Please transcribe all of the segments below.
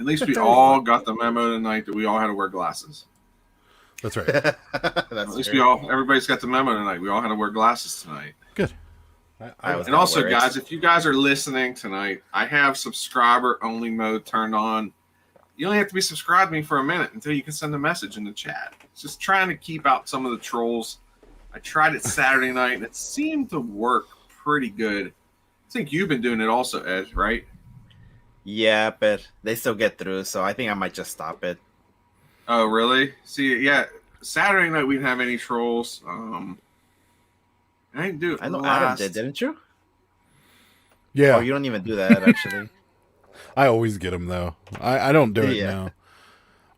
At least we all got the memo tonight that we all had to wear glasses. That's right. At least everybody's got the memo tonight. We all had to wear glasses tonight. Good. And also, guys, if you guys are listening tonight, I have subscriber-only mode turned on. You only have to be subscribed to me for a minute until you can send a message in the chat. It's just trying to keep out some of the trolls. I tried it Saturday night, and it seemed to work pretty good. I think you've been doing it also, Ed, right? Yeah, but they still get through, so I think I might just stop it. Oh, really? See, yeah, Saturday night we didn't have any trolls. I didn't do it. I know Adam did, didn't you? Yeah. Oh, you don't even do that, actually. I always get them, though. I don't do it now.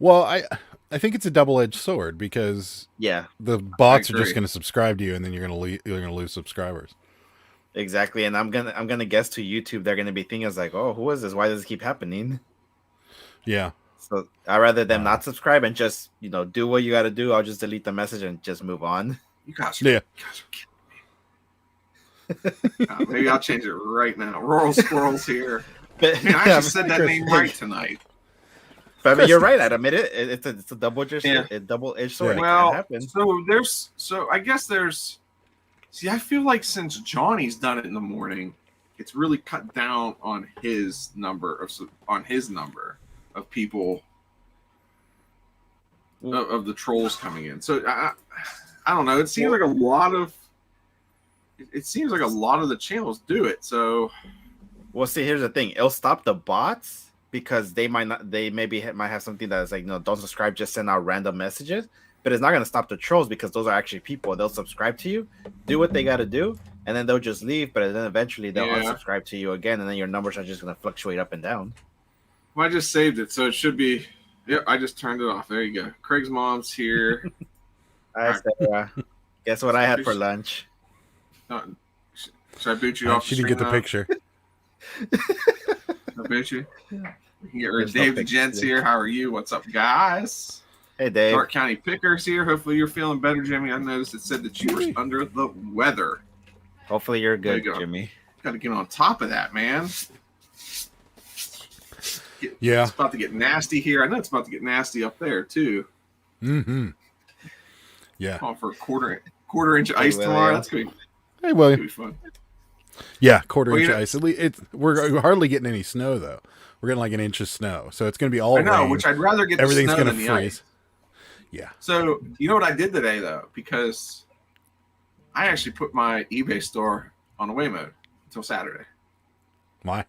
Well, I think it's a double-edged sword because the bots are just going to subscribe to you, and then you're going to lose subscribers. Exactly, and I'm gonna guess to YouTube they're gonna be thinking like, oh, who is this? Why does it keep happening? Yeah. So I'd rather them not subscribe and just do what you got to do. I'll just delete the message and just move on. You guys are kidding me. Maybe I'll change it right now. Rural Squirrels here. Man, I just said that name right tonight. But I mean, you're right, Adam. It's a double-edged sword. Well, so I guess there's. See, I feel like since Johnny's done it in the morning, it's really cut down on his number of people of the trolls coming in. So I don't know. It seems like a lot of the channels do it. So, well, see, here's the thing: it'll stop the bots because they might have something that is like, don't subscribe, just send out random messages. But it's not going to stop the trolls because those are actually people. They'll subscribe to you, do what they got to do, and then they'll just leave. But then eventually they'll unsubscribe to you again, and then your numbers are just going to fluctuate up and down. Well, I just saved it, so it should be. Yep, I just turned it off. There you go. Craig's mom's here. Hi, Sarah. Guess what I had for lunch? Should I boot you off? She didn't get the picture. I boot you. We can get rid of Dave the Gents here. How are you? What's up, guys? Hey, Dave. Clark County Pickers here. Hopefully you're feeling better, Jimmy. I noticed it said that you were under the weather. Hopefully you're good, Jimmy. Got to get on top of that, man. It's about to get nasty here. I know it's about to get nasty up there, too. Mm-hmm. Yeah. Call for a quarter inch ice tomorrow. That's going to be fun. Yeah, quarter-inch ice. We're hardly getting any snow, though. We're getting like an inch of snow. So it's going to be all rain. Which I'd rather get the snow than the ice. Yeah. So, you know what I did today, though? Because I actually put my eBay store on away mode until Saturday. Why?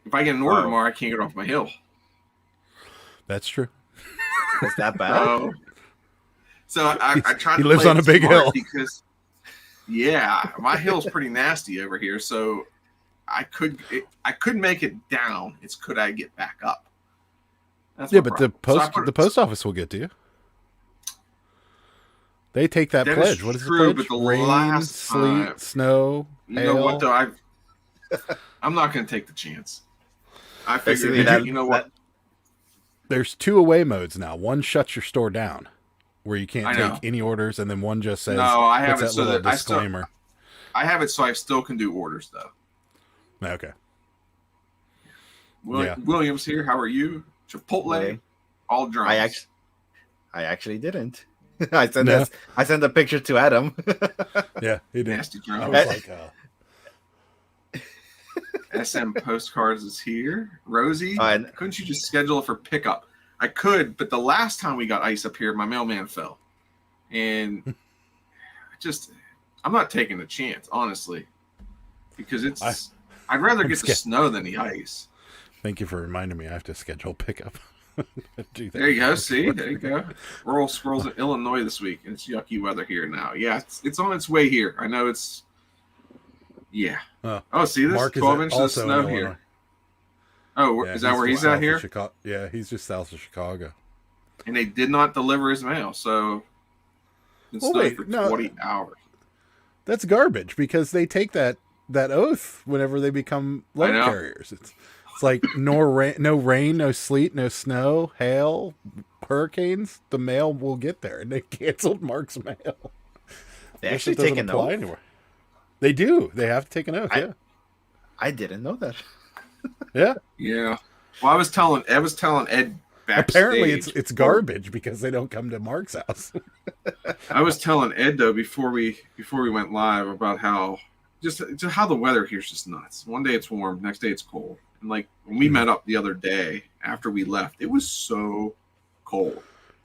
If I get an order tomorrow, I can't get off my hill. That's true. Is that bad? So I tried to He lives on a big hill. Because, my hill's pretty nasty over here. So I could make it down. It's could I get back up? That's but the post office will get to you. They take that pledge. What is the pledge? But the rain, sleet, snow, hail. You know what, though? I'm not going to take the chance. I figured, you know what? There's 2 away modes now. One shuts your store down, where you can't take any orders, and then one just says, "No, I have it so that disclaimer." I have it so I still can do orders, though. Okay. Williams here. How are you? Chipotle, all drums. I actually didn't. I sent a picture to Adam. Yeah, he did. Nasty drums. I was like, SM Postcards is here. Rosie, couldn't you just schedule it for pickup? I could, but the last time we got ice up here, my mailman fell. And I'm not taking the chance, honestly. Because I'd rather get the snow than the ice. Thank you for reminding me. I have to schedule pickup. There you go. See? There you go. Rural Squirrels in Illinois this week. And it's yucky weather here now. Yeah, it's on its way here. I know it's... Yeah. See, this 12 inches of snow here. Oh, is that where he's at here? Yeah, he's just south of Chicago. And they did not deliver his mail, so it's snowed for 20 hours. That's garbage because they take that oath whenever they become load carriers. It's like no rain, no sleet, no snow, hail, hurricanes. The mail will get there, and they canceled Mark's mail. They actually take an oath anywhere. They do. They have to take an oath. Yeah. I didn't know that. Yeah. Yeah. Well, I was telling Ed backstage. Apparently, it's garbage because they don't come to Mark's house. I was telling Ed though before we went live about how just how the weather here's just nuts. One day it's warm, next day it's cold. And like when we met up the other day after we left, it was so cold.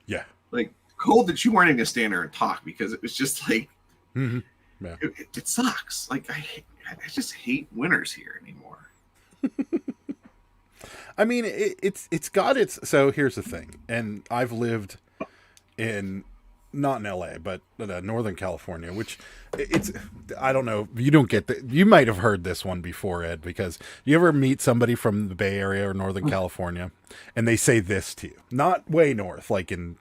Yeah, like cold that you weren't even gonna stand there and talk because it was just like yeah. it sucks. Like I just hate winters here anymore. I mean, it's got its. So here's the thing, and I've lived in not in LA, but Northern California, which it's. I don't know. You don't get that. You might have heard this one before, Ed, because you ever meet somebody from the Bay Area or Northern California, and they say this to you, not way north, like in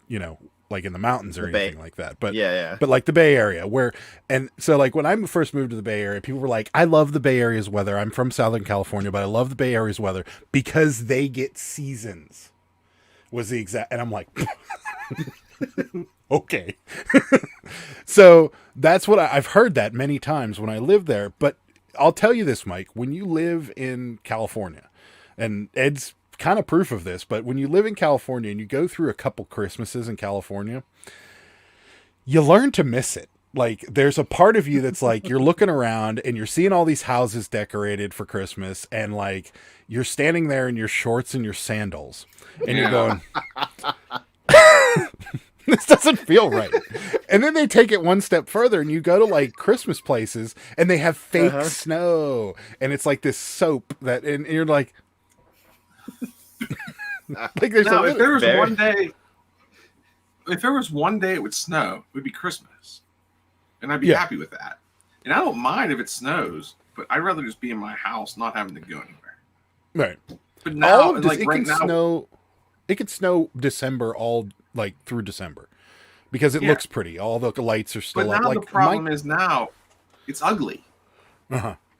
like in the mountains or anything like that, but but like the Bay Area and so like when I first moved to the Bay Area, people were like, I love the Bay Area's weather. I'm from Southern California, but I love the Bay Area's weather because they get seasons was the exact, and I'm like, okay. So that's what I've heard that many times when I lived there. But I'll tell you this, Mike, when you live in California, and Ed's kind of proof of this, but when you live in California and you go through a couple Christmases in California, you learn to miss it. Like there's a part of you that's like, you're looking around and you're seeing all these houses decorated for Christmas, and like you're standing there in your shorts and your sandals and you're going, this doesn't feel right. And then they take it one step further and you go to like Christmas places and they have fake snow and it's like this soap that, and you're like, like there's if there was one day it would snow, it would be Christmas, and I'd be happy with that. And I don't mind if it snows, but I'd rather just be in my house, not having to go anywhere. Right. But now, like it right can now, snow. It could snow December all like through December because it looks pretty. All the lights are still but up. now Like the problem is now it's ugly.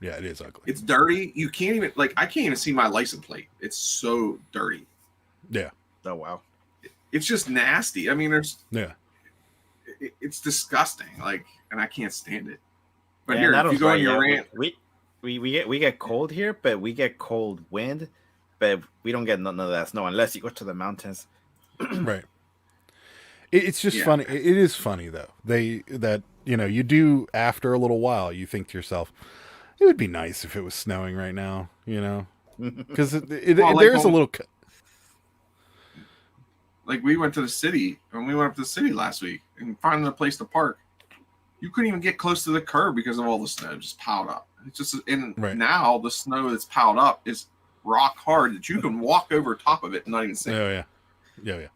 Yeah, it is ugly. It's dirty. You can't even I can't even see my license plate. It's so dirty. Yeah. Oh wow. It's just nasty. I mean, it's disgusting. Like, and I can't stand it. But here, if you go on your rant, we get cold here, but we get cold wind, but we don't get none of that snow unless you go to the mountains. Right. It's just funny. It is funny though. You do after a little while, you think to yourself, it would be nice if it was snowing right now, because there's a little. Like we went to the city, when we went up to the city last week and finding a place to park, you couldn't even get close to the curb because of all the snow just piled up. It's just, now the snow that's piled up is rock hard that you can walk over top of it and not even sink. Oh yeah.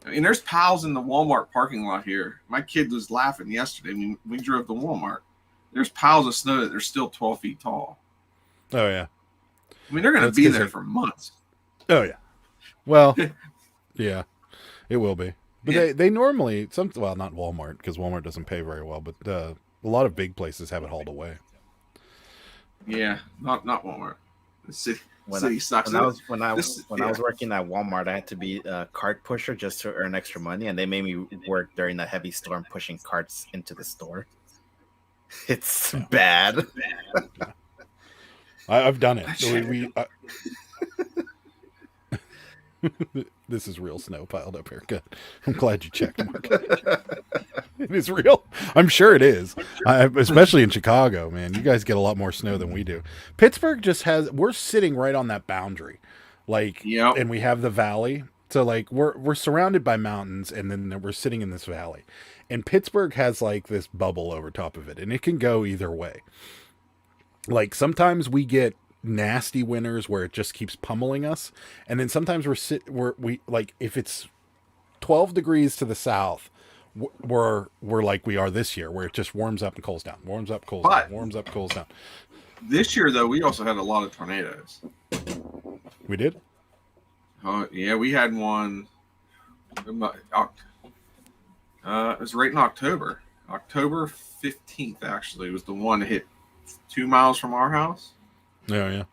I mean, there's piles in the Walmart parking lot here. My kid was laughing yesterday when we drove to Walmart. There's piles of snow that are still 12 feet tall. Oh yeah. I mean, they're going to be there for months. Oh yeah. Well, yeah, it will be. But they normally not Walmart because Walmart doesn't pay very well, but a lot of big places have it hauled away. Yeah, not Walmart. The city sucks. When I was working at Walmart, I had to be a cart pusher just to earn extra money, and they made me work during a heavy storm pushing carts into the store. It's bad. I've done it. This is real snow piled up here. Good. I'm glad you checked, Mark. It is real. I'm sure it is. Especially in Chicago, man. You guys get a lot more snow than we do. Pittsburgh we're sitting right on that boundary. And we have the valley. So we're surrounded by mountains and then we're sitting in this valley. And Pittsburgh has like this bubble over top of it and it can go either way. Like sometimes we get nasty winters where it just keeps pummeling us, and then sometimes we if it's 12 degrees to the south, we're like we are this year, where it just warms up and cools down, warms up, cools down, warms up, cools down. This year though, we also had a lot of tornadoes. We did. Oh yeah, we had one. It was right in October 15th. Actually, was the one that hit 2 miles from our house. Yeah.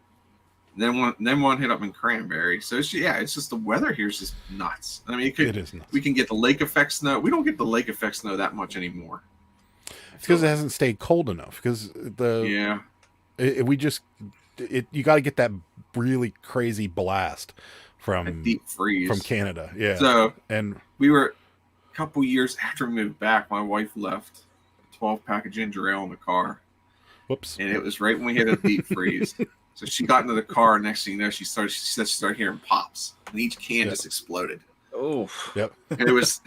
Then one hit up in Cranberry. So it's just the weather here is just nuts. I mean, it is nuts. We can get the lake effect snow. We don't get the lake effect snow that much anymore. It's because it hasn't stayed cold enough. Because you got to get that really crazy blast A from deep freeze from Canada. Yeah. So and we were a couple years after we moved back. My wife left a 12-pack of ginger ale in the car, whoops. and it was right when we hit a deep freeze. So she got into the car. Next thing you know, she said she started hearing pops, and each can just exploded. Oh, Yep. And it was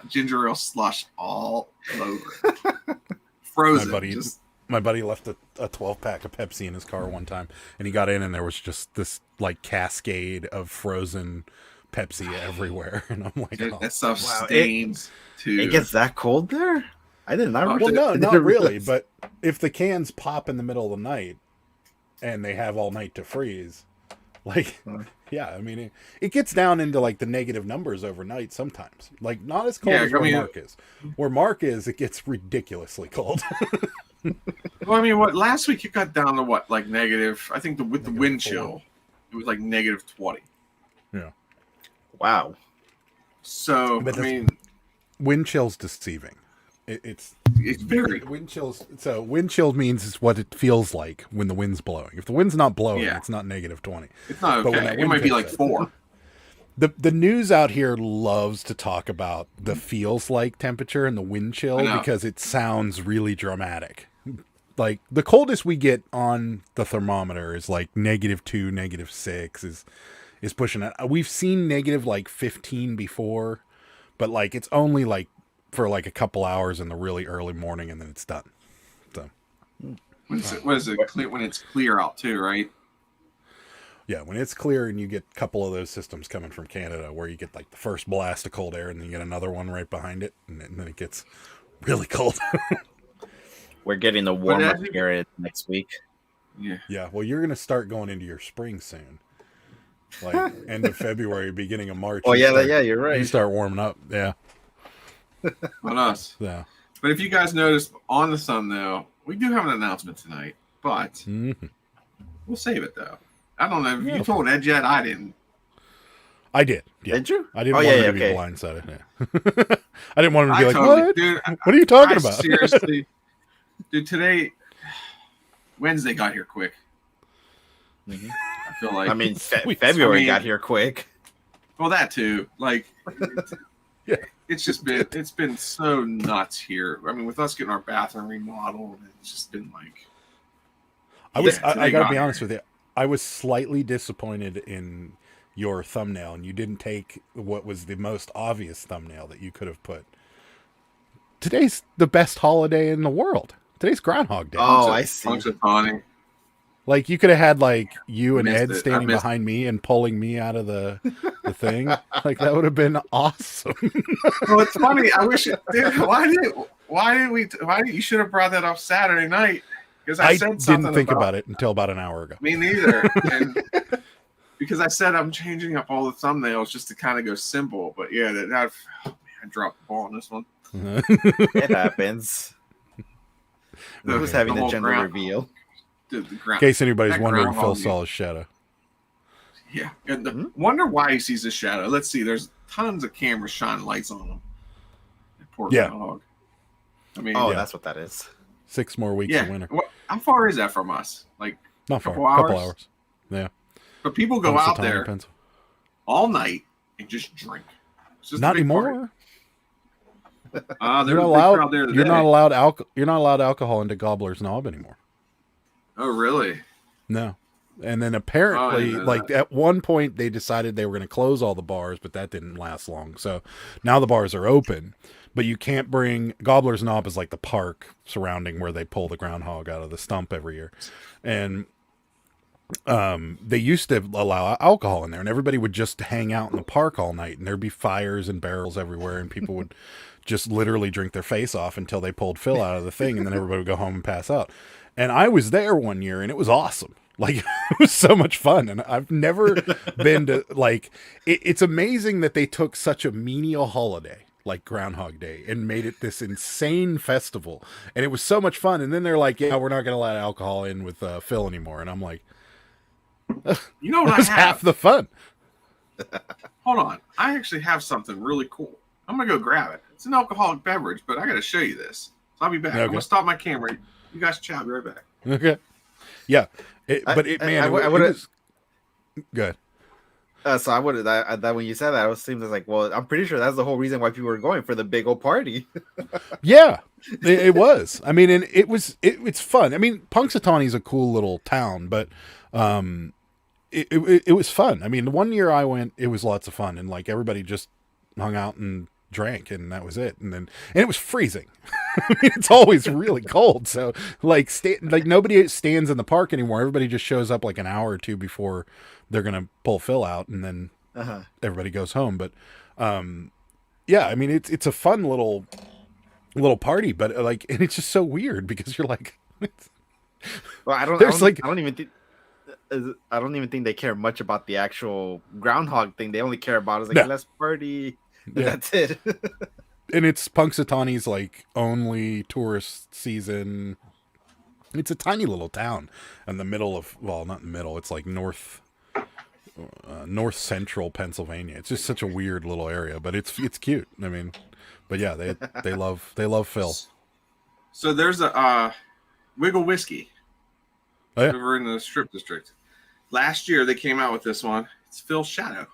ginger ale slush all over, frozen. My buddy left a 12-pack of Pepsi in his car one time, and he got in, and there was just this like cascade of frozen Pepsi everywhere, and I'm like, that stuff stains too. It gets that cold there? I did not. Well, no, not really. But if the cans pop in the middle of the night, and they have all night to freeze, like, yeah, I mean, it gets down into like the negative numbers overnight sometimes. Like, not as cold as where Mark is. Where Mark is, it gets ridiculously cold. Well, I mean, last week it got down to what, like negative? I think with the wind chill, it was like negative 20. Yeah. Wow. So I mean, wind chill's deceiving. It's very wind chills. So wind chill means it's what it feels like when the wind's blowing. If the wind's not blowing, it's not negative 20. It's not okay. It might be like 4. The news out here loves to talk about the feels like temperature and the wind chill because it sounds really dramatic. Like the coldest we get on the thermometer is like -2, -6 is pushing it. We've seen negative like 15 before, but like it's only like for like a couple hours in the really early morning, and then it's done. So, what is it? When it's clear out too, right? Yeah, when it's clear and you get a couple of those systems coming from Canada, where you get like the first blast of cold air, and then you get another one right behind it, and then it gets really cold. We're getting the warm up period next week. Yeah. Yeah. Well, you're gonna start going into your spring soon. Like end of February, beginning of March. Oh yeah, you're right. You start warming up. Yeah. On us. Yeah. But if you guys noticed on the thumbnail, we do have an announcement tonight, but we'll save it though. I don't know if you told Ed yet. I didn't. I did. Yeah. Did you? I didn't want him to be blindsided. Yeah. I didn't want him to be like, totally, what? Dude, what are you talking about? Seriously. Dude, today, Wednesday got here quick. Mm-hmm. I feel like. I mean, February got here quick. Well, that too. Like, yeah. It's been so nuts here. I mean, with us getting our bathroom remodeled, it's just been like. I gotta be honest with you. I was slightly disappointed in your thumbnail, and you didn't take what was the most obvious thumbnail that you could have put. Today's the best holiday in the world. Today's Groundhog Day. Oh, I see. Like you could have had like you and Ed standing behind me and pulling me out of the thing. Like that would have been awesome. Well, it's funny. I wish. Dude, why didn't you should have brought that up Saturday night? Because I said something didn't think about it until about an hour ago. Me neither. And because I said I'm changing up all the thumbnails just to kind of go simple. But yeah, I dropped the ball on this one. It happens. Who's having the gender reveal? In case anybody's wondering, Phil saw his shadow. Yeah. And wonder why he sees his shadow. Let's see. There's tons of cameras shining lights on him. Poor dog. I mean, that's what that is. 6 more weeks of winter. How far is that from us? Like not far. A couple hours. Yeah. But people go out there all night and just drink. Not anymore. You're not allowed alcohol into Gobbler's Knob anymore. Oh, really? No. And then apparently, at one point, they decided they were going to close all the bars, but that didn't last long. So now the bars are open, but you can't bring Gobbler's Knob is like the park surrounding where they pull the groundhog out of the stump every year, and they used to allow alcohol in there, and everybody would just hang out in the park all night, and there'd be fires and barrels everywhere, and people would just literally drink their face off until they pulled Phil out of the thing, and then everybody would go home and pass out. And I was there one year, and it was awesome. Like, it was so much fun. And I've never been to, like, it's amazing that they took such a menial holiday, like Groundhog Day, and made it this insane festival. And it was so much fun. And then they're like, yeah, we're not going to let alcohol in with Phil anymore. And I'm like, you know what I have? Half the fun. Hold on. I actually have something really cool. I'm going to go grab it. It's an alcoholic beverage, but I got to show you this. So I'll be back. Okay. I'm going to stop my camera. You guys chat. I'll be right back. Okay. Yeah. it was good. So I would that when you said that, I was thinking like, well, I'm pretty sure that's the whole reason why people were going for the big old party. Yeah, it was. I mean, and it's fun. I mean, Punxsutawney is a cool little town, but it was fun. I mean, the one year I went, it was lots of fun, and like everybody just hung out and drank, and that was it. And it was freezing. I mean, it's always really cold, so like nobody stands in the park anymore. Everybody just shows up like an hour or two before they're gonna pull Phil out, and then everybody goes home. But yeah, I mean, it's a fun little party, but like, and it's just so weird because you're like, well, I don't even think they care much about the actual groundhog thing. They only care about is like, let's party. Yeah. That's it. And it's Punxsutawney's like only tourist season. It's a tiny little town in the middle of, well, not in the middle. It's like north central Pennsylvania. It's just such a weird little area, but it's cute. I mean, but yeah, they love Phil. So there's a Wiggle Whiskey over in the Strip District. Last year they came out with this one. It's Phil's Shadow.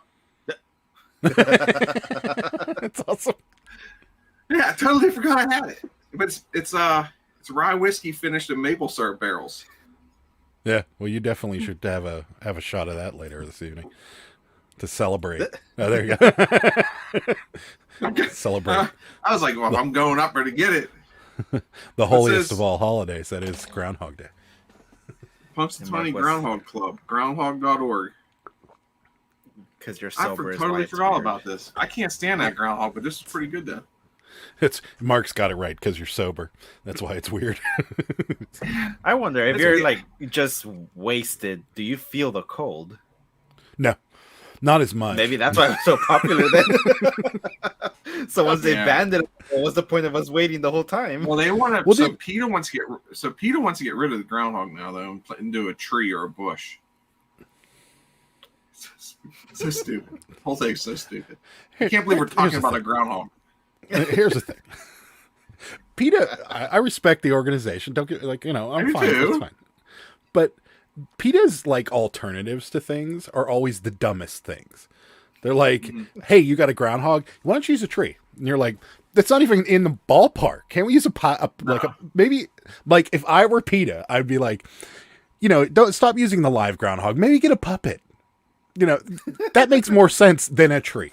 It's awesome. Yeah, I totally forgot I had it. But it's rye whiskey finished in maple syrup barrels. Yeah, well, you definitely should have a shot of that later this evening to celebrate. Oh, there you go. Celebrate. I was like, well, if I'm going up there to get it. The holiest of all holidays, that is Groundhog Day. Punxsutawney Groundhog Club, groundhog.org. Because you're sober. I totally forgot about this. I can't stand that groundhog, but this is pretty good though. Mark's got it right because you're sober. That's why it's weird. I wonder if you're like just wasted. Do you feel the cold? No, not as much. Maybe that's why it's so popular then. So once they banned it, what's the point of us waiting the whole time? Well, they want to. PETA wants to get rid of the groundhog now, though, and do a tree or a bush. So stupid. The whole thing's so stupid. I can't believe we're talking about a groundhog. Here's the thing. PETA, I respect the organization. Don't get like, I'm fine. It's fine. But PETA's like alternatives to things are always the dumbest things. They're like, hey, you got a groundhog? Why don't you use a tree? And you're like, that's not even in the ballpark. Can't we use maybe like if I were PETA, I'd be like, don't stop using the live groundhog. Maybe get a puppet. That makes more sense than a tree.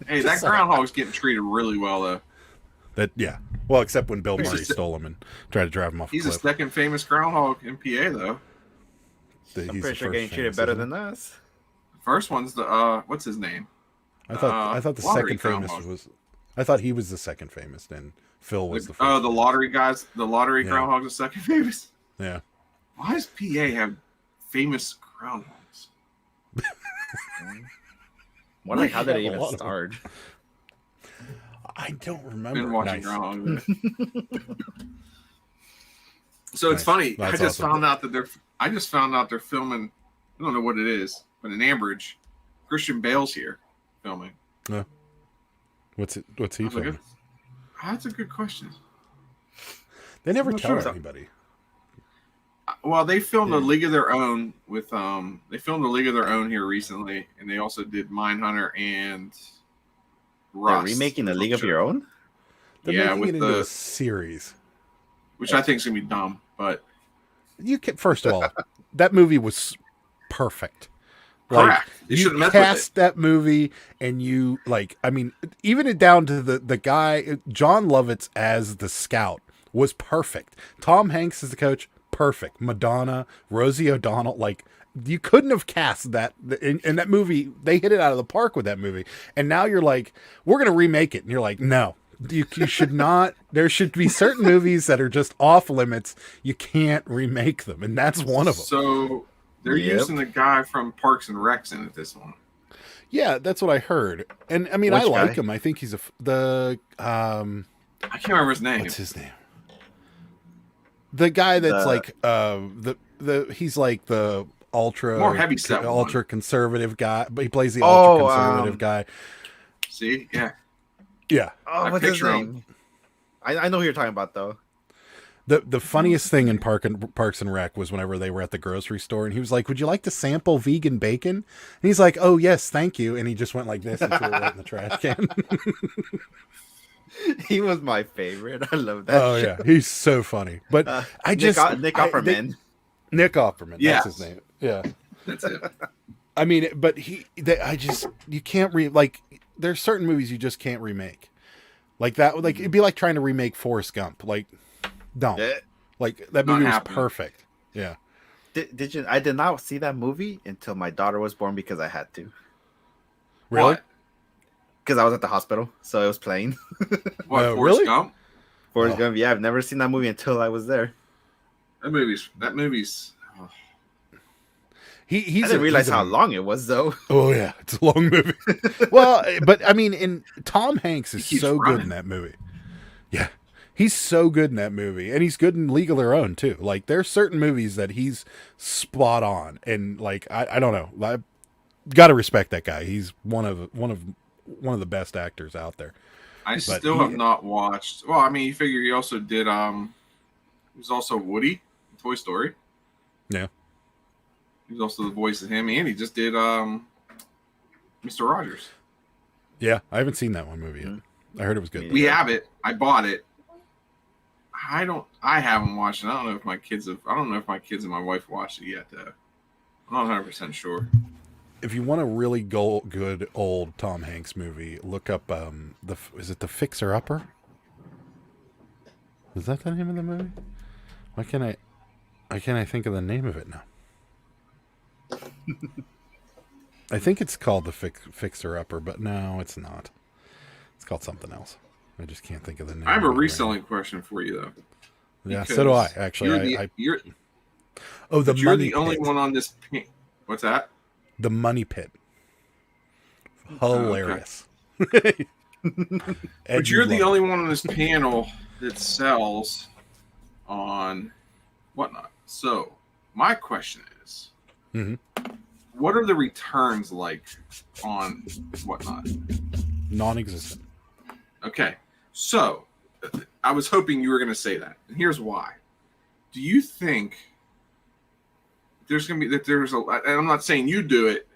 Hey, that groundhog's getting treated really well, though. Well, except when Bill Murray stole him and tried to drive him off. He's the second famous groundhog in PA, though. I'm pretty sure getting treated better than us. The first one's the what's his name? I thought the second famous was. I thought he was the second famous, and Phil was the first. Oh, the lottery guys. The lottery groundhog's the second famous. Yeah. Why does PA have famous groundhogs? How did it even start? I don't remember. Been watching Groundhog. So it's funny. I just found out that they're filming. I don't know what it is, but in Ambridge, Christian Bale's here filming. Yeah. What's he filming? That's a good question. They never tell anybody. Well, they filmed a League of Their Own with They filmed a League of Their Own here recently, and they also did Mindhunter and Rust. They're remaking the League of Your Own. They're making it into a series, which I think is gonna be dumb. But first of all, that movie was perfect. Correct. You cast that movie, and even it down to the guy John Lovitz as the scout was perfect. Tom Hanks as the coach. Perfect. Madonna, Rosie O'Donnell, you couldn't have cast that in that movie. They hit it out of the park with that movie. And now you're like, we're going to remake it. And you're like, no, you should not. There should be certain movies that are just off limits. You can't remake them. And that's one of them. So they're using the guy from Parks and Recs in it, this one. Yeah, that's what I heard. And I mean, I like him. I think he's I can't remember his name. What's his name? The guy that's he's like the more heavy set ultra conservative guy, but he plays the ultra conservative guy. See, yeah. Oh, what's his name? I know who you're talking about though. The funniest thing in Parks and Rec was whenever they were at the grocery store and he was like, "Would you like to sample vegan bacon?" And he's like, "Oh yes, thank you." And he just went like this and threw it right in the trash can. He was my favorite. I love that. Oh yeah, he's so funny. But Nick Offerman. Nick Offerman, Yes. that's his name. Yeah, That's it. I mean, but you can't there's certain movies you just can't remake. Like that, like it'd be like trying to remake Forrest Gump. Like, don't. Like that Not movie was happening. perfect. Yeah. Did you? I did not see that movie until my daughter was born because I had to. Really? What? Because I was at the hospital, so it was playing. What? Oh, Forrest really? Gump? Forrest Gump. Yeah, I've never seen that movie until I was there. That movie's. Oh. I didn't realize how long it was, though. Oh yeah, it's a long movie. Well, but I mean, Tom Hanks is He keeps so good running. in that movie. Yeah, he's so good in that movie, and he's good in League of Their Own too. Like there's certain movies that he's spot on, and like I don't know, I got to respect that guy. He's one of the best actors out there. I still have not watched. Well, I mean, you figure he also did. He was also Woody in Toy Story. Yeah. He was also the voice of him, and he just did Mr. Rogers. Yeah, I haven't seen that one movie yet. I heard it was good. We have it. I bought it. I haven't watched it. I don't know if my kids and my wife watched it yet, though. I'm not 100% sure. If you want a really good old Tom Hanks movie, look up is it The Fixer Upper? Is that the name of the movie? Why can't I think of the name of it now? I think it's called The Fixer Upper, but no, it's not. It's called something else. I just can't think of the name. I have a of it right reselling question for you, though. now. Yeah, so do I. Actually, You're Money the only Pit. one on this. What's that? The Money Pit. Hilarious. But you're the only one on this panel that sells on Whatnot. So my question is, what are the returns like on Whatnot? Non-existent. Okay, so I was hoping you were going to say that, and here's why. Do you think there's going to be and I'm not saying you do it,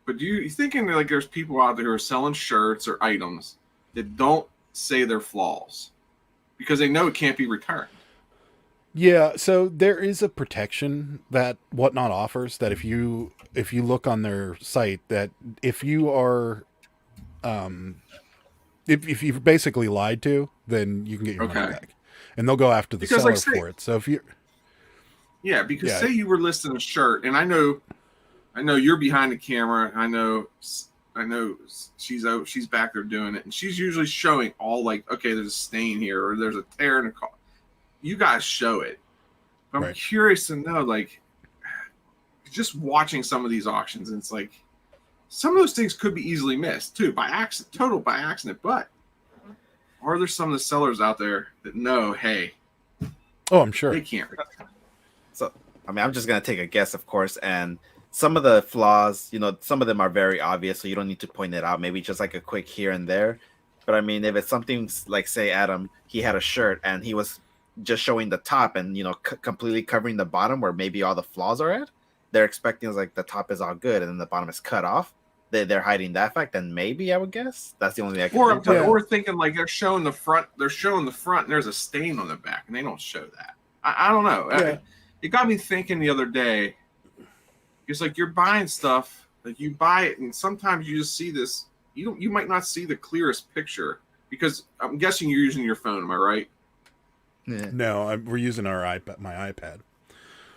but you thinking like there's people out there who are selling shirts or items that don't say their flaws because they know it can't be returned? Yeah, so there is a protection that Whatnot offers that if you look on their site, that if you are if you've basically lied to, then you can get your money back. And they'll go after the seller for it. So if you say you were listing a shirt, and I know you're behind the camera. I know she's back there doing it, and she's usually showing all like, okay, there's a stain here or there's a tear in the car. You guys show it. But I'm curious to know, like, just watching some of these auctions, and it's like some of those things could be easily missed too by accident. But are there some of the sellers out there that know, hey, I'm sure they can't. So, I mean, I'm just gonna take a guess, of course, and some of the flaws, some of them are very obvious, so you don't need to point it out. Maybe just like a quick here and there. But I mean, if it's something like, say, Adam, he had a shirt and he was just showing the top and completely covering the bottom where maybe all the flaws are at, they're expecting like the top is all good and then the bottom is cut off. They're hiding that fact, then maybe I would guess that's the only thing I can think of. Or thinking like they're showing the front and there's a stain on the back and they don't show that. I don't know. Yeah. It got me thinking the other day. It's like you're buying stuff, like you buy it, and sometimes you just see this. You might not see the clearest picture because I'm guessing you're using your phone. Am I right? Yeah. No, we're using my iPad.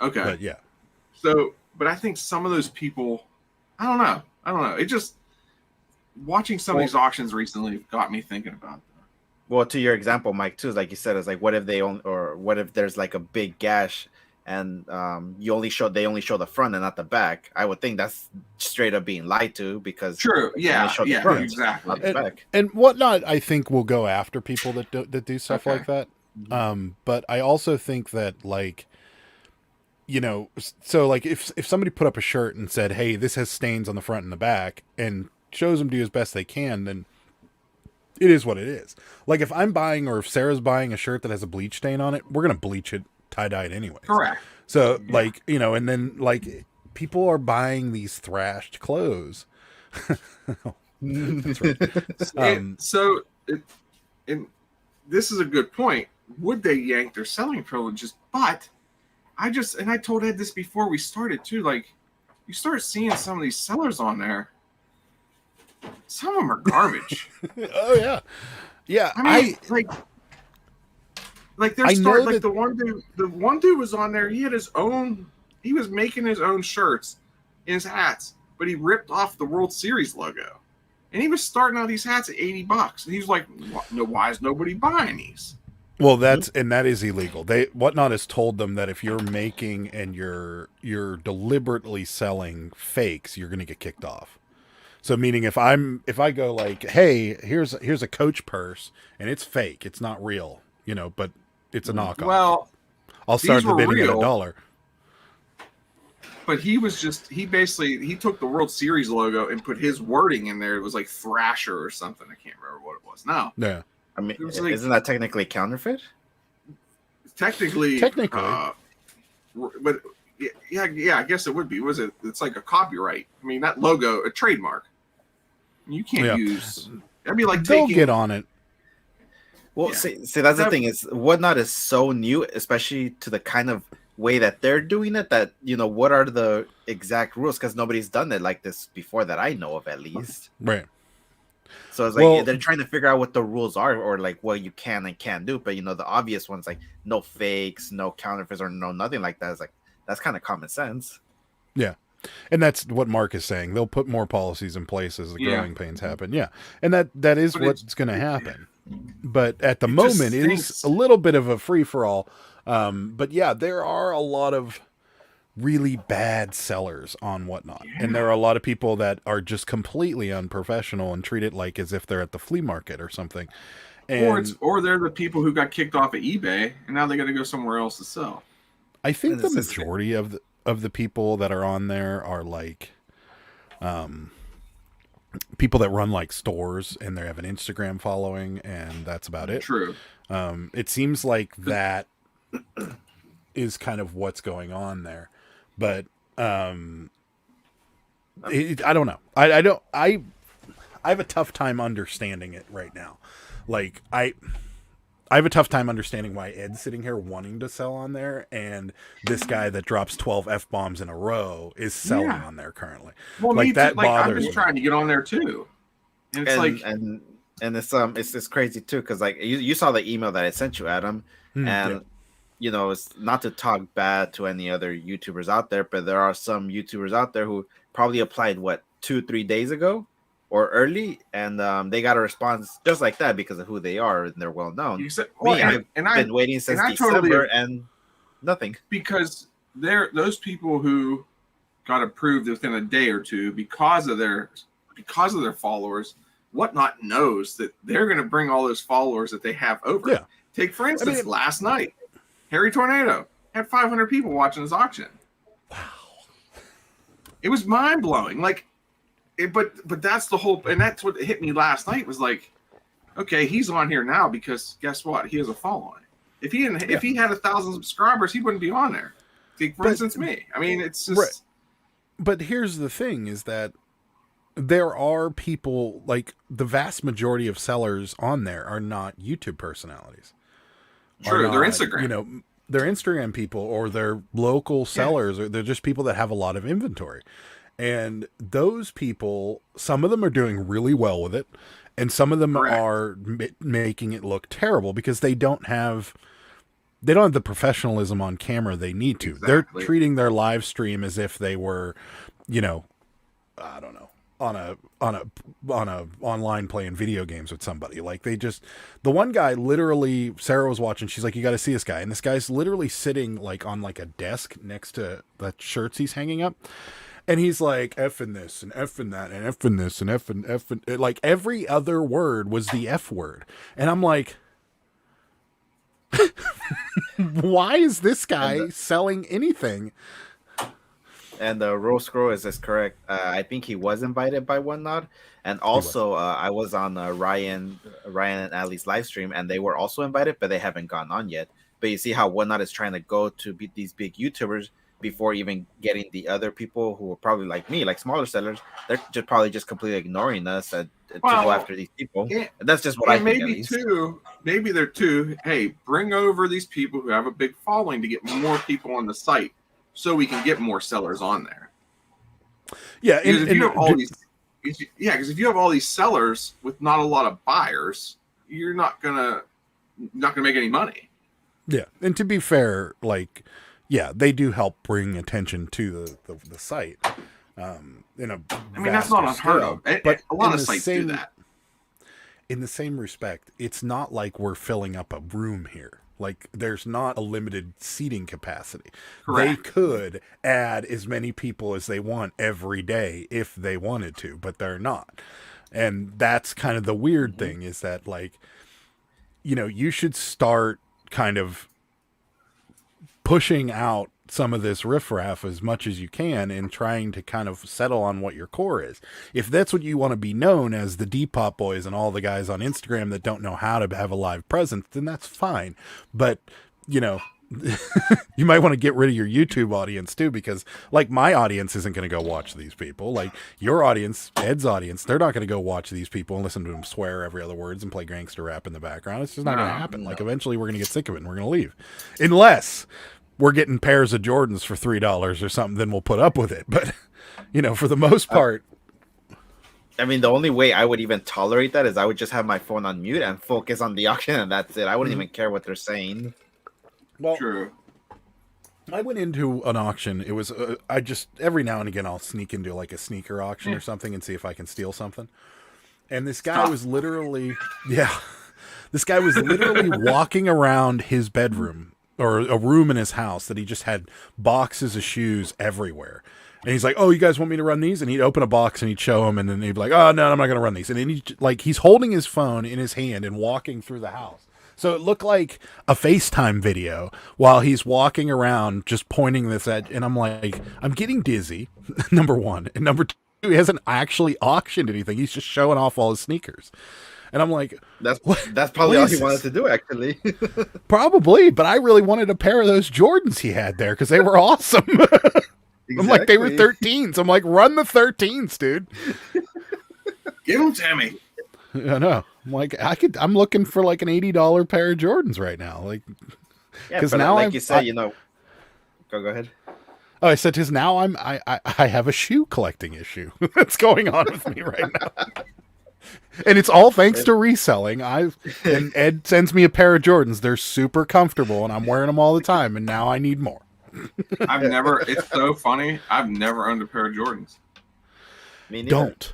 Okay. But yeah. So, but I think some of those people, I don't know. It just watching some of these auctions recently got me thinking about that. Well, to your example, Mike, too, like you said, it's like what if what if there's like a big gash and they only show the front and not the back? I would think that's straight up being lied to because true, front, exactly. And Whatnot, I think will go after people that do stuff like that. But I also think that like, so like if somebody put up a shirt and said, hey, this has stains on the front and the back, and shows them to do as best they can, then it is what it is. Like if I'm buying or if Sarah's buying a shirt that has a bleach stain on it, we're gonna bleach it tie-dyed anyway. Correct. So like, you know, and then like people are buying these thrashed clothes. That's right. And this is a good point. Would they yank their selling privileges? But I told Ed this before we started too. Like, you start seeing some of these sellers on there. Some of them are garbage. Oh yeah, yeah. I mean, like they're starting. Like the one dude was on there. He had his own. He was making his own shirts and his hats, but he ripped off the World Series logo, and he was starting out these hats at $80. And he was like, "Why is nobody buying these?" Well, that is illegal. Whatnot has told them that if you're making and you're deliberately selling fakes, you're going to get kicked off. So meaning if I go like, hey, here's a Coach purse and it's fake, it's not real, you know, but it's a knockoff. Well, I'll start the bidding at $1. But he took the World Series logo and put his wording in there. It was like Thrasher or something. I can't remember what it was now. Yeah. I mean, isn't that technically counterfeit? Technically. But yeah, I guess it would be. It's like a copyright. I mean, that logo, a trademark. You can't use. That'd be like they'll get on it. Well, see, that's the thing is Whatnot is so new, especially to the kind of way that they're doing it. That what are the exact rules? Because nobody's done it like this before that I know of, at least. Right. So it's like they're trying to figure out what the rules are, or like what you can and can't do. But the obvious ones like no fakes, no counterfeits, or no nothing like that. Is like that's kind of common sense. Yeah. And that's what Mark is saying. They'll put more policies in place as the growing pains happen. Yeah. And that is what's going to happen. But at the moment, it is a little bit of a free-for-all. But yeah, there are a lot of really bad sellers on Whatnot. Yeah. And there are a lot of people that are just completely unprofessional and treat it like as if they're at the flea market or something. And, or they're the people who got kicked off of eBay and now they got to go somewhere else to sell. I think the majority of the people that are on there are like people that run like stores and they have an Instagram following and that's about it. True. It seems like that is kind of what's going on there, but I don't know. I have a tough time understanding it right now. Like I have a tough time understanding why Ed's sitting here wanting to sell on there, and this guy that drops 12 F-bombs in a row is selling on there currently. Well, like that bothers me. I'm just trying to get on there too. And it's it's crazy too, because like you saw the email that I sent you, Adam, and it's not to talk bad to any other YouTubers out there, but there are some YouTubers out there who probably applied 2-3 days ago or early, and they got a response just like that because of who they are and they're well known. I've been waiting since December and nothing. Because those people who got approved within a day or two because of their followers, Whatnot knows that they're going to bring all those followers that they have over. Yeah. Take for instance, last night, Harry Tornado had 500 people watching his auction. Wow, it was mind blowing. Like. But that's the whole, and that's what hit me last night was like, okay, he's on here now because guess what? He has a following. If he had 1,000 subscribers, he wouldn't be on there. Take for instance me. I mean, it's just. Right. But here's the thing: is that there are people like the vast majority of sellers on there are not YouTube personalities. True, they're Instagram. They're Instagram people or they're local sellers or they're just people that have a lot of inventory. And those people, some of them are doing really well with it, and some of them are making it look terrible because they don't have the professionalism on camera they need to. Exactly. They're treating their live stream as if they were, I don't know, on a online playing video games with somebody. Like the one guy literally, Sarah was watching. She's like, "You got to see this guy," and this guy's literally sitting like on like a desk next to the shirts he's hanging up. And he's like, effing this and effing that and effing this and effing. Like every other word was the F word. And I'm like, why is this guy selling anything? And the Rose Scroll is correct. I think he was invited by Whatnot, and also I was on Ryan and Ali's live stream, and they were also invited, but they haven't gone on yet. But you see how Whatnot is trying to go to beat these big YouTubers before even getting the other people who are probably like me, like smaller sellers. They're just probably just completely ignoring us to go after these people. And that's just what I think. Maybe too. Maybe they're too. Hey, bring over these people who have a big following to get more people on the site, so we can get more sellers on there. Yeah, because if you have all these sellers with not a lot of buyers, you're not gonna make any money. Yeah, and to be fair, like, yeah, they do help bring attention to the site. That's not unheard of. But a lot of sites do that. In the same respect, it's not like we're filling up a room here. Like, there's not a limited seating capacity. Correct. They could add as many people as they want every day if they wanted to, but they're not. And that's kind of the weird thing, is that, like, you should start kind of pushing out some of this riffraff as much as you can and trying to kind of settle on what your core is. If that's what you want to be known as, the Depop boys and all the guys on Instagram that don't know how to have a live presence, then that's fine. But, you might want to get rid of your YouTube audience too, because, like, my audience isn't going to go watch these people. Like, your audience, Ed's audience, they're not going to go watch these people and listen to them swear every other words and play gangster rap in the background. It's just not going to happen. Like, eventually we're going to get sick of it and we're going to leave. Unless we're getting pairs of Jordans for $3 or something, then we'll put up with it. But, for the most part. I mean, the only way I would even tolerate that is I would just have my phone on mute and focus on the auction, and that's it. I wouldn't even care what they're saying. Well, true. I went into an auction. It was, I just, every now and again, I'll sneak into like a sneaker auction or something and see if I can steal something. And this guy was literally, this guy was literally walking around his bedroom, or a room in his house, that he just had boxes of shoes everywhere. And he's like, "Oh, you guys want me to run these?" And he'd open a box and he'd show him, and then he'd be like, "Oh, no, I'm not going to run these." And then he's holding his phone in his hand and walking through the house. So it looked like a FaceTime video while he's walking around just pointing this at, and I'm like, I'm getting dizzy, number one. And number two, he hasn't actually auctioned anything. He's just showing off all his sneakers. And I'm like, that's probably all he wanted to do, actually. Probably, but I really wanted a pair of those Jordans he had there because they were awesome. Exactly. I'm like, they were 13s. I'm like, run the 13s, dude. Give them to me. I know. I'm like, I'm looking for like an $80 pair of Jordans right now. Like, because now, like you said, go ahead. Oh, I said, because now I have a shoe collecting issue that's going on with me right now. And it's all thanks to reselling. And Ed sends me a pair of Jordans. They're super comfortable, and I'm wearing them all the time. And now I need more. It's so funny. I've never owned a pair of Jordans. Me neither. Don't,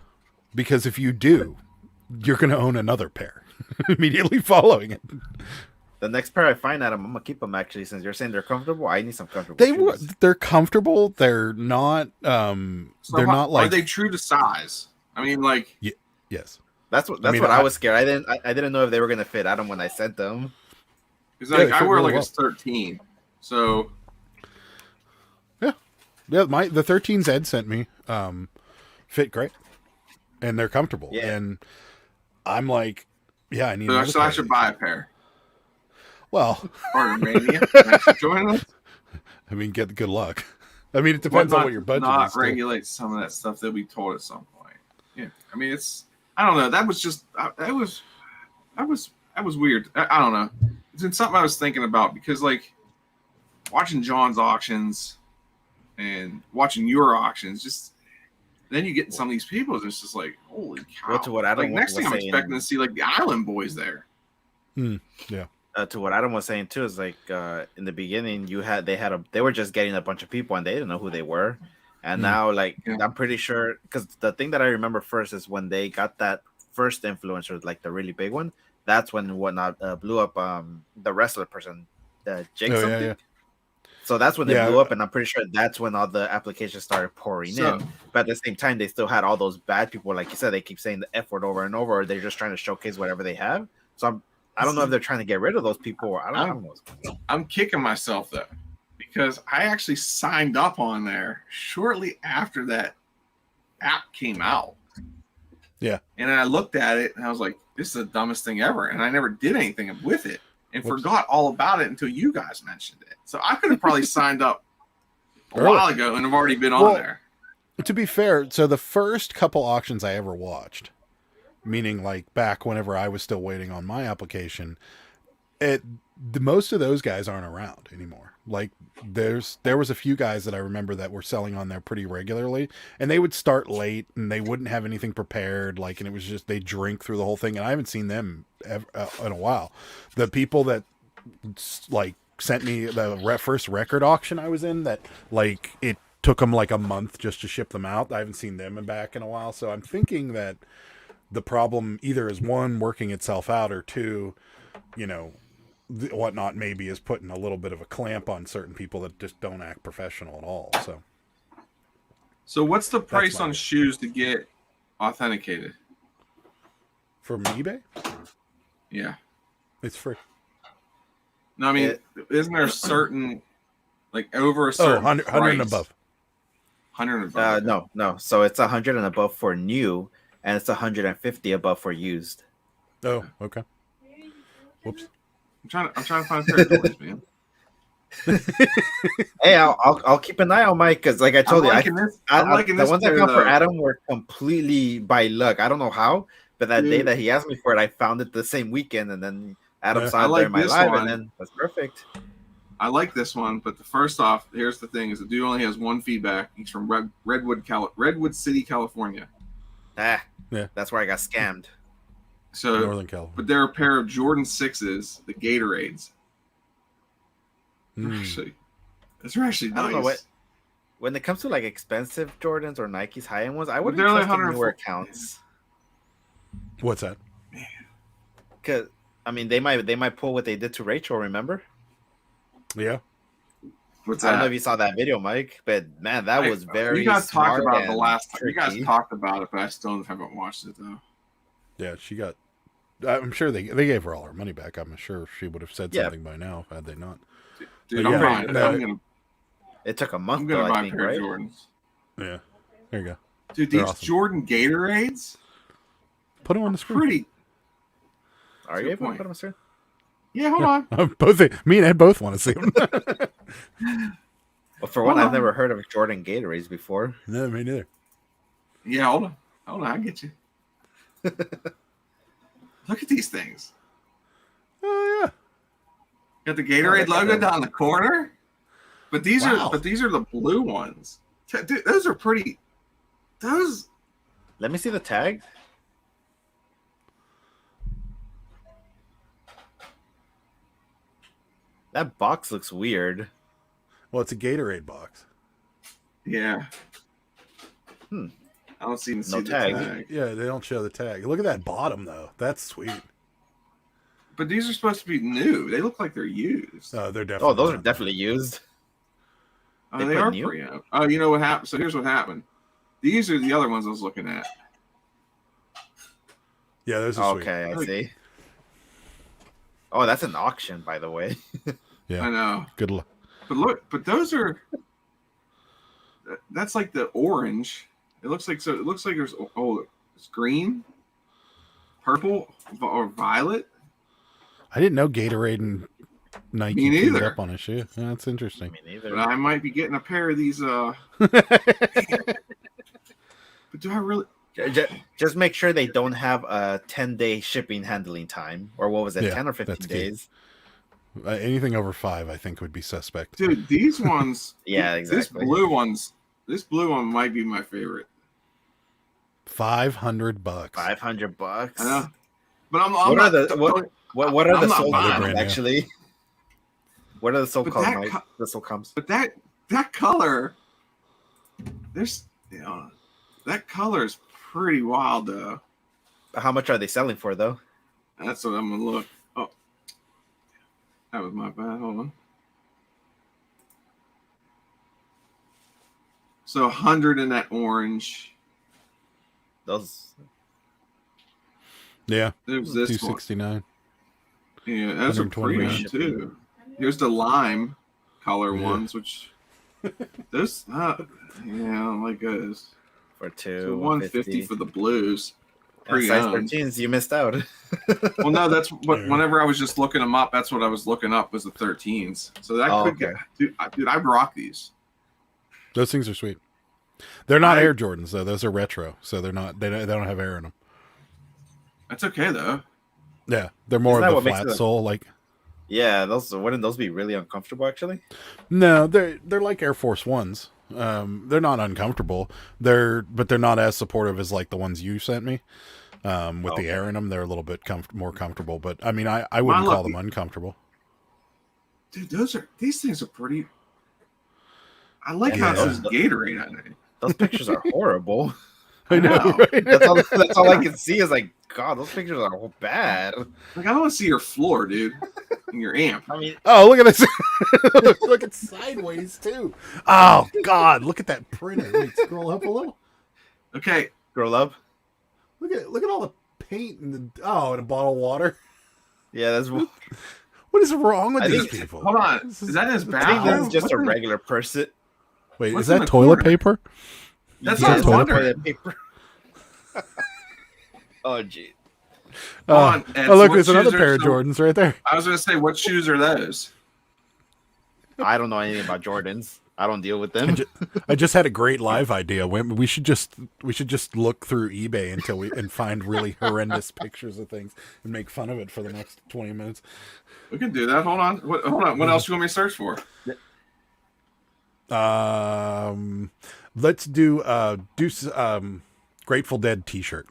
because if you do, you're going to own another pair immediately following it. The next pair I find, Adam, I'm gonna keep them. Actually, since you're saying they're comfortable, I need some comfortable. They're comfortable. They're not. They're not like. Are they true to size? I mean, like. Yes. That's what I was scared. I didn't know if they were gonna fit Adam when I sent them. Because I wear like a 13, so. Yeah. The 13s Ed sent me fit great, and they're comfortable. Yeah. And I'm like, yeah, I need. So I should buy a pair. Well, join us. I mean, good luck. I mean, it depends on what your budget is. Not regulate some of that stuff that we told at some point. Yeah, I mean, I don't know. That was just that was weird. I don't know. It's been something I was thinking about because, like, watching John's auctions and watching your auctions, just then you get some of these people. It's just like, holy cow! Well, to what Adam next thing I'm saying, expecting to see like the Island Boys there. Yeah. To what Adam was saying too is like in the beginning they were just getting a bunch of people and they didn't know who they were, and now I'm pretty sure, because the thing that I remember first is when they got that first influencer, like the really big one. That's when Whatnot blew up the wrestler person, Jake something. Yeah. So that's when they blew up, and I'm pretty sure that's when all the applications started pouring in. But at the same time, they still had all those bad people, like you said. They keep saying the F word over and over, or they're just trying to showcase whatever they have. So I don't know if they're trying to get rid of those people, or I don't know. I'm kicking myself though, because I actually signed up on there shortly after that app came out. Yeah. And I looked at it and I was like, this is the dumbest thing ever. And I never did anything with it and forgot all about it until you guys mentioned it. So I could have probably signed up a while ago and have already been on there. To be fair, so the first couple auctions I ever watched, meaning like back whenever I was still waiting on my application, most of those guys aren't around anymore. Like there was a few guys that I remember that were selling on there pretty regularly, and they would start late and they wouldn't have anything prepared, like, and it was just they drink through the whole thing, and I haven't seen them in a while. The people that like sent me the first record auction I was in, that like it took them like a month just to ship them out. I haven't seen them back in a while, so I'm thinking that the problem either is one, working itself out, or two, you know, whatnot maybe is putting a little bit of a clamp on certain people that just don't act professional at all. So what's the price on shoes to get authenticated? From eBay? Yeah. It's free. No, I mean, isn't there a certain, like over a certain 100 and above. 100 and above. No. So it's 100 and above for new, and it's 150 above for used. Oh, okay. Whoops. I'm trying to find a pair of Jordans, man. Hey, I'll keep an eye on Mike, because like I told you, the ones I found for Adam were completely by luck. I don't know how, but that day that he asked me for it, I found it the same weekend, and then Adam saw it there in my live, and then that's perfect. I like this one, but first off, here's the thing: is the dude only has one feedback. He's from Redwood City, California. Yeah, that's where I got scammed. So, Northern California. But they're a pair of Jordan 6s, the Gatorades. Those are actually nice. I don't know what. When it comes to like expensive Jordans or Nikes high-end ones, I wouldn't trust like the newer accounts. What's that? Because I mean, they might pull what they did to Rachel. Remember? Yeah. What's that? I don't know if you saw that video, Mike, but man, that was very. You guys talked about it the last time. Tricky. You guys talked about it, but I still haven't watched it though. Yeah, she got. I'm sure they gave her all her money back. I'm sure she would have said something by now had they not. Dude, I'm gonna. It took a month. I'm gonna buy a pair of Jordans. Yeah, there you go. Dude, these awesome. Jordan Gatorades. Put them on the screen. Pretty. Are you able to put them on the screen? Yeah, hold on. Me and Ed both want to see them. Well, for one, I've never heard of Jordan Gatorades before. No, me neither. Yeah, hold on, I get you. Look at these things. Oh yeah. Got the Gatorade logo down the corner. But these are the blue ones. Dude, those are pretty. Those. Let me see the tag. That box looks weird. Well, it's a Gatorade box. Yeah. I don't see the tag. Yeah, they don't show the tag. Look at that bottom though. That's sweet. But these are supposed to be new. They look like they're used. Oh, they're definitely. Oh, those are definitely used. Oh, they are pretty. Oh, you know what happened? So here's what happened. These are the other ones I was looking at. Yeah, those are okay, sweet. I see. Oh, that's an auction, by the way. Yeah, I know. Good luck. But those are. That's like the orange. It looks like there's it's green, purple, or violet. I didn't know Gatorade and Nike teamed up on a shoe. Yeah, that's interesting. Me neither. But I might be getting a pair of these. But do I really? Just make sure they don't have a 10-day shipping handling time, or what was it, 10 or 15 days? Anything over 5, I think, would be suspect. Dude, these ones. Yeah, exactly. This blue one might be my favorite. $500. $500. I know. But what are the soul codes, actually? What are the soul codes? The soul comes. But that color, that color is pretty wild though. How much are they selling for though? That's what I'm gonna look. Oh, that was my bad. Hold on. So 100 in that orange. Those. Yeah. There's this 269. Yeah, those are pretty too. Here's the lime color ones, which those, yeah, like those. For So 150 for the blues. Size 13s, you missed out. Well, no, that's what. Whenever I was just looking them up, that's what I was looking up was the 13s. So that could get, dude. I rock these. Those things are sweet. They're not Air Jordans though; those are retro, so they're not. They don't have air in them. That's okay though. Yeah, they're more of the flat sole, like. Yeah, wouldn't those be really uncomfortable? Actually, no, they're like Air Force Ones. They're not uncomfortable. They're not as supportive as like the ones you sent me. With the air in them, they're a little bit more comfortable. But I mean, I wouldn't call them uncomfortable. Dude, these things are pretty. I like how it says Gatorade on it. Those pictures are horrible. I know. Right? That's all I can see is like, God, those pictures are bad. Like, I don't want to see your floor, dude, and your amp. I mean, oh, look at this. Look at sideways too. Oh God, look at that printer. Wait, scroll up a little. Okay, scroll up. Look at all the paint and and a bottle of water. Yeah, that's what. What is wrong with these people? Hold on, is that his bathroom? That's just a regular person. Wait, is that toilet paper? That's not toilet paper. Oh, gee. Oh, look, there's another pair of Jordans right there. I was going to say, what shoes are those? I don't know anything about Jordans. I don't deal with them. I just had a great live idea. We should just look through eBay and find really horrendous pictures of things and make fun of it for the next 20 minutes. We can do that. Hold on. What else do you want me to search for? Let's do Grateful Dead T-shirt.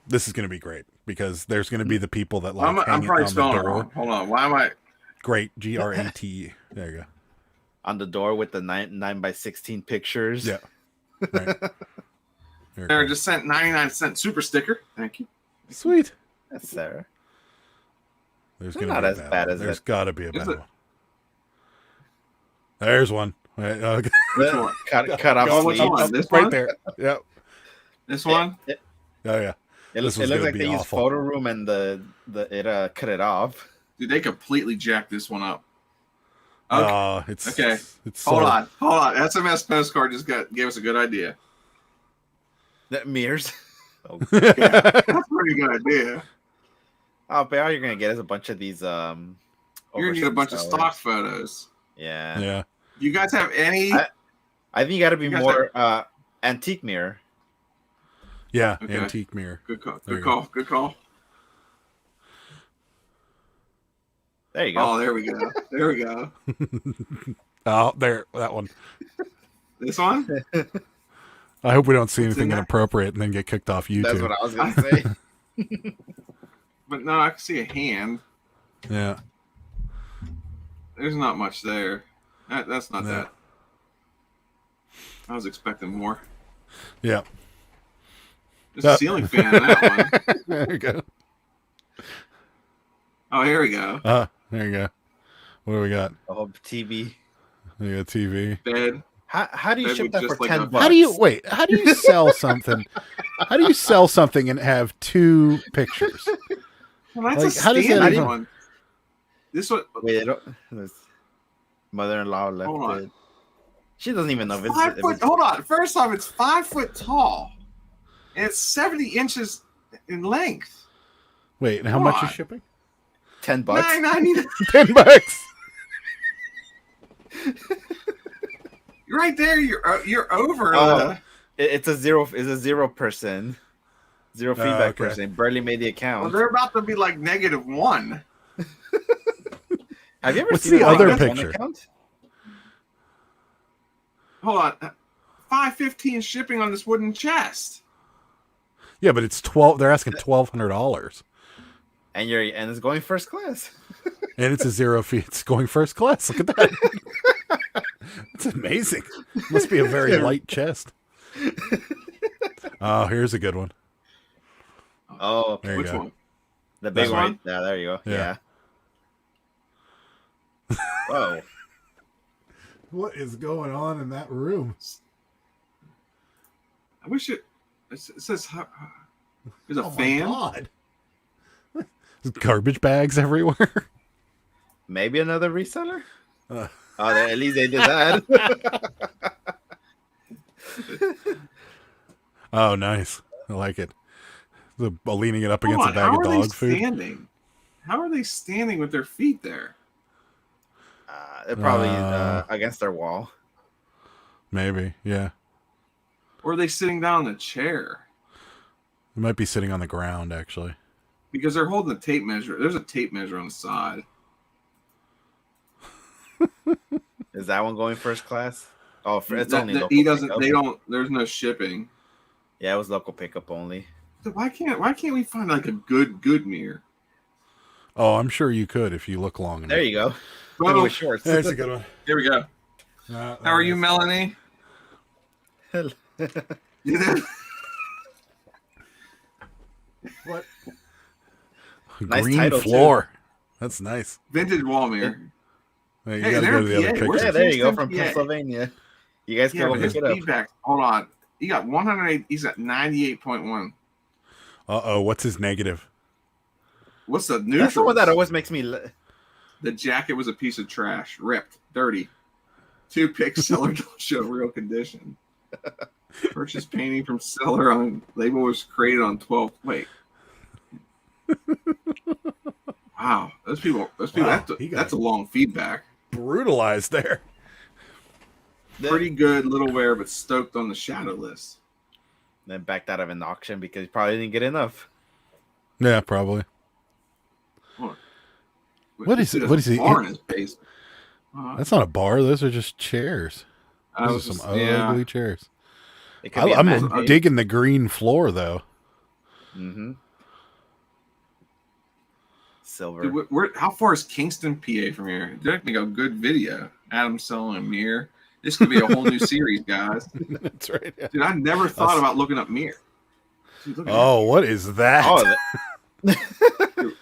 This is going to be great because there's going to be the people that like I'm probably on spelling the it door. wrong. Hold on. Why am I? Great, GRATE. There you go. On the door with the 9x16 pictures. Yeah. Right. There, just sent 99-cent super sticker. Thank you. Sweet. That's Sarah. There's not as bad as there's got to be a bad one. There's one. Right, okay. Cut off. Which one? This right one? There. Yep. This one? Oh yeah. It looks like they used photo room and it cut it off. Dude, they completely jacked this one up. Okay. Okay. It's hold on. SMS postcard just gave us a good idea. That mirrors. Yeah, that's a pretty good idea. Oh, but all you're gonna get is a bunch of these. You're gonna get a bunch of stock photos. Yeah. Yeah. You guys have any? I think you got to be more antique mirror. Yeah, okay. Antique mirror. Good call. Good call. There you go. Oh, there we go. Oh, there, that one. This one? I hope we don't see anything inappropriate and then get kicked off YouTube. That's what I was going to say. But no, I can see a hand. Yeah. There's not much there. That's not that. I was expecting more. Yeah. There's a ceiling fan in that one. There you go. Oh, here we go. There you go. What do we got? Oh, TV. We got TV. Bed. How do you ship that for like $10? How do you sell something? How do you sell something and have two pictures? Well, that's a standard one. This one. Wait, mother-in-law left it. She doesn't even know if it's 5 foot. Hold on. First off, it's 5 foot tall, and it's 70 inches in length. Wait, and how much is shipping? $10. $9.99. $10. Right there, you're over. It's a zero person, zero feedback person. Barely made the account. Well, they're about to be like -1. Have you ever What's seen the other picture? Hold on, $5.15 shipping on this wooden chest. Yeah, but it's 12. They're asking $1,200, and it's going first class. And it's a zero fee. It's going first class. Look at that. It's amazing. Must be a very light chest. Oh, here's a good one. Oh, there you which go. one? The big one. Yeah, there you go. Yeah. Whoa. What is going on in that room? I wish it says there's a fan. God. There's garbage bags everywhere. Maybe another reseller. Oh, at least they did that. Oh, nice. I like it. Leaning it up Hold against on, a bag how of are they dog food. standing? How are they standing with their feet there? They're probably against their wall. Maybe, yeah. Or are they sitting down in a chair? It might be sitting on the ground, actually. Because they're holding a tape measure. There's a tape measure on the side. Is that one going first class? Oh, it's only local he doesn't. pickup. They don't. There's no shipping. Yeah, it was local pickup only. Why can't we find like a good mirror? Oh, I'm sure you could if you look long enough. There you go. Well, with shorts. There's a good one. Here we go. How are you, Melanie? Hell. What? Nice Green title, floor. Too. That's nice. Vintage wall mirror. Hey, you Hey, gotta go to the other PA. picture. Yeah, there you go, Kingston, from PA. Pennsylvania. You guys can go his pick it up. feedback. Hold on. He got 108. He's at 98.1. Uh-oh, what's his negative? What's the neutral? That's the one that always makes me. The jacket was a piece of trash, ripped, dirty. 2 pics, seller don't show real condition. Purchase painting from seller on label was created on 12th. Wait. Wow, those people. Wow, That's a long feedback. Brutalized there. Pretty good little wear, but stoked on the shadow list. Then backed out of an auction because he probably didn't get enough. Yeah, probably. What is it? What is it? Bar in his basement. That's not a bar. Those are just chairs. I Those was are some just, yeah. ugly chairs. It could be a I'm man cave. digging the green floor, though. Mm-hmm. Silver. Dude, how far is Kingston, PA from here? That make a good video. Adam selling a mirror. This could be a whole new series, guys. That's right. Yeah. Dude, I never thought about looking up mirror. Dude, look at Oh, what is that? Oh, Dude,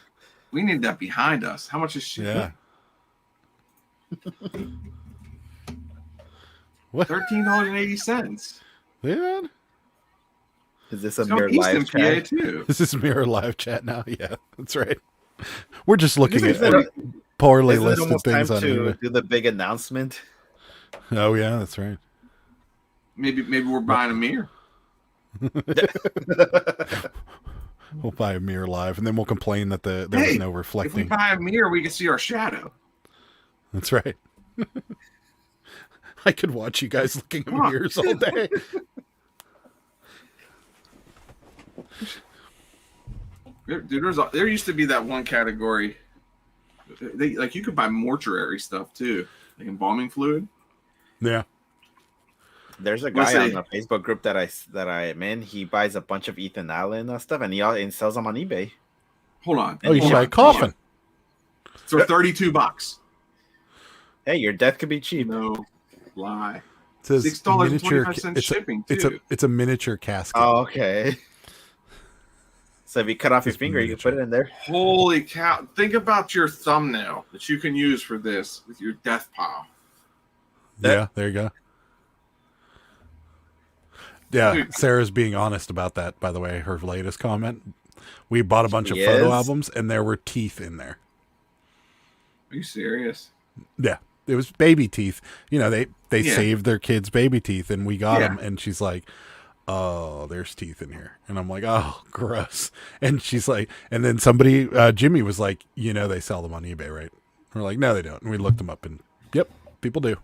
we need that behind us. How much is shit? Yeah. What? $13.80. Yeah. is this a It's on mirror Kingston, live PA chat? too. This is Mirror Live Chat now. Yeah, that's right. We're just looking This at is poorly Is it listed almost time things on to eBay. do the big announcement? Oh, yeah, that's right. Maybe we're buying a mirror. We'll buy a Mirror Live, and then we'll complain that there Hey, was no If we reflecting. buy a mirror, we can see our shadow. That's right. I could watch you guys looking at Come on. mirrors all day. Dude, there used to be that one category. You could buy mortuary stuff too, like embalming fluid. Yeah. There's a What's guy on it? the Facebook group that I'm in. He buys a bunch of Ethan Allen stuff, and he sells them on eBay. Hold on. Oh, you Hold should buy a on. coffin. For $32. Hey, your death could be cheap. No lie. It says $6.25 it's shipping too. it's a miniature casket. Oh, okay. So if you cut off your It's finger, you can put it in there. Holy cow! Think about your thumbnail that you can use for this with your death pile. Yeah, there you go. Yeah, Dude. Sarah's being honest about that, by the way, her latest comment. We bought a bunch of She photo is? albums, and there were teeth in there. Are you serious? Yeah, it was baby teeth. You know, they Yeah. saved their kids' baby teeth, and we got Yeah. them. And she's like, "Oh, there's teeth in here," and I'm like, "Oh, gross." And she's like, and then somebody, Jimmy was like, "You know, they sell them on eBay, right?" We're like, "No, they don't." And we looked them up, and yep, people do.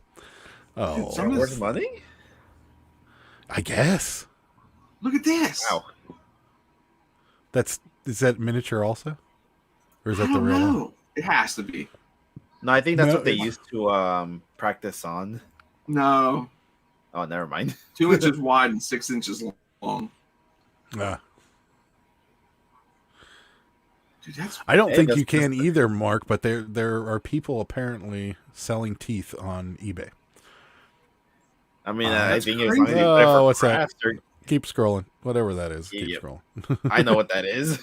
Oh, Dude, some of Worth this, money? I guess look at this. Wow. is that miniature also, or is I that the don't real one? know. It has to be. No, I think that's No, what they it's- used to practice on. No. Oh, never mind. 2 inches wide and 6 inches long. Uh, Dude, that's I don't Hey, think that's you can just- either, Mark. But there are people apparently selling teeth on eBay. I mean, Oh, I that's think it's crazy. only for Oh, what's that? crafts or- Keep scrolling, whatever that is. Keep Yeah. scrolling. I know what that is.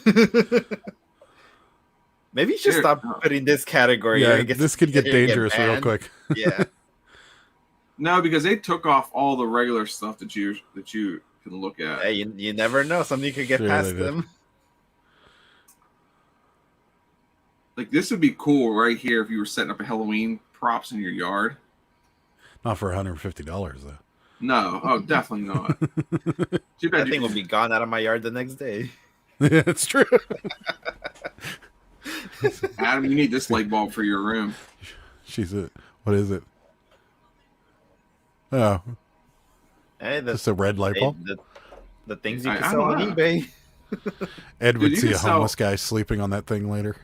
Maybe you should Dude, stop no. putting this category. Yeah, It gets- this could get it dangerous real banned. quick. Yeah. No, because they took off all the regular stuff that you can look at. Hey, you never know. Something could get Sure past they did. them. Like this would be cool right here if you were setting up a Halloween props in your yard. Not for $150 though. No, oh, definitely not. Too bad That thing will be gone out of my yard the next day. Yeah, it's true. Adam, you need this light bulb for your room. What is it? Oh, Hey, just a red light bulb. The things you I can sell on don't know. eBay. Ed would Dude, you see can a homeless guy sleeping on that thing later.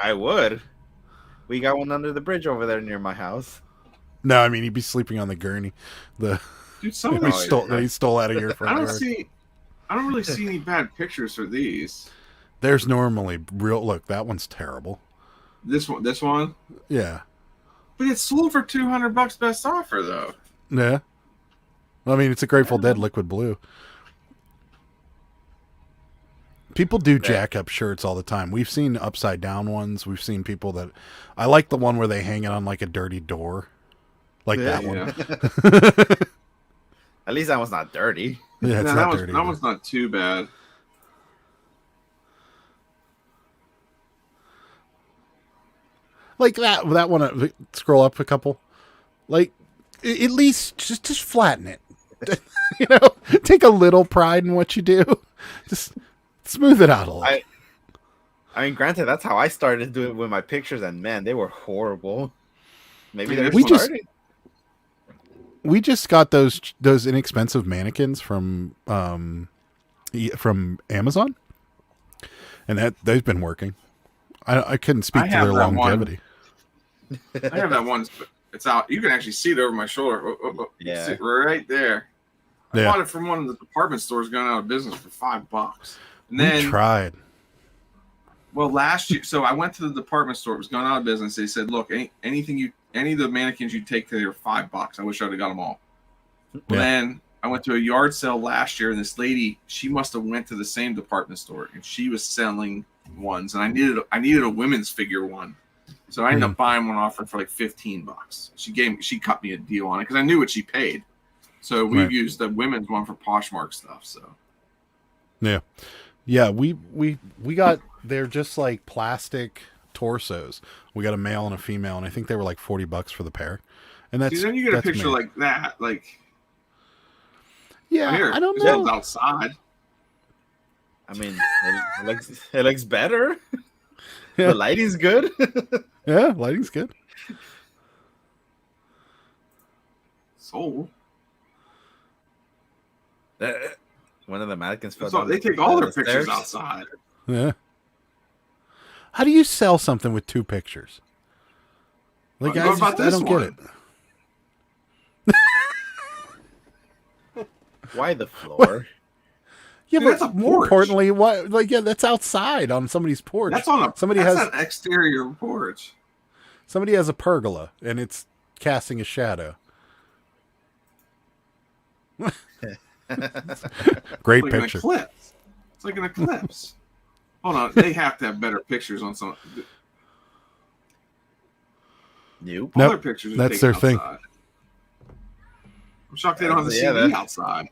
I would. We got one under the bridge over there near my house. No, I mean he'd be sleeping on the gurney. The Dude, some of he these stole out of your front yard. I don't really see any bad pictures for these. There's normally look, that one's terrible. This one? Yeah. But it's sold for $200 best offer though. Yeah. I mean, it's a Grateful Dead liquid blue. People do jack up shirts all the time. We've seen upside down ones. We've seen people that I like the one where they hang it on like a dirty door. Like that one. At least that one's not dirty. Yeah, it's not dirty. That one's not too bad. Like that one. Scroll up a couple. Like at least just flatten it. You know, take a little pride in what you do. Just smooth it out a little. I mean, granted, that's how I started doing it with my pictures, and man, they were horrible. Maybe they're we just got those inexpensive mannequins from Amazon, and they've been working. I couldn't speak to their longevity. I have that one. It's out. You can actually see it over my shoulder. Yeah, see it right there. I bought it from one of the department stores going out of business for $5. And then we tried. Well, last year, so I went to the department store. It was going out of business. They said, "Look, any of the mannequins you take today are $5. I wish I'd have got them all." Yeah. Then I went to a yard sale last year, and this lady, she must have went to the same department store, and she was selling ones, and I needed a women's figure one, so I ended up buying one off her for like $15. She cut me a deal on it because I knew what she paid. So we've used the women's one for Poshmark stuff. So yeah, we got. They're just like plastic torsos. We got a male and a female, and I think they were like $40 for the pair. And that's then you get a picture like that, like I don't know. It's outside. I mean, it looks better. Yeah. The lighting's good. Yeah, lighting's good. Sold. One of the mannequins fell down. They take all their pictures outside. Yeah. How do you sell something with two pictures? Like, I don't get it. Why the floor? Yeah, dude, but more importantly, what? Like, yeah, that's outside on somebody's porch. That's on an exterior porch. Somebody has a pergola, and it's casting a shadow. Great like picture. It's like an eclipse. Hold on, they have to have better pictures on some. Nope. All their pictures are that's their outside. thing. I'm shocked they don't have the CD outside.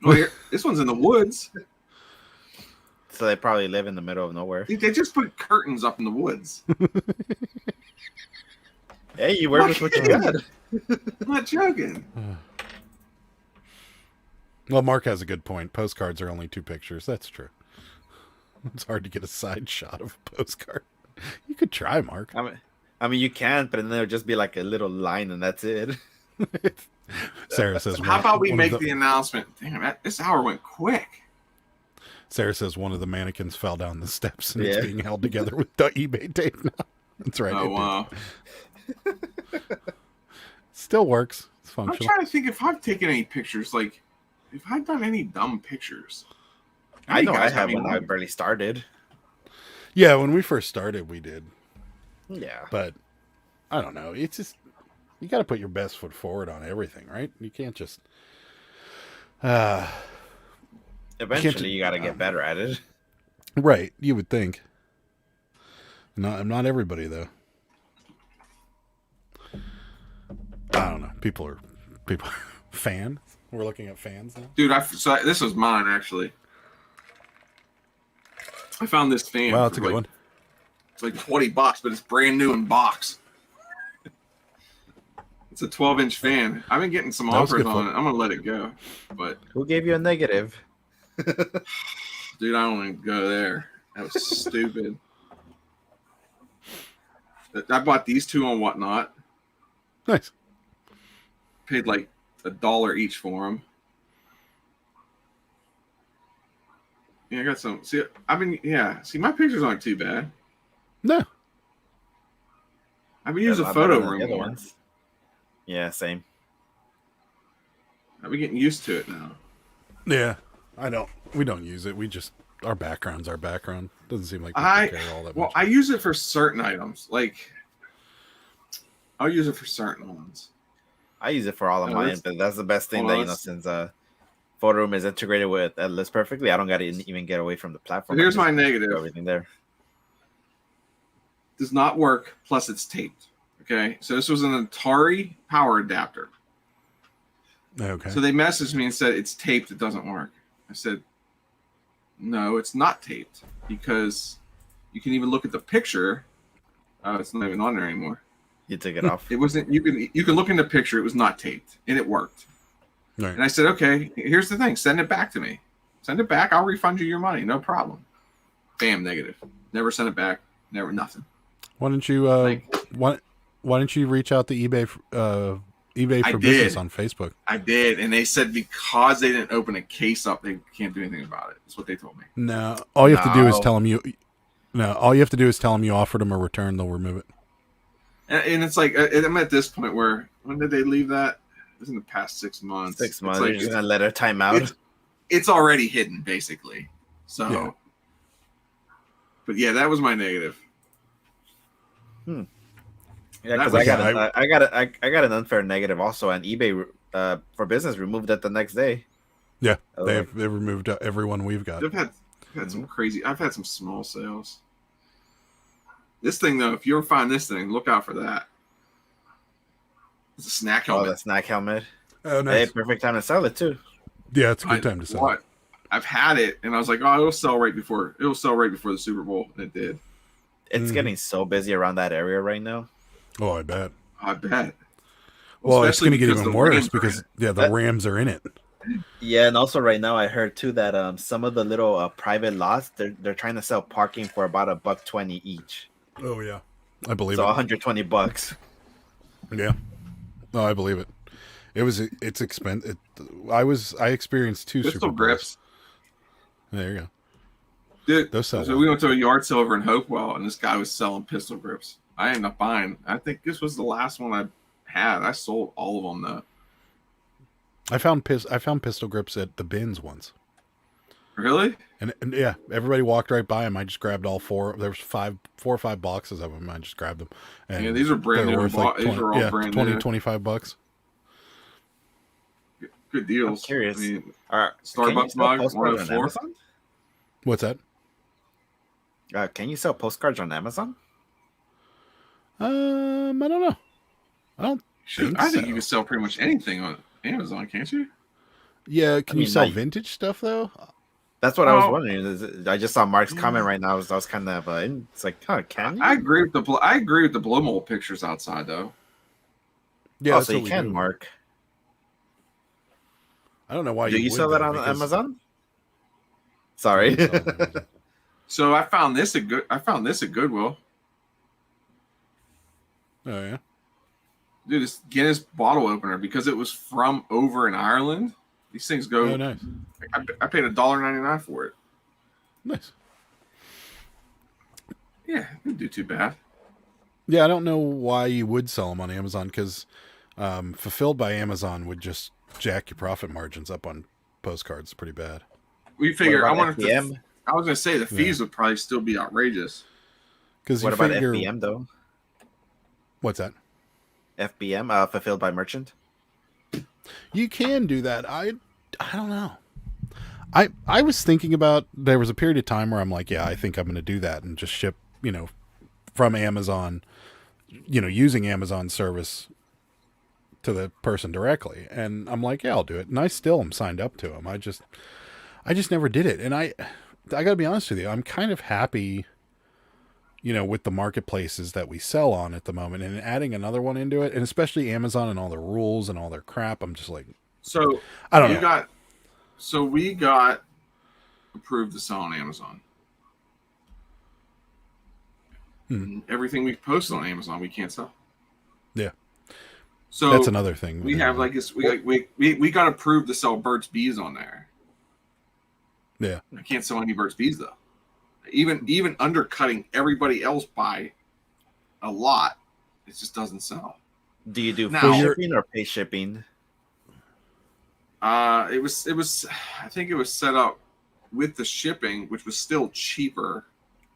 Well, this one's in the woods. So they probably live in the middle of nowhere. They just put curtains up in the woods. Hey, you work with what you got. I'm not joking. Well, Mark has a good point. Postcards are only two pictures. That's true. It's hard to get a side shot of a postcard. You could try, Mark. I mean, you can, but then there'll just be like a little line, and that's it. Sarah says, "How about we make the announcement?" Damn, this hour went quick. Sarah says one of the mannequins fell down the steps, and it's being held together with the eBay tape now. That's right. Oh wow. Still works. It's functional. I'm trying to think if I've taken any pictures. Like, if I've done any dumb pictures. I know I have when I barely started. Yeah, when we first started, we did. Yeah. But I don't know. It's just you got to put your best foot forward on everything, right? You can't just. Eventually, you got to get better at it. Right, you would think. Not everybody though. I don't know. People are fans. We're looking at fans now. Dude, so this was mine actually. I found this fan. Wow, that's a good one. It's like $20, but it's brand new in box. It's a 12-inch fan. I've been getting some offers on it. I'm gonna let it go. But who gave you a negative? Dude, I don't even go there. That was stupid. I bought these two on Whatnot. Nice. Paid like $1 each for them. Yeah, I got some. See, See, my pictures aren't too bad. No. I've been using photo room more. Yeah, same. I've been getting used to it now. Yeah, we don't use it. We just, our background's our background. Doesn't seem like people care all that much. I use it for certain items. Like, I'll use it for certain ones. I use it for all of mine, but that's the best thing that, since photo room is integrated with List perfectly, I don't got to even get away from the platform. So here's my negative. Everything there does not work, plus it's taped. Okay, so this was an Atari power adapter. Okay. So they messaged me and said it's taped, it doesn't work. I said, no, it's not taped, because you can even look at the picture. It's not even on there anymore. You took it off. It wasn't. You can look in the picture. It was not taped, and it worked. Right. And I said, okay, here's the thing. Send it back to me. Send it back. I'll refund you your money. No problem. Bam, negative. Never sent it back. Never nothing. Why don't you why don't you reach out to eBay for Business on Facebook? I did, and they said because they didn't open a case up, they can't do anything about it. That's what they told me. No, all you have to do is tell them you. No, all you have to do is tell them you offered them a return. They'll remove it. And it's like I'm at this point where when did they leave that? It was in the past 6 months. 6 months. Like, you're just gonna let her time out. It's already hidden, basically. So, yeah. But yeah, that was my negative. Yeah, because I got an unfair negative also, and eBay for Business removed it the next day. Yeah, they removed everyone we've got. I've had some crazy. I've had some small sales. This thing though, if you ever find this thing, look out for that. It's a snack helmet. Oh, the snack helmet. Oh, nice. Hey, perfect time to sell it too. Yeah, it's a good time to sell it. I've had it, and I was like, oh, it'll sell right before the Super Bowl, and it did. It's getting so busy around that area right now. Oh, I bet. Well, it's going to get even worse because the Rams are in it. Yeah, and also right now I heard too that some of the little private lots they're trying to sell parking for about $120 each. Oh yeah, I believe so it. So $120. Yeah, no, I believe it. It's expensive. I experienced 2 pistol Super grips. Bowls. There you go. Dude, so we went to a yard sale over in Hopewell, and this guy was selling pistol grips. I ended up buying. I think this was the last one I had. I sold all of them though. I found pistol grips at the bins once. Really? And yeah, everybody walked right by them. I just grabbed all 4. There was 4 or 5 boxes of them. I just grabbed them. And yeah, these are brand new. Worth like 20, these are all brand new. $25. Good deals. I'm curious. I mean, Starbucks mug, 104. What's that? Can you sell postcards on Amazon? I don't know. I think you can sell pretty much anything on Amazon, can't you? Yeah, can you sell vintage stuff though? That's what I was wondering. I just saw Mark's comment right now. I was kind of it's like, can you? I agree with the blow mold pictures outside though. Yeah, so you can, Mark. I don't know why you sell that on Amazon. Sorry. So I found this at Goodwill. Oh yeah. Dude, this Guinness bottle opener because it was from over in Ireland. These things go. Oh, nice. I paid $1.99 for it. Nice. Yeah, didn't do too bad. Yeah, I don't know why you would sell them on Amazon because Fulfilled by Amazon would just jack your profit margins up on postcards pretty bad. We figure. I was gonna say the fees would probably still be outrageous. Because what about FBM though? What's that? FBM, fulfilled by merchant. You can do that. I don't know. I was thinking about, there was a period of time where I'm like, yeah, I think I'm going to do that and just ship, from Amazon, using Amazon service to the person directly. And I'm like, yeah, I'll do it. And I still am signed up to them. I just never did it. And I got to be honest with you, I'm kind of happy with the marketplaces that we sell on at the moment, and adding another one into it, and especially Amazon and all the rules and all their crap. I'm just like, so I don't know. We got approved to sell on Amazon. Everything we've posted on Amazon, we can't sell. Yeah. So that's another thing. We have we got approved to sell Burt's Bees on there. Yeah. I can't sell any Burt's Bees though. Even undercutting everybody else by a lot, it just doesn't sell. Do you do free shipping or pay shipping? It was I think it was set up with the shipping, which was still cheaper.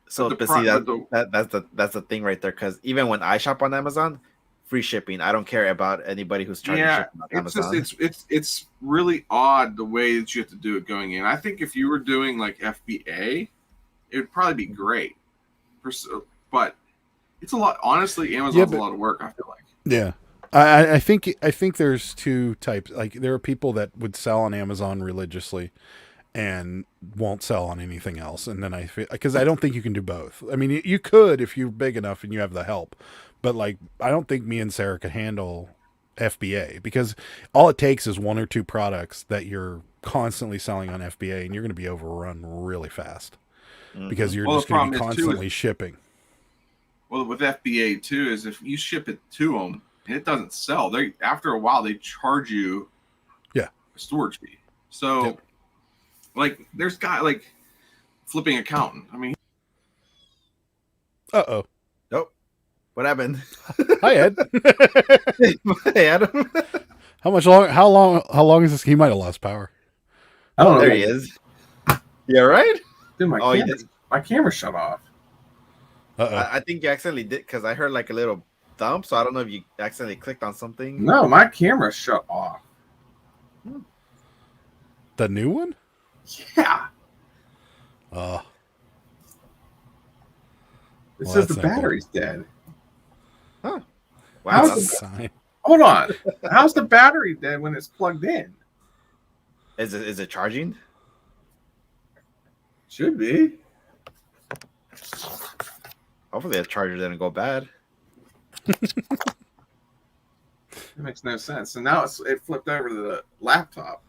So that's the thing right there, because even when I shop on Amazon, free shipping. I don't care about anybody who's trying to ship on Amazon. It's really odd the way that you have to do it going in. I think if you were doing like FBA, it would probably be great. But it's a lot. Honestly, Amazon's a lot of work, I feel like. Yeah. I think there's two types. Like, there are people that would sell on Amazon religiously and won't sell on anything else. And then because I don't think you can do both. I mean, you could if you're big enough and you have the help, but like, I don't think me and Sarah could handle FBA, because all it takes is one or two products that you're constantly selling on FBA, and you're going to be overrun really fast because you're just going to be constantly shipping. Well, with FBA too, is if you ship it to them and it doesn't sell, after a while they charge you a storage fee. So like, there's like flipping accountant. I mean, nope. What happened? Hi, Ed. Hey, Adam. How long is this? He might have lost power. I don't know. There he is. You all right? Dude, my camera shut off. I think you accidentally did, because I heard like a little thump, so I don't know if you accidentally clicked on something. No, my camera shut off. The new one? Yeah. It says the battery's dead. Huh. Wow. Hold on. How's the battery dead when it's plugged in? Is it charging? Should be. Hopefully the charger didn't go bad. It makes no sense. So now it flipped over to the laptop.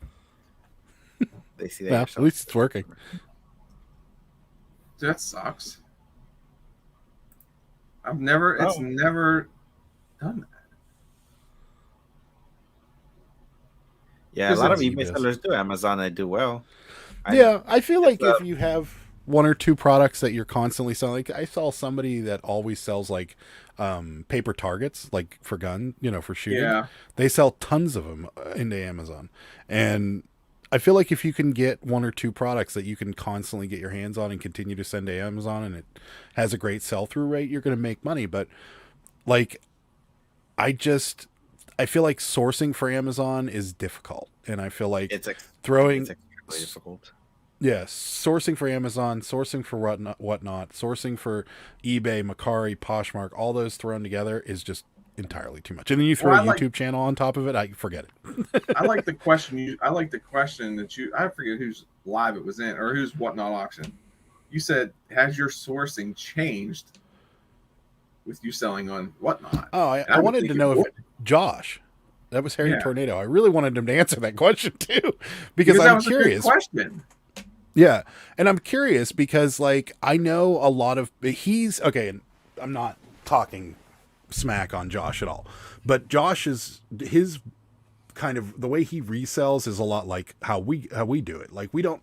They see that. Well, at least it's working. Dude, that sucks. It's never done that. Yeah, a lot of eBay sellers do. Amazon, I do well. I feel like if you have one or two products that you're constantly selling, like I saw somebody that always sells like paper targets, like for gun, for shooting. Yeah. They sell tons of them into Amazon. And I feel like if you can get one or two products that you can constantly get your hands on and continue to send to Amazon, and it has a great sell-through rate, you're going to make money. But like, I feel like sourcing for Amazon is difficult, and I feel like it's extremely difficult. Yes, sourcing for Amazon, sourcing for whatnot, sourcing for eBay, Mercari, Poshmark, all those thrown together is just entirely too much. And then you throw a YouTube channel on top of it, I forget it. I like the question. I forget whose live it was in or whose whatnot auction. You said, has your sourcing changed with you selling on whatnot? Oh, I wanted to know if Josh, that was Harry Tornado. I really wanted him to answer that question too, because I'm curious. Question. Yeah, and I'm curious because like I know a lot of and I'm not talking smack on Josh at all, but Josh is his kind of the way he resells is a lot like how we do it. Like we don't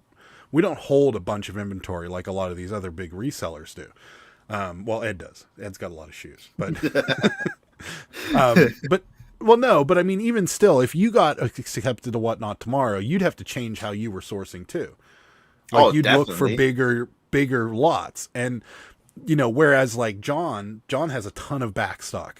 hold a bunch of inventory like a lot of these other big resellers do. Well, Ed does. Ed's got a lot of shoes, but but I mean, even still, if you got accepted to whatnot tomorrow, you'd have to change how you were sourcing too. Like you'd definitely look for bigger lots. And, whereas like John has a ton of backstock,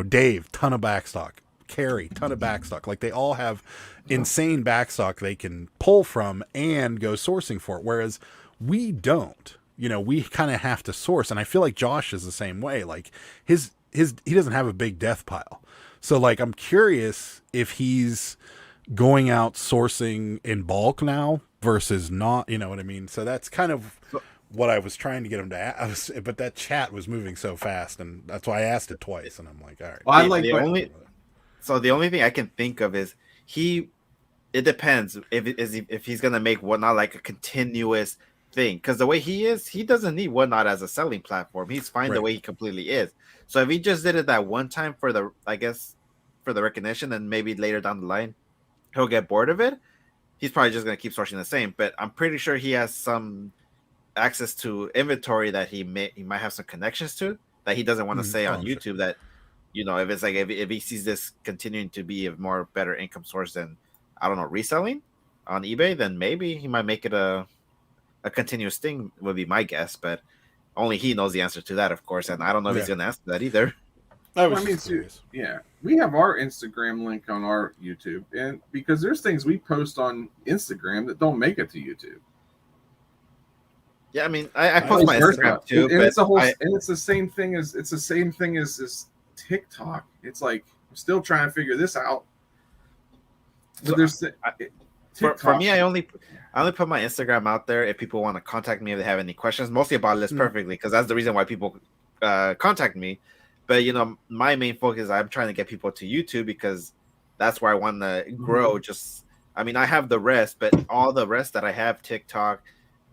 Dave, ton of backstock, Carrie, ton of backstock. Like they all have insane backstock they can pull from and go sourcing for it. Whereas we don't, we kind of have to source. And I feel like Josh is the same way. Like he doesn't have a big death pile. So like, I'm curious if he's going out sourcing in bulk now versus not, you know what I mean? So that's kind of what I was trying to get him to ask, but that chat was moving so fast, and that's why I asked it twice. And I'm like, all right. Well, I like the only thing I can think of is it depends if he's gonna make Whatnot like a continuous thing, because the way he is, he doesn't need Whatnot as a selling platform. He's fine the way he completely is. So if he just did it that one time for the recognition, and maybe later down the line he'll get bored of it, he's probably just gonna keep sourcing the same. But I'm pretty sure he has some access to inventory that he might have some connections to that he doesn't want to say on YouTube. Sure. That if it's like if he sees this continuing to be a more better income source than, I don't know, reselling on eBay, then maybe he might make it a continuous thing, would be my guess. But only he knows the answer to that, of course, and I don't know if he's going to answer that either. We have our Instagram link on our YouTube, and because there's things we post on Instagram that don't make it to YouTube. Yeah, I mean, I post my Instagram too, and it's the same thing as this TikTok. It's like I'm still trying to figure this out. But for me, I only put my Instagram out there if people want to contact me if they have any questions. Mostly about List Perfectly, because that's the reason why people contact me. But my main focus is I'm trying to get people to YouTube, because that's where I want to grow. I have the rest, but all the rest that I have, TikTok,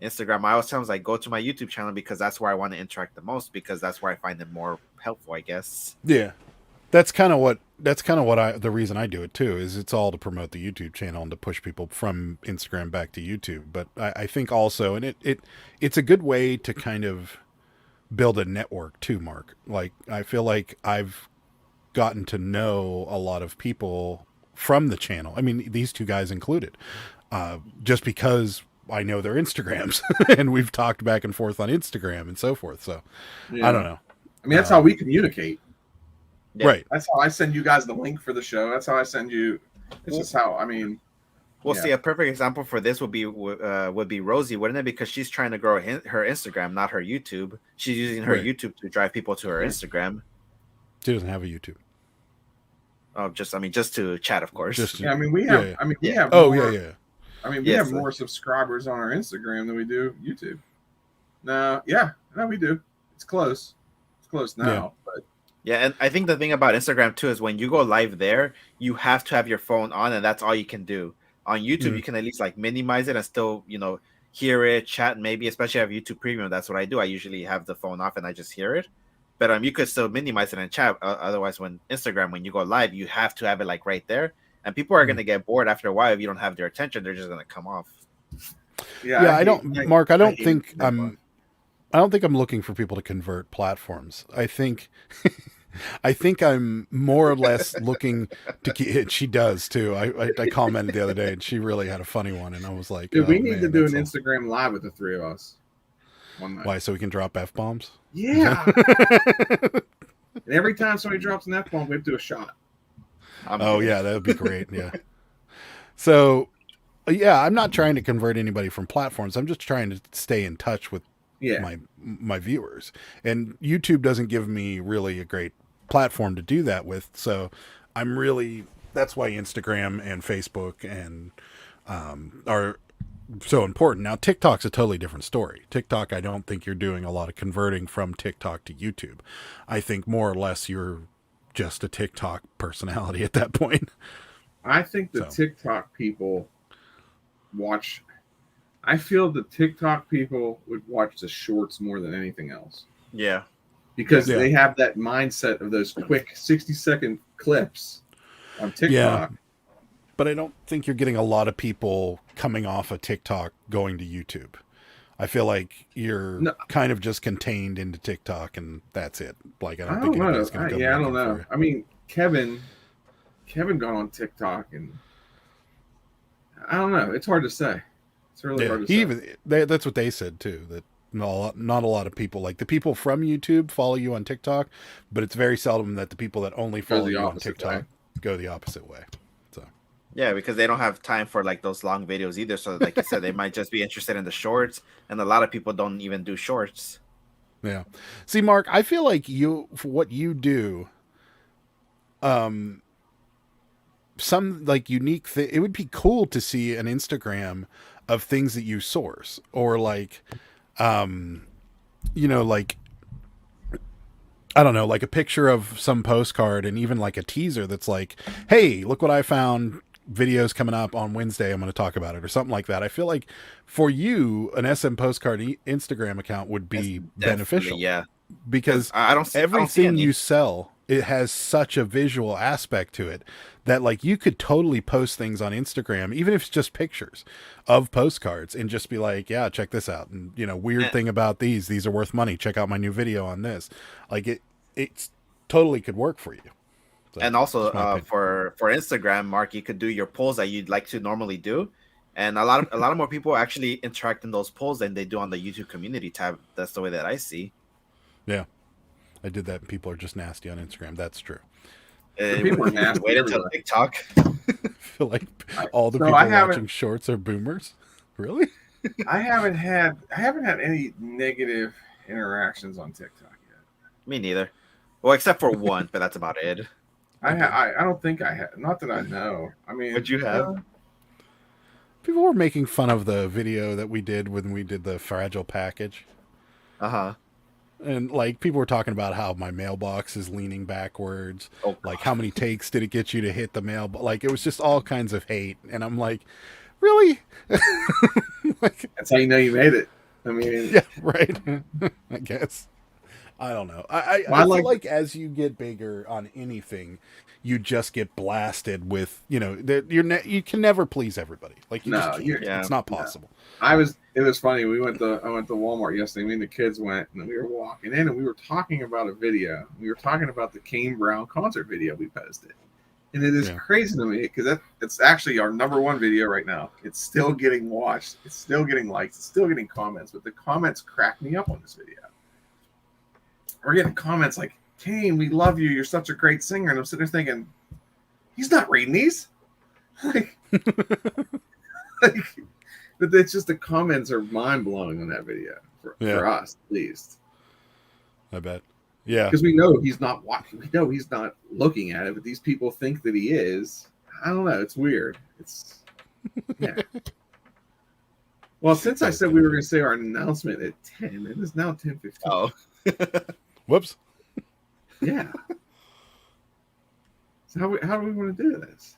Instagram, I always tell them, like, go to my YouTube channel, because that's where I want to interact the most, because that's where I find it more helpful, I guess. Yeah. That's kind of what the reason I do it too, is it's all to promote the YouTube channel and to push people from Instagram back to YouTube. But I think also, and it's a good way to kind of build a network too, Mark. Like, I feel like I've gotten to know a lot of people from the channel. I mean, these two guys included, just because I know their Instagrams and we've talked back and forth on Instagram and so forth. So I don't know. I mean, that's how we communicate. Yeah. Right. That's how I send you guys the link for the show. That's how I send you. It's just how, see, a perfect example for this would be Rosie, wouldn't it? Because she's trying to grow her Instagram, not her YouTube. She's using her YouTube to drive people to her Instagram. She doesn't have a YouTube. Oh, just to chat, of course. We have. We have. We have more subscribers on our Instagram than we do YouTube. No, we do. It's close. It's close now, but. Yeah, and I think the thing about Instagram too is when you go live there, you have to have your phone on, and that's all you can do. On YouTube, you can at least like minimize it and still, hear it, chat, maybe, especially if I have YouTube Premium. That's what I do. I usually have the phone off and I just hear it. But you could still minimize it and chat. Otherwise, when you go live, you have to have it like right there. And people are going to get bored after a while if you don't have their attention. They're just going to come off. Yeah, I don't think I'm looking for people to convert platforms. I think I'm more or less looking to. She does too. I commented the other day, and she really had a funny one, and I was like, "Dude, we need to do an Instagram live with the three of us one night." Why? So we can drop F-bombs? Yeah. And every time somebody drops an F-bomb, we have to do a shot. Yeah, that would be great. Yeah. So, yeah, I'm not trying to convert anybody from platforms. I'm just trying to stay in touch with my viewers, and YouTube doesn't give me really a great platform to do that with. So that's why Instagram and Facebook and are so important. Now TikTok's a totally different story. TikTok, I don't think you're doing a lot of converting from TikTok to YouTube. I think more or less you're just a TikTok personality at that point. I think the TikTok people I feel the TikTok people would watch the shorts more than anything else. Yeah. Because they have that mindset of those quick 60-second clips on TikTok. Yeah. But I don't think you're getting a lot of people coming off of TikTok going to YouTube. I feel like you're kind of just contained into TikTok, and that's it. Like, I don't think anybody's going to go. I don't know. I mean, Kevin got on TikTok, and I don't know. It's hard to say. It's really hard to say. That's what they said too. That not a lot of people, like the people from YouTube, follow you on TikTok, but it's very seldom that the people that only follow you on TikTok go the opposite way. So yeah, because they don't have time for like those long videos either. So like you said, they might just be interested in the shorts, and a lot of people don't even do shorts. Yeah. See, Mark, I feel like for what you do, some like unique thing. It would be cool to see an Instagram of things that you source, or like you know, like, I don't know, like a picture of some postcard and even like a teaser that's like, hey, look what I found. Videos coming up on Wednesday. I'm going to talk about it or something like that. I feel like for you, an SM postcard Instagram account would be beneficial. Yeah. Because I don't see everything you sell, it has such a visual aspect to it that like you could totally post things on Instagram, even if it's just pictures of postcards, and just be like, yeah, check this out. And, you know, weird thing about these are worth money. Check out my new video on this. Like it's totally could work for you. So, and also for Instagram, Mark, you could do your polls that you'd like to normally do. And a lot of more people actually interact in those polls than they do on the YouTube community tab. That's the way that I see. Yeah, I did that. And people are just nasty on Instagram. That's true. People are nasty. Wait until TikTok. I feel like all the people watching shorts are boomers. Really? I haven't had any negative interactions on TikTok yet. Me neither. Well, except for one, but that's about it. I don't think I have. Not that I know. I mean, would you have? People were making fun of the video that we did when we did the fragile package. Uh-huh. And like people were talking about how my mailbox is leaning backwards. Oh, like how many takes did it get you to hit the mail? Like it was just all kinds of hate. And I'm like, really? Like, that's how you know you made it. I mean, yeah, right. I guess. I don't know. I feel like as you get bigger on anything, you just get blasted with, you know, you can never please everybody. Like you just can't. It's not possible. No. It was funny. I went to Walmart yesterday. Me and the kids went, and we were walking in, and we were talking about a video. We were talking about the Kane Brown concert video we posted, and it is crazy to me because it's actually our #1 video right now. It's still getting watched. It's still getting likes. It's still getting comments, but the comments crack me up on this video. We're getting comments like, Kane, we love you. You're such a great singer. And I'm sitting there thinking, he's not reading these. But it's just the comments are mind blowing on that video for us, at least. I bet. Yeah. Because we know he's not watching. We know he's not looking at it, but these people think that he is. I don't know. It's weird. Yeah. Well, since I said we were going to say our announcement at 10, it is now 10:15. Oh. Whoops. Yeah. So how do we want to do this?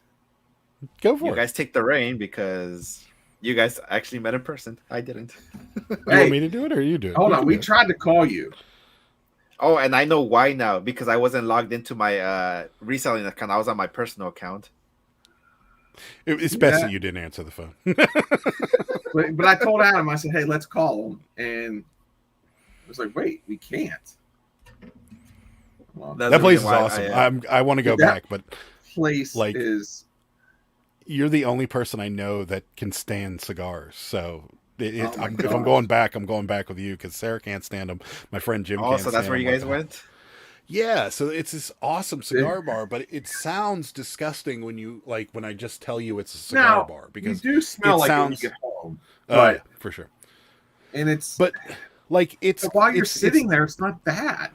Go for it. You guys take the reign because you guys actually met in person. I didn't. You want me to do it or you do it? Hold on. We tried to call you. Oh, and I know why now. Because I wasn't logged into my reselling account. I was on my personal account. It's best that you didn't answer the phone. but I told Adam, I said, hey, let's call him. And I was like, wait, we can't. Well, that place is awesome. I want to go back, but place like is. You're the only person I know that can stand cigars. So if I'm going back, I'm going back with you because Sarah can't stand them. My friend Jim can't stand them. So that's where you guys went? Yeah, so it's this awesome cigar bar, but it sounds disgusting when I just tell you it's a cigar bar because you do smell like when you get home. Yeah, for sure. And while you're sitting there, it's not bad.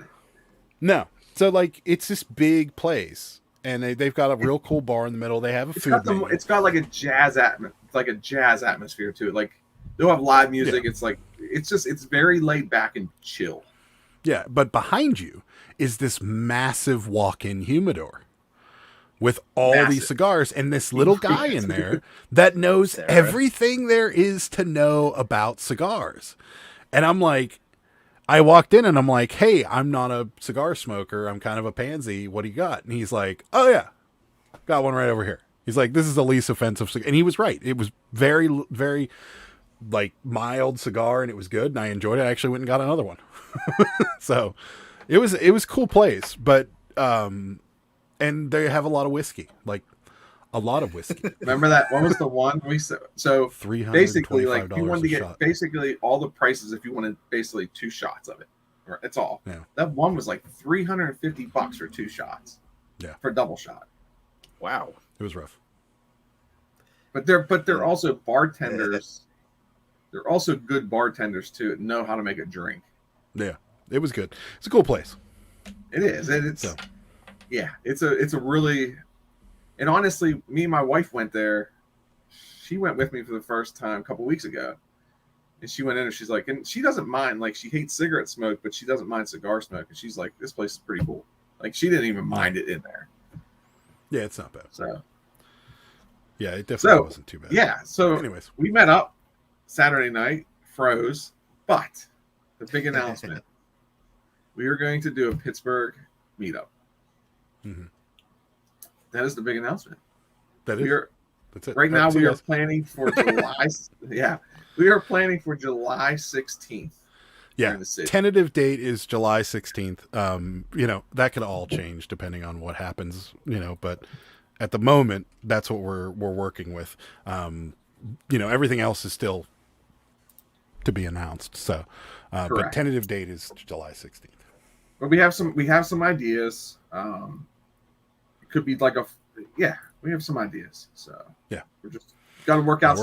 No, so like it's this big place, and they've got a real cool bar in the middle. They have a food. It's got like a jazz atmosphere to it. Like they'll have live music. Yeah. It's very laid back and chill. Yeah, but behind you is this massive walk-in humidor with all these cigars and this little guy in there that knows everything there is to know about cigars. And I'm like, I walked in and I'm like, hey, I'm not a cigar smoker. I'm kind of a pansy. What do you got? And he's like, oh yeah, got one right over here. He's like, this is the least offensive cigar. And he was right. It was very, very like mild cigar and it was good. And I enjoyed it. I actually went and got another one. So it was a cool place, but, and they have a lot of whiskey, like a lot of whiskey. Remember that? What was the one we said? So basically, like you wanted to get basically all the prices if you wanted basically 2 shots of it. That's all. Yeah. That one was like $350 for 2 shots. Yeah. For a double shot. Wow. It was rough. But they're also bartenders. They're also good bartenders too. Know how to make a drink. Yeah. It was good. It's a cool place. It is. It's a really, and honestly, me and my wife went there. She went with me for the first time a couple weeks ago, And she went in and she's like, and she doesn't mind, like she hates cigarette smoke, but she doesn't mind cigar smoke. And she's like, this place is pretty cool. Like she didn't even mind it in there. Yeah, it's not bad. So yeah, it definitely wasn't too bad. Yeah. So anyways, we met up Saturday night, froze, but the big announcement, we are going to do a Pittsburgh meetup. Mm-hmm. That is the big announcement. That's it. Right now we are planning for July. Yeah. We are planning for July 16th. Yeah. Tentative date is July 16th. You know, that could all change depending on what happens, you know, but at the moment, that's what we're working with. You know, everything else is still to be announced. So, but tentative date is July 16th. But we have some ideas. It could be like we have some ideas. So yeah, we're just got to work out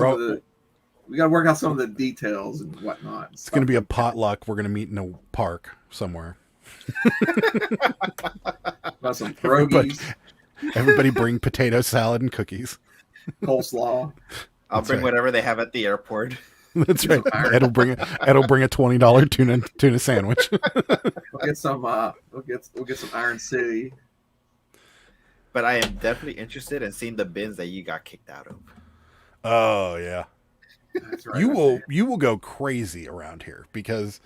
we got to work out some of the details and whatnot. It's going to be a potluck. We're going to meet in a park somewhere. About some pierogies. Everybody bring potato salad and cookies. Coleslaw. I'll bring whatever they have at the airport. That's right. Ed'll bring a $20 tuna sandwich. We'll get some Iron City. But I am definitely interested in seeing the bins that you got kicked out of. Oh yeah. That's right, you will go crazy around here because,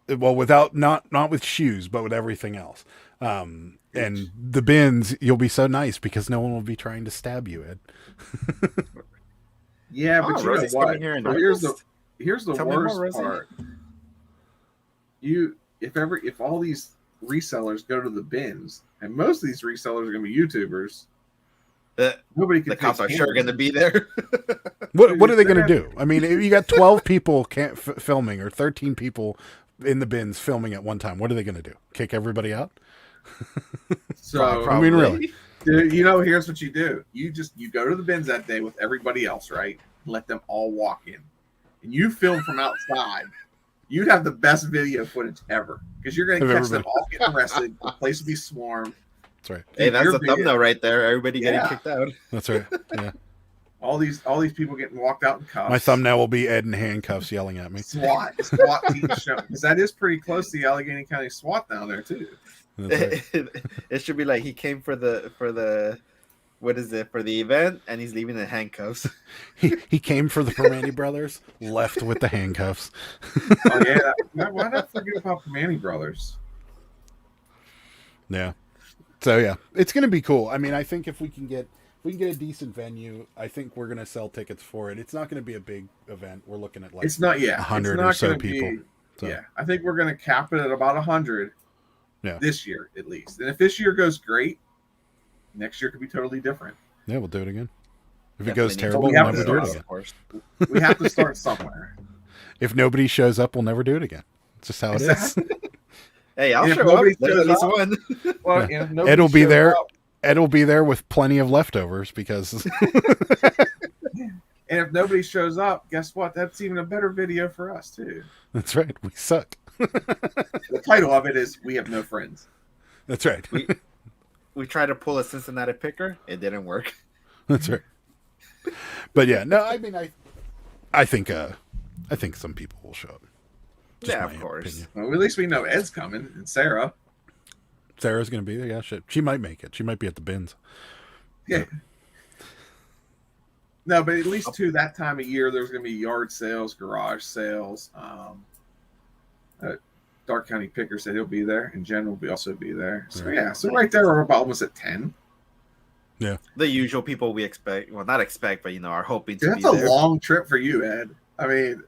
well, without not with shoes, but with everything else. And the bins, you'll be so nice because no one will be trying to stab you, Ed. Yeah, but you know what? Here's the worst part. If all these resellers go to the bins, and most of these resellers are going to be YouTubers. Nobody can. The cops are sure going to be there. What are they going to do? I mean, if you got 12 people filming or 13 people in the bins filming at one time, what are they going to do? Kick everybody out? So I mean, really, you know, here's what you do: you go to the bins that day with everybody else, right? Let them all walk in, and you film from outside. You'd have the best video footage ever because you're going to catch them all getting arrested. The place will be swarmed. That's right. Hey, that's the thumbnail right there. Everybody getting kicked out. That's right. Yeah. All these people getting walked out in cuffs. My thumbnail will be Ed in handcuffs yelling at me. SWAT team show, because that is pretty close to the Allegheny County SWAT down there too. Right. It should be like he came for the event and he's leaving in handcuffs. He came for the Permani brothers, left with the handcuffs. Oh yeah, why not forget about Permani brothers? Yeah. So yeah, it's gonna be cool. I mean, I think if we can get a decent venue, I think we're gonna sell tickets for it. It's not gonna be a big event. We're looking at like 100 or so people. So. Yeah, I think we're gonna cap it at about 100. Yeah. This year at least, and if this year goes great, next year could be totally different. Yeah, we'll do it again. If it goes terrible, we'll never do it again. We have to start somewhere. If nobody shows up, we'll never do it again. It's just how it is. Hey, I'll show up. There's at least one. Well, Ed will be there. Ed will be there with plenty of leftovers because. And if nobody shows up, guess what? That's even a better video for us too. That's right. We suck. The title of it is "We Have No Friends." That's right. We tried to pull a Cincinnati picker. It didn't work. That's right. But yeah, no, I mean, I think some people will show up. Just of course. Well, at least we know Ed's coming and Sarah. Sarah's going to be there. Yeah, shit. She might make it. She might be at the bins. Yeah. No, but at least to that time of year, there's going to be yard sales, garage sales. Dark County Picker said he'll be there, and Jen will also be there. So yeah, so right there we're about almost at 10. Yeah, the usual people we expect. Well, not expect, but are hoping to. That's a long trip for you, Ed. I mean,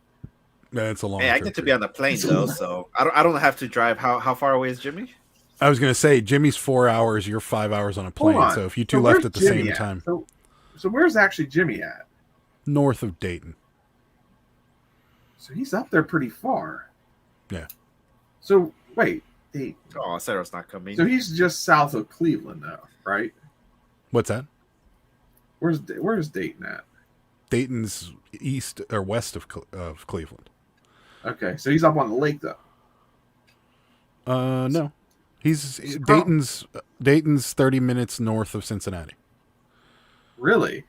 yeah, it's a long. Hey, I get to be on the plane though, so I don't have to drive. How far away is Jimmy? I was going to say Jimmy's 4 hours. You're 5 hours on a plane. So if you two left at the same time, so where's actually Jimmy at? North of Dayton. So he's up there pretty far. Yeah. So wait, Dayton. Oh, Sarah's not coming. So he's just south of Cleveland now, right? What's that? Where's Dayton at? Dayton's east or west of Cleveland. Okay, so he's up on the lake though. No, Dayton's 30 minutes north of Cincinnati. Really?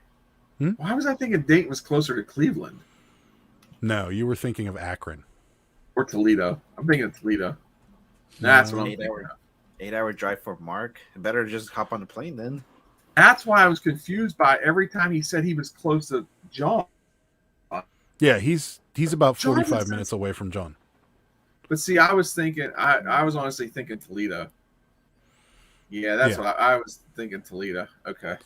Why was I thinking Dayton was closer to Cleveland? No, you were thinking of Akron. Or Toledo. I'm thinking of Toledo. That's what I'm thinking of. 8-hour drive for Mark. Better just hop on the plane then. That's why I was confused by every time he said he was close to John. Yeah, he's about 45 minutes away from John. But see, I was thinking, I was honestly thinking Toledo. Yeah, that's what I was thinking, Toledo. Okay.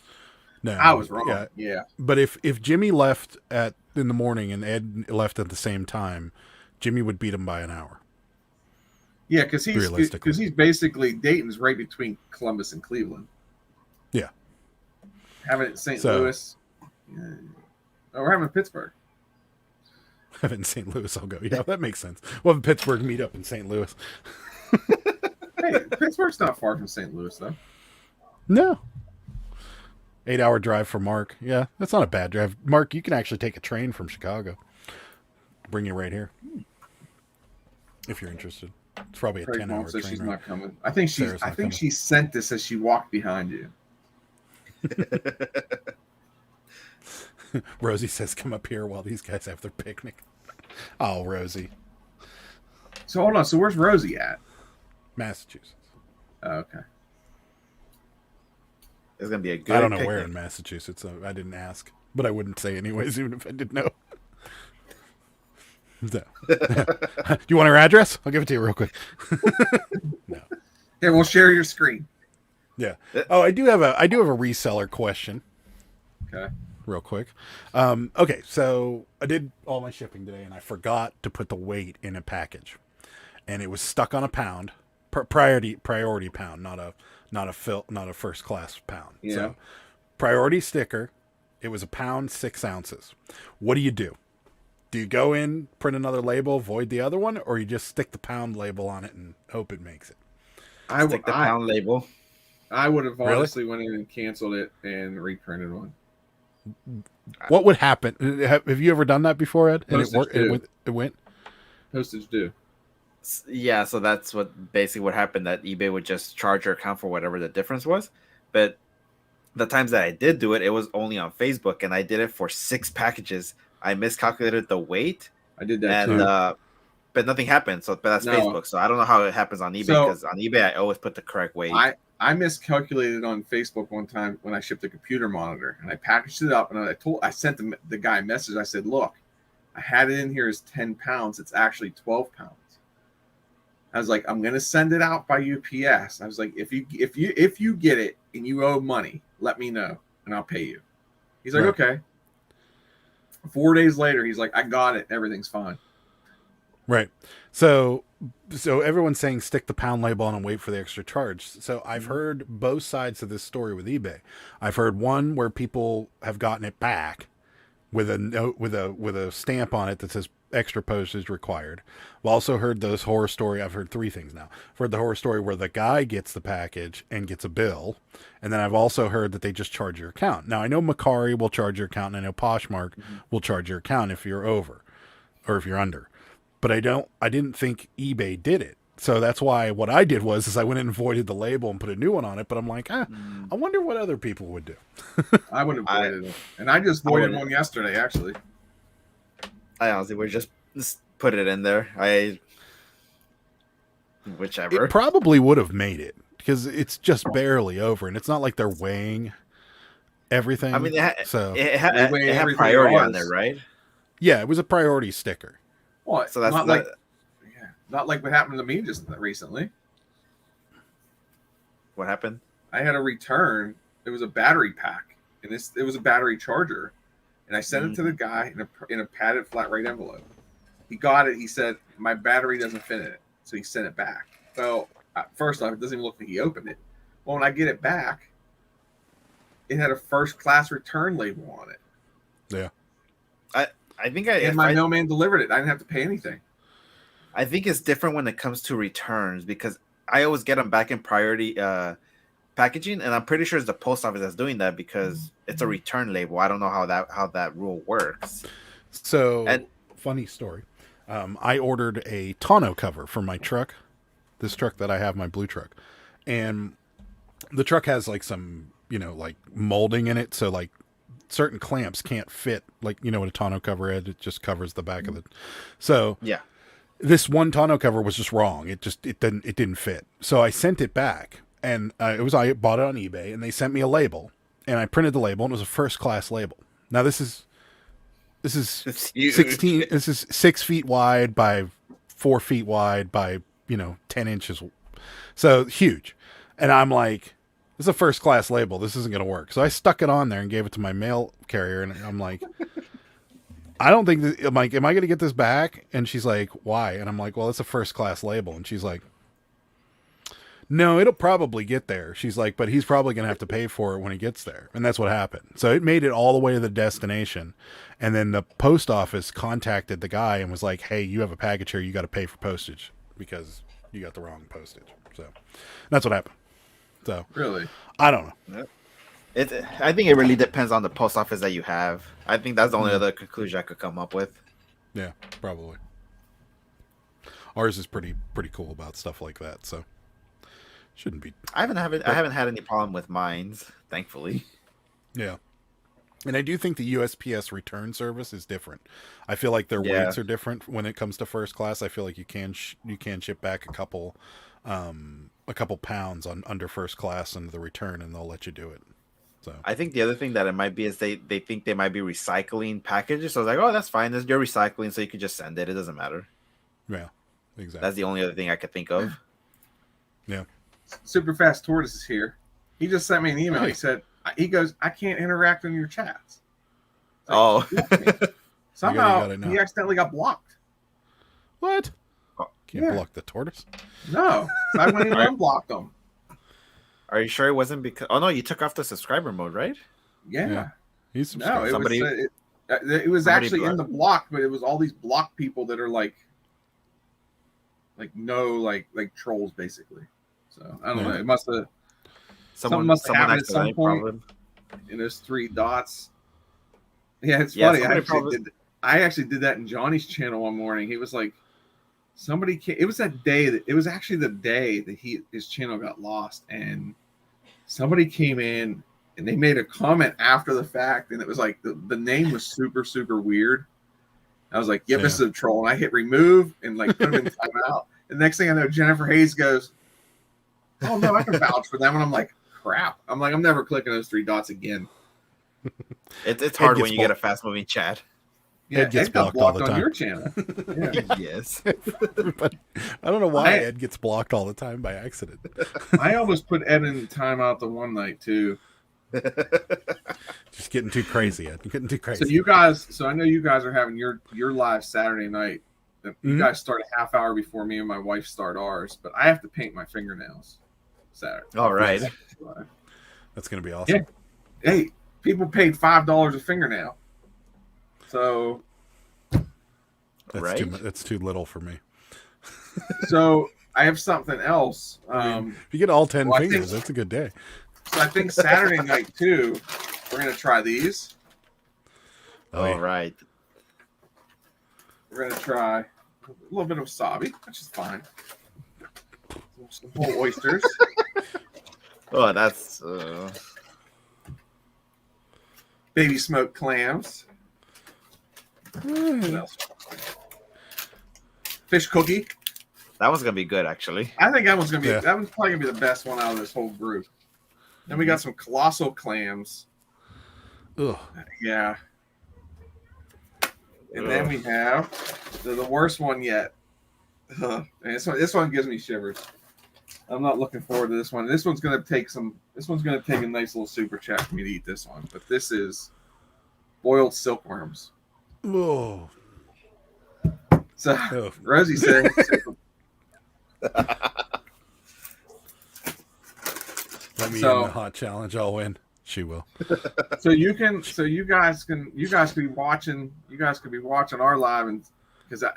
No, I was wrong. Yeah. But if Jimmy left in the morning and Ed left at the same time, Jimmy would beat him by an hour. Yeah, because he's basically Dayton's right between Columbus and Cleveland. Yeah. Having it in St. Louis. Yeah. Oh, we're having Pittsburgh. Having in St. Louis, I'll go. Yeah, that makes sense. We'll have a Pittsburgh meet up in St. Louis. Hey, Pittsburgh's not far from St. Louis, though. No. 8-hour drive for Mark. Yeah, that's not a bad drive. Mark, you can actually take a train from Chicago. Bring you right here. If you're interested. It's probably a 10-hour train. She's not coming. I think she sent this as she walked behind you. Rosie says, come up here while these guys have their picnic. Oh, Rosie. So hold on. So where's Rosie at? Massachusetts. Oh, okay. It's going to be a good I don't know picnic. where in Massachusetts. So I didn't ask. But I wouldn't say anyways, even if I didn't know. Do you want her address? I'll give it to you real quick. No. Here, we'll share your screen. Yeah. Oh, I do have a reseller question. Okay. Real quick. Okay, so I did all my shipping today, and I forgot to put the weight in a package, and it was stuck on a pound, priority pound, not a first class pound. Yeah. So, priority sticker. It was 1 pound 6 ounces. What do you do? Do you go in, print another label, void the other one, or you just stick the pound label on it and hope it makes it? Stick the pound label. I would have honestly went in and canceled it and reprinted one. What would happen? Have you ever done that before, Ed? And it worked. It went. Postage due. Yeah, so that's basically what happened. That eBay would just charge your account for whatever the difference was. But the times that I did do it, it was only on Facebook, and I did it for 6 packages. I miscalculated the weight. I did that too. But nothing happened. But that's Facebook. So I don't know how it happens on eBay, because on eBay I always put the correct weight. I miscalculated on Facebook one time when I shipped a computer monitor, and I packaged it up, and I sent the guy a message. I said, "Look, I had it in here as 10 pounds. It's actually 12 pounds." I was like, "I'm gonna send it out by UPS." I was like, "If you get it and you owe money, let me know and I'll pay you." He's like, Right. "Okay." 4 days later, he's like, "I got it. Everything's fine." Right. So everyone's saying stick the pound label on and wait for the extra charge. So I've heard both sides of this story with eBay. I've heard one where people have gotten it back with a note with a stamp on it that says extra postage required. I've also heard those horror story. I've heard 3 things now. I've heard the horror story where the guy gets the package and gets a bill, and then I've also heard that they just charge your account. Now I know Macari will charge your account, and I know Poshmark will charge your account if you're over or if you're under. But I didn't think eBay did it. So that's why what I did was I went in and voided the label and put a new one on it. But I'm like, I wonder what other people would do. I would have voided it. And I just voided one yesterday, actually. I honestly would just put it in there. Whichever. It probably would have made it because it's just barely over. And it's not like they're weighing everything. I mean, it had everything priority on there, right? Yeah, it was a priority sticker. What? So that's not like what happened to me just recently. What happened? I had a return. It was a battery pack, and it was a battery charger, and I sent it to the guy in a padded flat rate envelope. He got it. He said my battery doesn't fit in it, so he sent it back. Well, first off, it doesn't even look like he opened it. Well, when I get it back, it had a first class return label on it. Yeah. I think my mailman delivered it. I didn't have to pay anything. I think it's different when it comes to returns because I always get them back in priority packaging, and I'm pretty sure it's the post office that's doing that because it's a return label. I don't know how that rule works. So, funny story. I ordered a tonneau cover for my truck, this truck that I have, my blue truck, and the truck has like some, like molding in it, so like certain clamps can't fit, like, you know what a tonneau cover is, it just covers the back of it. So Yeah. this one tonneau cover was just wrong. It didn't fit. So I sent it back, and I bought it on eBay, and they sent me a label, and I printed the label, and it was a first class label. Now this is It's huge. 16. This is 6 feet wide by 4 feet wide by 10 inches. So huge. And I'm like, this is a first class label. This isn't going to work. So I stuck it on there and gave it to my mail carrier. And I'm like, I don't think that, I'm like, am I going to get this back? And she's like, why? And I'm like, well, it's a first class label. And she's like, no, it'll probably get there. She's like, but he's probably going to have to pay for it when he gets there. And that's what happened. So it made it all the way to the destination. And then the post office contacted the guy and was like, hey, you have a package here. You got to pay for postage because you got the wrong postage. So that's what happened. So Really? I don't know. I think it really depends on the post office that you have. I think that's the only other conclusion I could come up with. Yeah, probably. Ours is pretty cool about stuff like that. So shouldn't be. I haven't had any problem with mines, thankfully. Yeah. And I do think the USPS return service is different. I feel like their weights are different when it comes to first class. I feel like you can ship back a couple pounds on under first class into the return, and they'll let you do it. So I think the other thing that it might be is they think they might be recycling packages. So I was like, oh, that's fine. You're recycling, so you could just send it. It doesn't matter. Yeah, exactly. That's the only other thing I could think of. Yeah. Super Fast Tortoise is here. He just sent me an email. Hey. He goes, I can't interact in your chats. Oh. Somehow he accidentally got blocked. What? Can't block the tortoise? No. So I went and unblocked him. Are you sure it wasn't because? Oh no, you took off the subscriber mode, right? Yeah. He's No, subscribed. it was actually in the block, but it was all these block people that are like trolls basically. So I don't know. It must have something must have happened at some point in those 3 dots. Yeah, it's funny. I actually did that in Johnny's channel one morning. He was like, somebody came. It was that day that it was actually the day that his channel got lost, and somebody came in and they made a comment after the fact, and it was like the name was super, super weird. I was like, yep, this is a troll. And I hit remove and like put him in timeout. And next thing I know, Jennifer Hayes goes, oh no, I can vouch for them. And I'm like, crap. I'm like, I'm never clicking those 3 dots again. It's hard when you get a fast moving chat. Yeah, Ed gets blocked all the time. On your channel. Yeah. Yes. But I don't know why Ed gets blocked all the time by accident. I almost put Ed in timeout the one night too. Just getting too crazy, Ed. You're getting too crazy. So I know you guys are having your live Saturday night. You guys start a half hour before me and my wife start ours, but I have to paint my fingernails Saturday. All right. That's going to be awesome. Yeah. Hey, people paid $5 a fingernail. So that's too little for me. So I have something else. If you get all 10 fingers, that's a good day. So I think Saturday night too, we're gonna try these. All right. We're gonna try a little bit of wasabi, which is fine. Some whole oysters. Oh, that's Baby smoked clams. What else? Fish cookie. that was gonna be good, actually. I think that one's probably gonna be the best one out of this whole group. Then we got some colossal clams. Ugh. Yeah. And then we have the worst one yet. And this one gives me shivers. I'm not looking forward to this one. This one's gonna take a nice little super chat for me to eat this one. But this is boiled silkworms. Oh. So Rosie said let me in the hot challenge, I'll win. She will. So you guys could be watching our live, and because I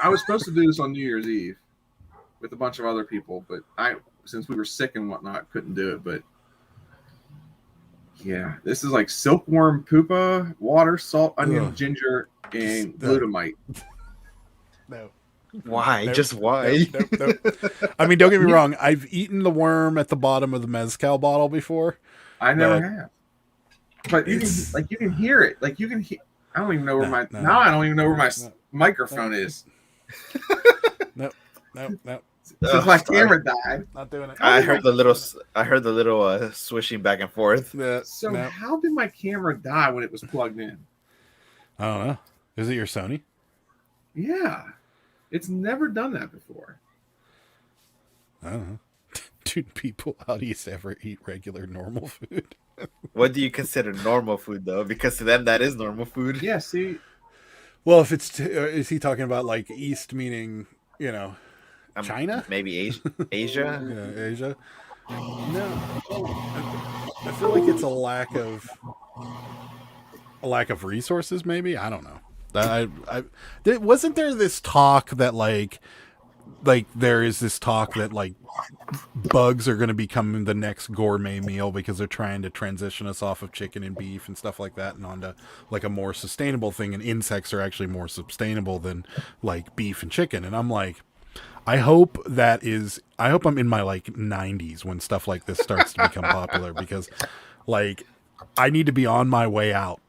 was supposed to do this on New Year's Eve with a bunch of other people, but since we were sick and whatnot, couldn't do it. But yeah, this is like silkworm pupa, water, salt, onion, ginger, and glutamate. No. Why? Nope. Just why? Nope. I mean, don't get me wrong. I've eaten the worm at the bottom of the mezcal bottle before. I never have. But you can hear it. Like you can hear. I don't even know where I don't even know where my microphone is. No. Since my camera died. Not doing it. I heard the little swishing back and forth. How did my camera die when it was plugged in? I don't know. Is it your Sony? Yeah. It's never done that before. I don't know. Do people out east ever eat regular normal food? What do you consider normal food, though? Because to them, that is normal food. Yeah, see. Well, if it's... is he talking about, like, east meaning, China? Maybe Asia? Yeah, Asia? No. I feel like it's a lack of resources, maybe? I don't know. Wasn't there this talk that, like there is this talk that, like, bugs are going to become the next gourmet meal because they're trying to transition us off of chicken and beef and stuff like that and onto like a more sustainable thing, and insects are actually more sustainable than like beef and chicken. And I'm like, I hope I'm in my like 90s when stuff like this starts to become popular, because like I need to be on my way out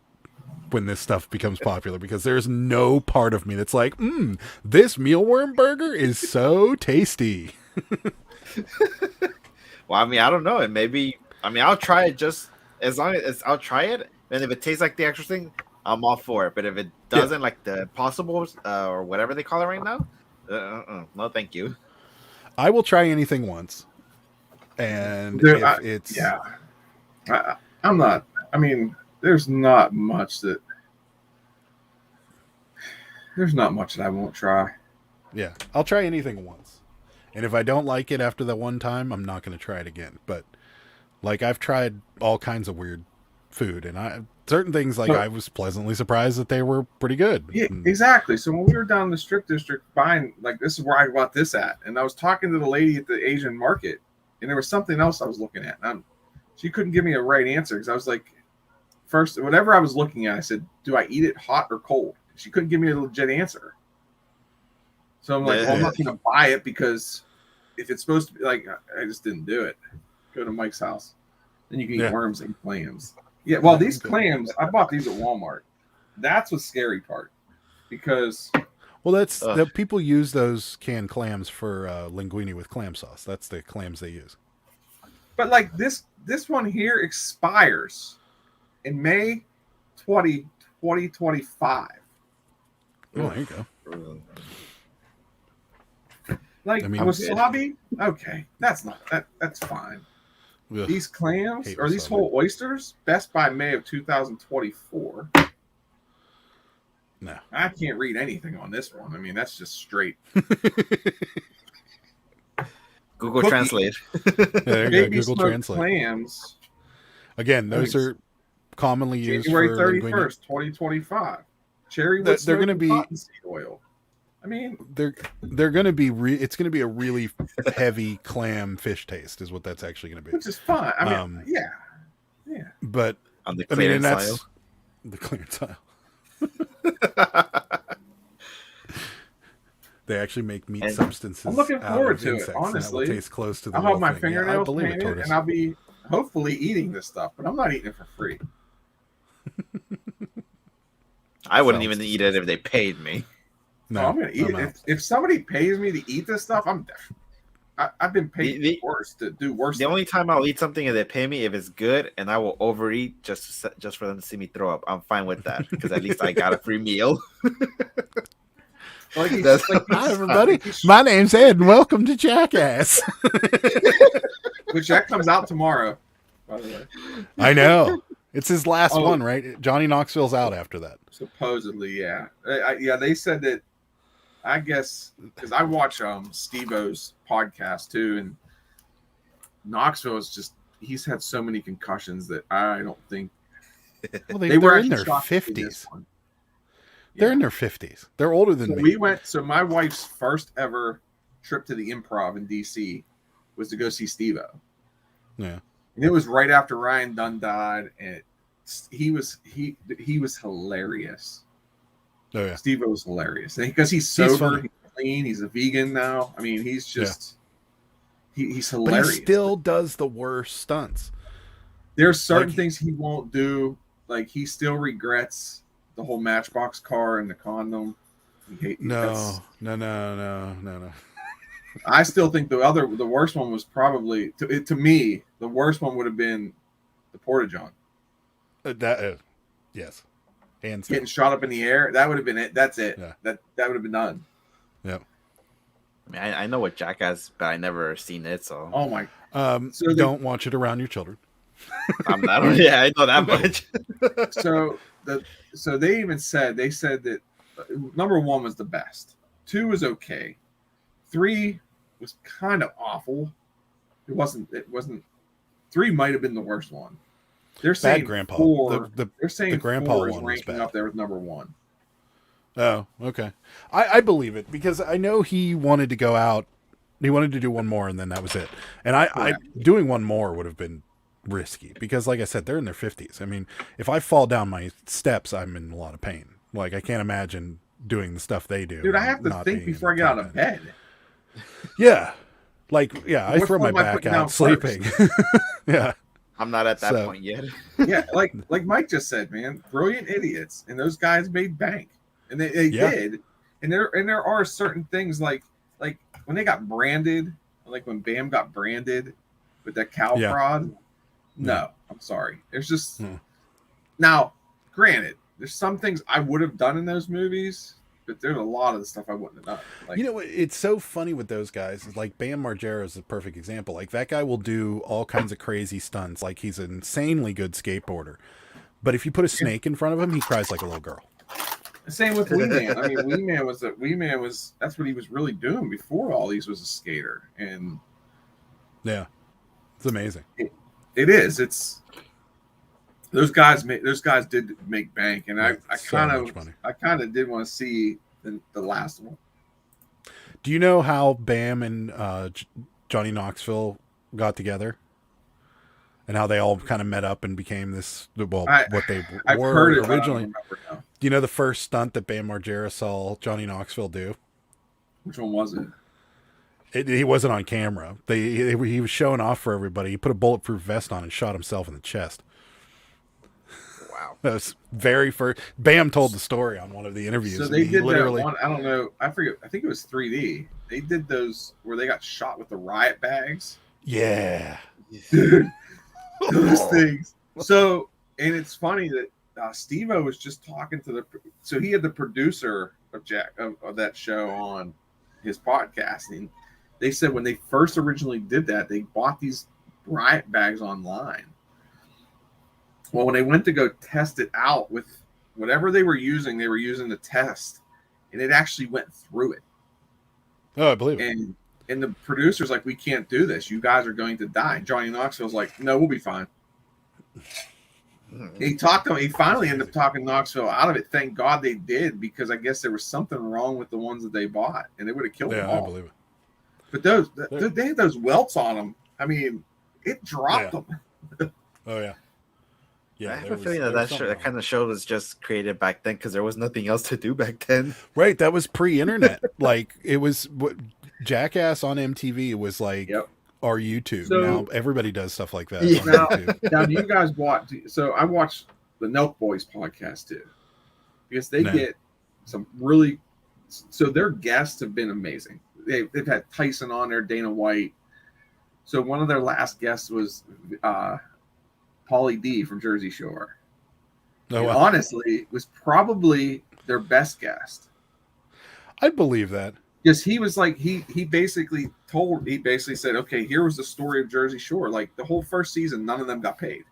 when this stuff becomes popular, because there's no part of me that's like, this mealworm burger is so tasty. Well, I mean, I don't know. And maybe, I mean, I'll try it just as long as I'll try it. And if it tastes like the actual thing, I'm all for it. But if it doesn't, like the possibles or whatever they call it right now, no, thank you. I will try anything once. And I'm not, I mean, there's not much that I won't try. Yeah, I'll try anything once. And if I don't like it after that one time, I'm not going to try it again. But like, I've tried all kinds of weird food, and certain things, like, I was pleasantly surprised that they were pretty good. Yeah, exactly. So when we were down in the strip district buying, like, this is where I bought this at, and I was talking to the lady at the Asian market, and there was something else I was looking at, and she couldn't give me a right answer, because I was like, first, whatever I was looking at, I said, do I eat it hot or cold? She couldn't give me a legit answer. So I'm like, well, I'm not going to buy it, because if it's supposed to be, like, I just didn't do it. Go to Mike's house. Then you can eat worms and clams. Yeah, well, these clams, I bought these at Walmart. That's the scary part. Because... Well, that's people use those canned clams for linguine with clam sauce. That's the clams they use. But, like, this one here expires in May 2025. Oh, there you go. Like, wasabi, okay, that's fine. Ugh, these clams or these whole oysters, best by May of 2024. No, I can't read anything on this one. I mean, that's just straight. Google Translate. There you go. Google Translate. Clams. Again, those are commonly used January for 31st, 2025. Cherry wood they're going to be cottonseed oil. I mean, they're going to be it's going to be a really heavy clam fish taste is what that's actually going to be. Which is fine. I mean, yeah. But on the clearance aisle. The clearance aisle. They actually make meat substances. I'm looking forward to it, honestly. Taste close to the I'll have my fingernails painted, and I'll be hopefully eating this stuff, but I'm not eating it for free. I wouldn't even eat it if they paid me. No, I'm going to eat it. If somebody pays me to eat this stuff, I've been paid worse to do worse. The only time I'll eat something if they pay me if it's good, and I will overeat just for them to see me throw up. I'm fine with that, because at least I got a free meal. Hi, everybody. My name's Ed, and welcome to Jackass. Which that comes out tomorrow, by the way. I know. It's his last one, right? Johnny Knoxville's out after that. Supposedly, yeah. They said that, I guess, because I watch Steve-O's podcast too, and Knoxville is just, he's had so many concussions that I don't think... Well, they were in their 50s. They're in their 50s. They're older than me. So my wife's first ever trip to the Improv in D.C. was to go see Steve-O. Yeah. And it was right after Ryan Dunn died, and he was hilarious. Oh yeah, Steve-O was hilarious because he's sober, he's clean, he's a vegan now. I mean, he's just he's hilarious. But he still does the worst stunts. There's certain things he won't do like he still regrets the whole Matchbox car and the condom. No. I still think the worst one was probably to me the worst one would have been the Porta-John. Yes, hands Getting down. shot up in the air. That would have been it. That's it. Yeah. That would have been done. Yeah. I mean, I know what Jackass, but I never seen it, so. Oh my. So don't watch it around your children. I'm not. Yeah, I know that much. So they said that number 1 was the best. 2 was okay. 3 was kind of awful. It wasn't. 3 might have been the worst one. They're saying Bad Grandpa. 4. The they're saying the Grandpa 4 is one was ranking bad. up there with number 1. Oh, okay. I believe it because I know he wanted to go out. He wanted to do one more, and then that was it. And I doing one more would have been risky because, like I said, they're in their 50s. I mean, if I fall down my steps, I'm in a lot of pain. Like I can't imagine doing the stuff they do. Dude, I have to think before I get out of bed. Yeah, like I What throw my form am I back putting out down sleeping. Yeah. I'm not at that point yet. Yeah, like Mike just said, man, brilliant idiots, and those guys made bank, and they did. And there are certain things like when they got branded, like when Bam got branded with that cow prod. No, I'm sorry. There's just now, granted, there's some things I would have done in those movies, but there's a lot of the stuff I wouldn't have done. Like, you know, it's so funny with those guys. Like Bam Margera is a perfect example. Like that guy will do all kinds of crazy stunts. Like he's an insanely good skateboarder. But if you put a snake in front of him, he cries like a little girl. Same with Wee Man. I mean, Wee Man was that's what he was really doing before all these was a skater. And yeah, it's amazing. It is. It's those guys did make bank, and I kind of did want to see the last one. Do you know how Bam and Johnny Knoxville got together, and how they all kind of met up and became this? Well, what they were originally. Do you know the first stunt that Bam Margera saw Johnny Knoxville do? Which one was it? He wasn't on camera. He was showing off for everybody. He put a bulletproof vest on and shot himself in the chest. Wow. That was very first. Bam told the story on one of the interviews. So they did literally that one. I don't know. I forget. I think it was 3D. They did those where they got shot with the riot bags. Yeah. Dude, those things. So, and it's funny that Steve-O was just talking to so he had the producer of that show on his podcast, and they said when they first originally did that, they bought these riot bags online. Well, when they went to go test it out with whatever they were using the test, and it actually went through it. Oh, I believe it. And the producer's like, we can't do this. You guys are going to die. And Johnny Knoxville's like, no, we'll be fine. He finally ended up talking Knoxville out of it. Thank God they did, because I guess there was something wrong with the ones that they bought, and they would have killed them all. I believe it. But they had those welts on them. I mean, it dropped them. Oh yeah. Yeah, I have a feeling that kind of show was just created back then because there was nothing else to do back then. Right, that was pre-internet. Like it was what Jackass on MTV was like. Yep. Our YouTube. So, now everybody does stuff like that. Now, do you guys watch? So I watched the Nelk Boys podcast too, because they get some really. So their guests have been amazing. They've had Tyson on there, Dana White. So one of their last guests was Pauly D from Jersey Shore. Oh, wow. Honestly, was probably their best guest. I believe that. Because he was like he basically said, okay, here was the story of Jersey Shore. Like the whole first season, none of them got paid.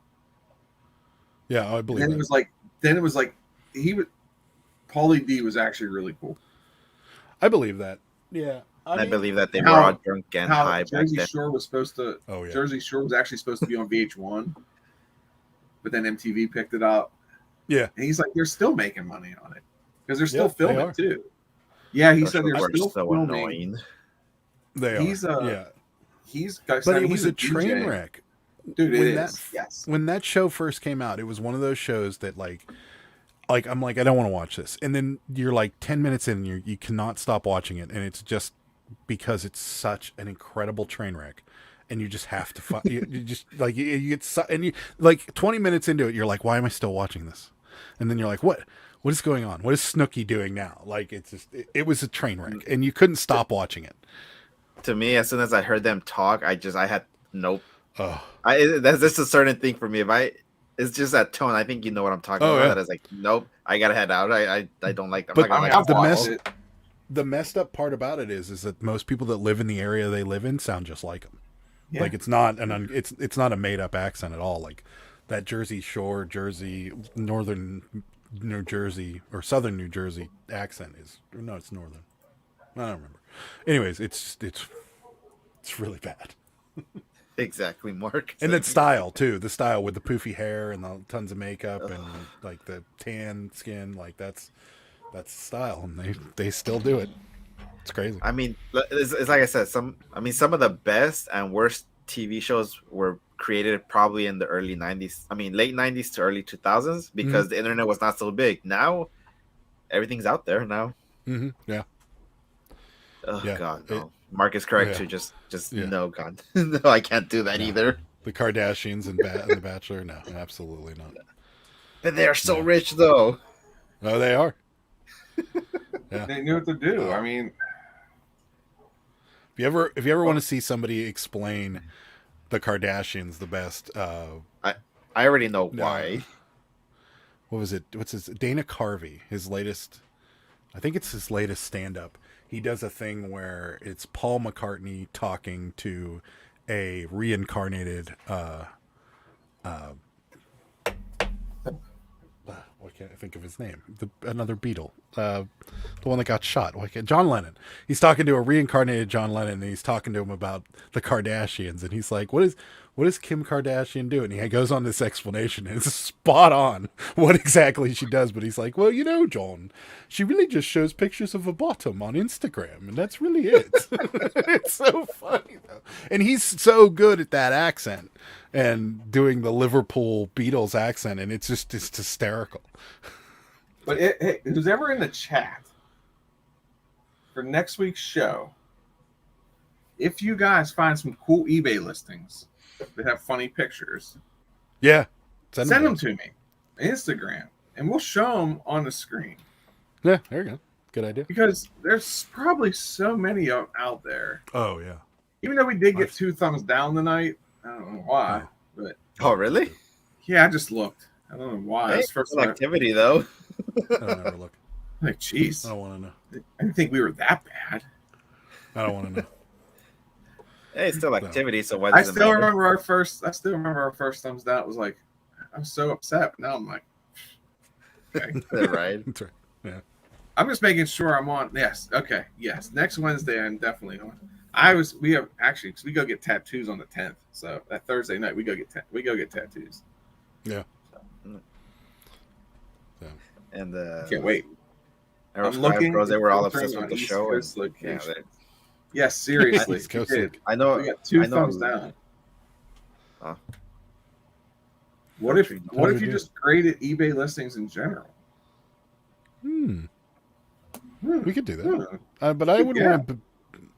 Yeah, I believe. And then it was like Pauly D was actually really cool. I believe that. Yeah, I believe that they were all drunk and high. Jersey back Shore was supposed to. Oh yeah. Jersey Shore was actually supposed to be on VH1, but then MTV picked it up. Yeah, and he's like, they're still making money on it because they're still filming too. Yeah, he said they're still so filming. Annoying. They are. But it was a train wreck, dude. It is. Yes. When that show first came out, it was one of those shows that like I'm like, I don't want to watch this, and then you're like 10 minutes in, and you cannot stop watching it, and it's just because it's such an incredible train wreck, and you just have to find. You just like you get and you like 20 minutes into it, you're like, why am I still watching this? And then you're like, what is going on? What is Snooki doing now? Like it's just it was a train wreck, and you couldn't stop watching it. To me, as soon as I heard them talk, I had nope. Oh, That's just a certain thing for me. It's just that tone. I think you know what I'm talking about. Yeah. That is like, nope, I gotta head out. I don't like them. But the messed up part about it is that most people that live in the area they live in sound just like them. Yeah. Like it's not it's not a made up accent at all. Like that Jersey Shore, northern New Jersey or southern New Jersey accent is no, it's northern. I don't remember. Anyways, it's really bad. Exactly, Mark. And that style too, the style with the poofy hair and the tons of makeup and like the tan skin, like that's the style, and they still do it. It's crazy. I mean, it's like I said, some of the best and worst TV shows were created probably in the early 90s. I mean, late 90s to early 2000s because the internet was not so big. Now, everything's out there now. Mm-hmm. Yeah. Oh, yeah. God, no. Mark is correct too. Just no, God. No, I can't do that either. The Kardashians and The Bachelor? No, absolutely not. But they're so rich, though. Oh, they are. Yeah. They knew what to do. I mean, if you ever want to see somebody explain the Kardashians the best, I already know why. What was it? What's his Dana Carvey? His latest, I think it's his latest stand-up. He does a thing where it's Paul McCartney talking to a reincarnated why can't I think of his name? Another Beatle. The one that got shot. John Lennon. He's talking to a reincarnated John Lennon, and he's talking to him about the Kardashians, and he's like, what does Kim Kardashian do? And he goes on this explanation, and it's spot on what exactly she does. But he's like, well, John, she really just shows pictures of a bottom on Instagram, and that's really it. It's so funny, though. And he's so good at that accent and doing the Liverpool Beatles accent, and it's hysterical. But hey, who's ever in the chat for next week's show, if you guys find some cool eBay listings that have funny pictures, send them to me, Instagram, and we'll show them on the screen. Yeah, there you go. Good idea. Because there's probably so many out there. Oh yeah. Even though we did get 2 thumbs down tonight, I don't know why, but really? Yeah, I just looked. I don't know why. Hey, it's first activity though. I don't ever look. Like, jeez. I don't want to know. I didn't think we were that bad. I don't want to know. Hey, it's still activity, so why? I still remember our first thumbs down. It was like, I was so upset. But now I'm like, okay, right. That's right. Yeah. I'm just making sure I'm on. Yes. Okay. Yes. Next Wednesday, I'm definitely on. We have actually, because we go get tattoos on the 10th. So that Thursday night, we go get tattoos. Yeah. And can't wait. I'm looking. They were all obsessed with the show. Yes, seriously. I know. We got 2 thumbs down. Huh. What if you just graded eBay listings in general? We could do that. But I wouldn't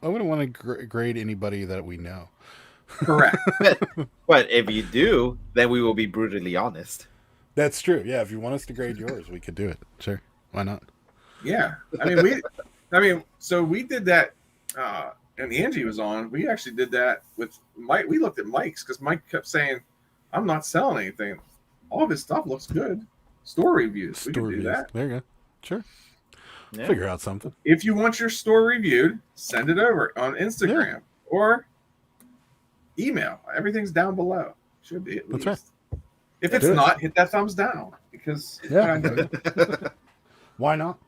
want to grade anybody that we know. Correct. But if you do, then we will be brutally honest. That's true. Yeah, if you want us to grade yours, we could do it. Sure. Why not? Yeah. So we did that and Angie was on. We actually did that with Mike. We looked at Mike's because Mike kept saying, I'm not selling anything. All of his stuff looks good. Store reviews. We could do that. There you go. Sure. Yeah. Figure out something. If you want your store reviewed, send it over on Instagram or email. Everything's down below. Should be at least. That's right. If it's not, hit that thumbs down because why not?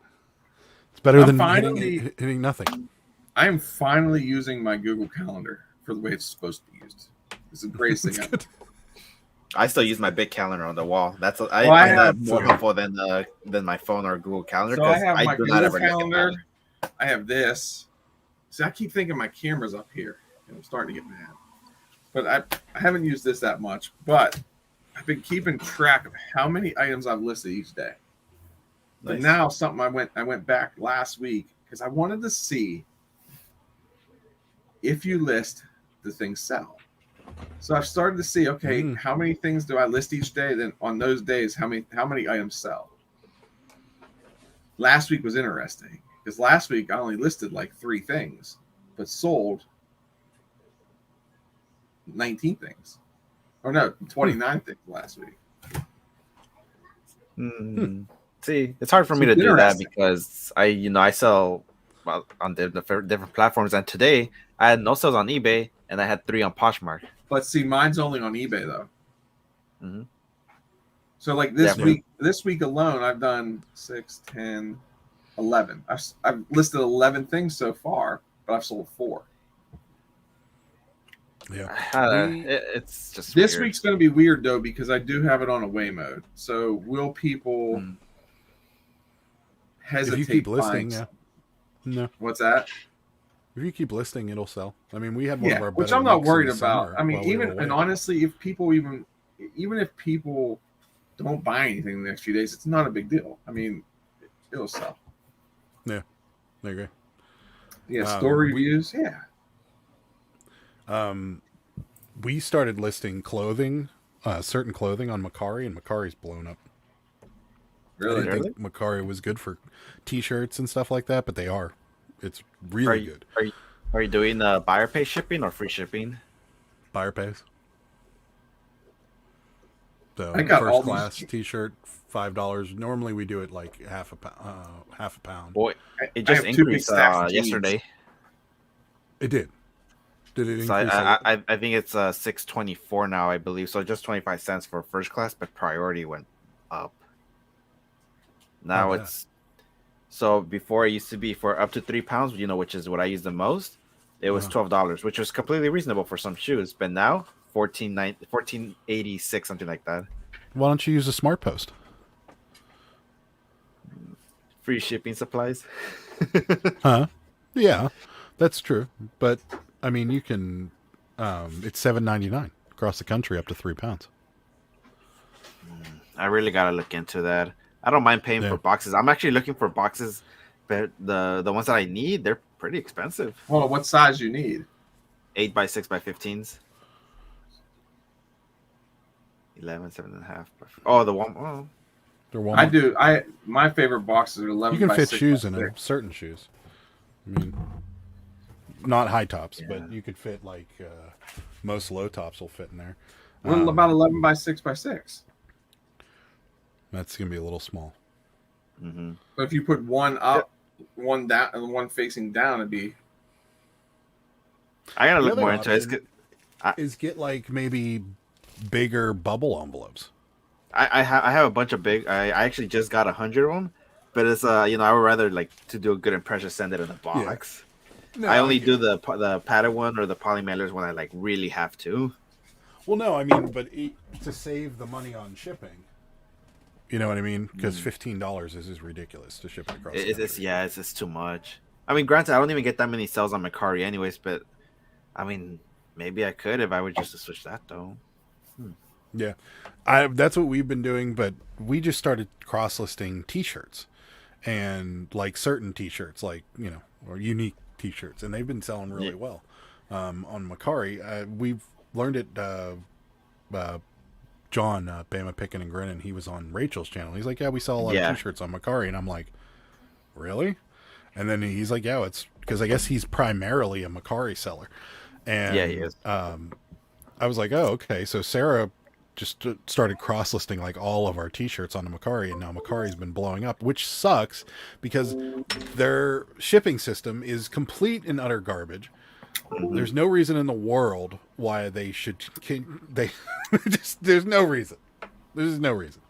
It's better than hitting nothing. I am finally using my Google Calendar for the way it's supposed to be used. It's the greatest thing ever. I still use my big calendar on the wall. That's I have more helpful than my phone or Google Calendar. So I have my Google Calendar. I have this. See, I keep thinking my camera's up here, and I'm starting to get mad. But I haven't used this that much. But I've been keeping track of how many items I've listed each day. But now something I went back last week because I wanted to see if you list, the things sell. So I've started to see, okay, how many things do I list each day? Then on those days, how many items sell? Last week was interesting because last week I only listed like 3 things, but sold 19 things. Or no, 29 things last week. See, it's hard for me to do that because I sell on different platforms, and today I had no sales on eBay and I had 3 on Poshmark. But see, mine's only on eBay though. So like this week alone, I've done 6, 10, 11. I've listed 11 things so far, but I've sold 4. Yeah, it's just this weird. Week's going to be weird though because I do have it on away mode. So will people hesitate? If you keep listing, no. What's that? If you keep listing, it'll sell. I mean, we had one of our which better I'm not weeks worried in the about. summer I mean, while and honestly, if people even if people don't buy anything in the next few days, it's not a big deal. I mean, it'll sell. Yeah, I agree. Yeah, store reviews. We started listing clothing, certain clothing on Mercari, and Mercari's blown up. Really? I didn't think Mercari was good for T-shirts and stuff like that, but they are. It's really good. Are you doing buyer pay shipping or free shipping? Buyer pays. So I got first class T-shirt, $5. Normally we do it like half a pound. Boy, it just increased yesterday. It did. Did it increase? I think it's $6.24 now, I believe. So just 25 cents for first class, but priority went up. Now it's so before it used to be for up to 3 pounds, which is what I use the most. It was $12, which was completely reasonable for some shoes. But now $14.86, something like that. Why don't you use a Smart Post? Free shipping supplies. Huh? Yeah, that's true. But I mean, you can. It's $7.99 across the country up to 3 pounds. I really gotta look into that. I don't mind paying for boxes. I'm actually looking for boxes, but the ones that I need, they're pretty expensive. Well, what size you need? 8x6x15s. 11, 7.5. Oh, the one. Oh. They're one. I do. My favorite boxes are 11. You can fit shoes in them. Certain shoes. I mean, not high tops, but you could fit like most low tops will fit in there. What about 11 by 6 by 6? That's gonna be a little small. But if you put one up, one down, and one facing down, it'd be. I gotta look more into it. Is get like maybe bigger bubble envelopes. I have a bunch of big. I actually just got 100 of them, but it's I would rather like to do a good impression send it in a box. Yeah. No, I only do the padded one or the poly mailers when I like really have to. Well, no, I mean, but to save the money on shipping. You know what I mean? Because $15 is ridiculous to ship it across. It's just too much. I mean, granted, I don't even get that many sales on Mercari anyways, but I mean, maybe I could if I were just to switch that though. Yeah, that's what we've been doing, but we just started cross-listing T-shirts and like certain T-shirts, like or unique T-shirts, and they've been selling really well on Mercari. We've learned it. John, Bama Picking and Grinning, he was on Rachel's channel. He's like, yeah, we sell a lot of T-shirts on Mercari. And I'm like, really? And then he's like, yeah, it's because I guess he's primarily a Mercari seller. And yeah, he is. I was like, oh, okay. So Sarah just started cross-listing like all of our T-shirts on the Mercari, and now Mercari's been blowing up, which sucks because their shipping system is complete and utter garbage. There's no reason in the world why they should. There's no reason. There's no reason.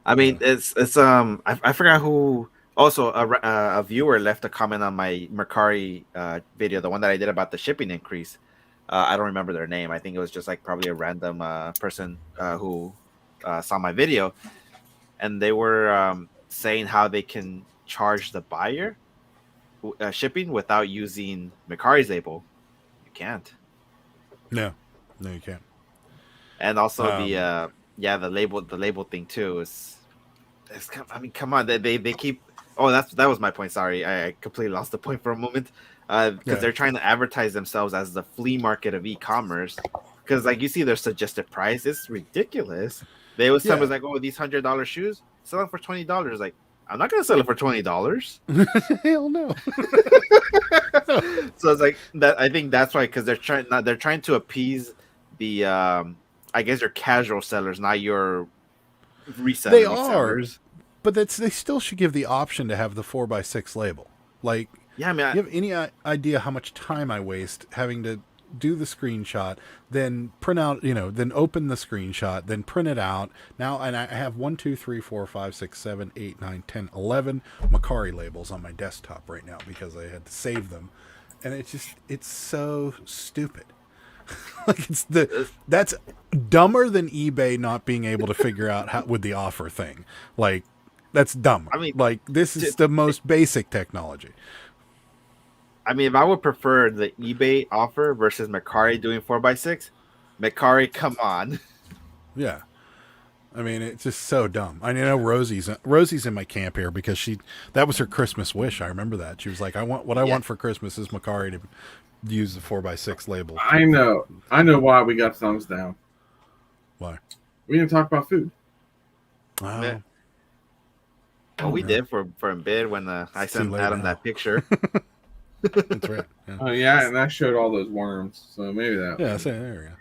I mean, it's I forgot who. Also, a viewer left a comment on my Mercari video, the one that I did about the shipping increase. I don't remember their name. I think it was just like probably a random person who saw my video, and they were saying how they can charge the buyer shipping without using Mercari's label. You can't. No, you can't. And also the label thing too is. I mean, come on, they keep. Oh, that was my point. Sorry, I completely lost the point for a moment. Because they're trying to advertise themselves as the flea market of e-commerce. Because like you see their suggested price, it's ridiculous. They always tell me like, oh, these $100 shoes, sell them for $20. Like, I'm not gonna sell it for $20. Hell no. So it's like that. I think that's why, because they're trying to appease the I guess your casual sellers, not your resellers. They are, but they still should give the option to have the 4x6 label. Like, yeah, I mean, you have any idea how much time I waste having to do the screenshot, then print out, then open the screenshot, then print it out. Now, and I have 1, 2, 3, 4, 5, 6, 7, 8, 9, 10, 11 Macari labels on my desktop right now because I had to save them. And it's so stupid. Like that's dumber than eBay not being able to figure out how with the offer thing. Like, that's dumb. I mean, like, this is the most basic technology. I mean, if I would prefer the eBay offer versus Macari doing 4x6, Macari, come on. Yeah. I mean, it's just so dumb. I know Rosie's in my camp here because that was her Christmas wish. I remember that. She was like, I want for Christmas is Macari to use the 4x6 label. I know why we got thumbs down. Why? We didn't talk about food. Oh. Yeah. Well, we did for a bit when I sent Adam that picture. That's right. Yeah. Oh yeah, and I showed all those worms, so maybe that. Yeah, there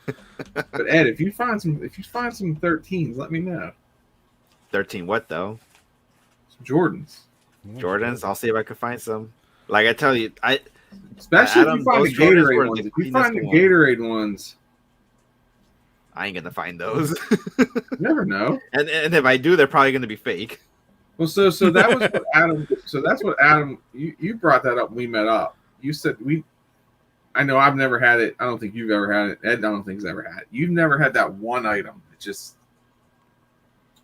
we go. But Ed, if you find some 13s, let me know. 13 what though? Some Jordans. Jordans. I'll see if I can find some. Like I tell you, especially Adam, if you find the Gatorade ones. If you find the Gatorade ones, I ain't gonna find those. You never know. And if I do, they're probably gonna be fake. Well, so that was what Adam. So that's what Adam. You brought that up when we met up. You said I know I've never had it. I don't think you've ever had it. Ed, I don't think he's ever had it. You've never had that one item. It's just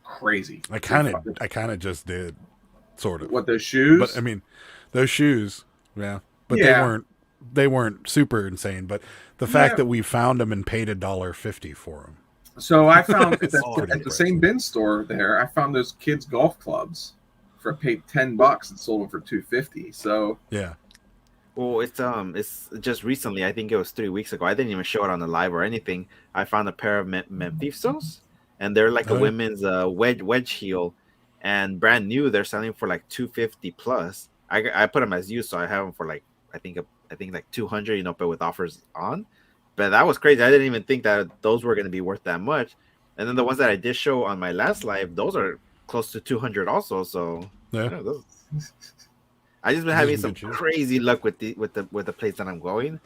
crazy. I kind of just did, sort of. What, those shoes? But I mean, those shoes. Yeah, but they weren't super insane. But the fact that we found them and paid $1.50 for them. So I found at the same bin store there, I found those kids golf clubs for paid $10 and sold them for $2.50. So yeah. Well, it's just recently. I think it was 3 weeks ago. I didn't even show it on the live or anything. I found a pair of Memphisos, and they're like a women's wedge heel, and brand new. They're selling for like $250 plus. I put them as used, so I have them for like I think like $200, but with offers on. But that was crazy. I didn't even think that those were going to be worth that much. And then the ones that I did show on my last live, those are close to $200 also. So yeah, I just been having some crazy luck with the place that I'm going,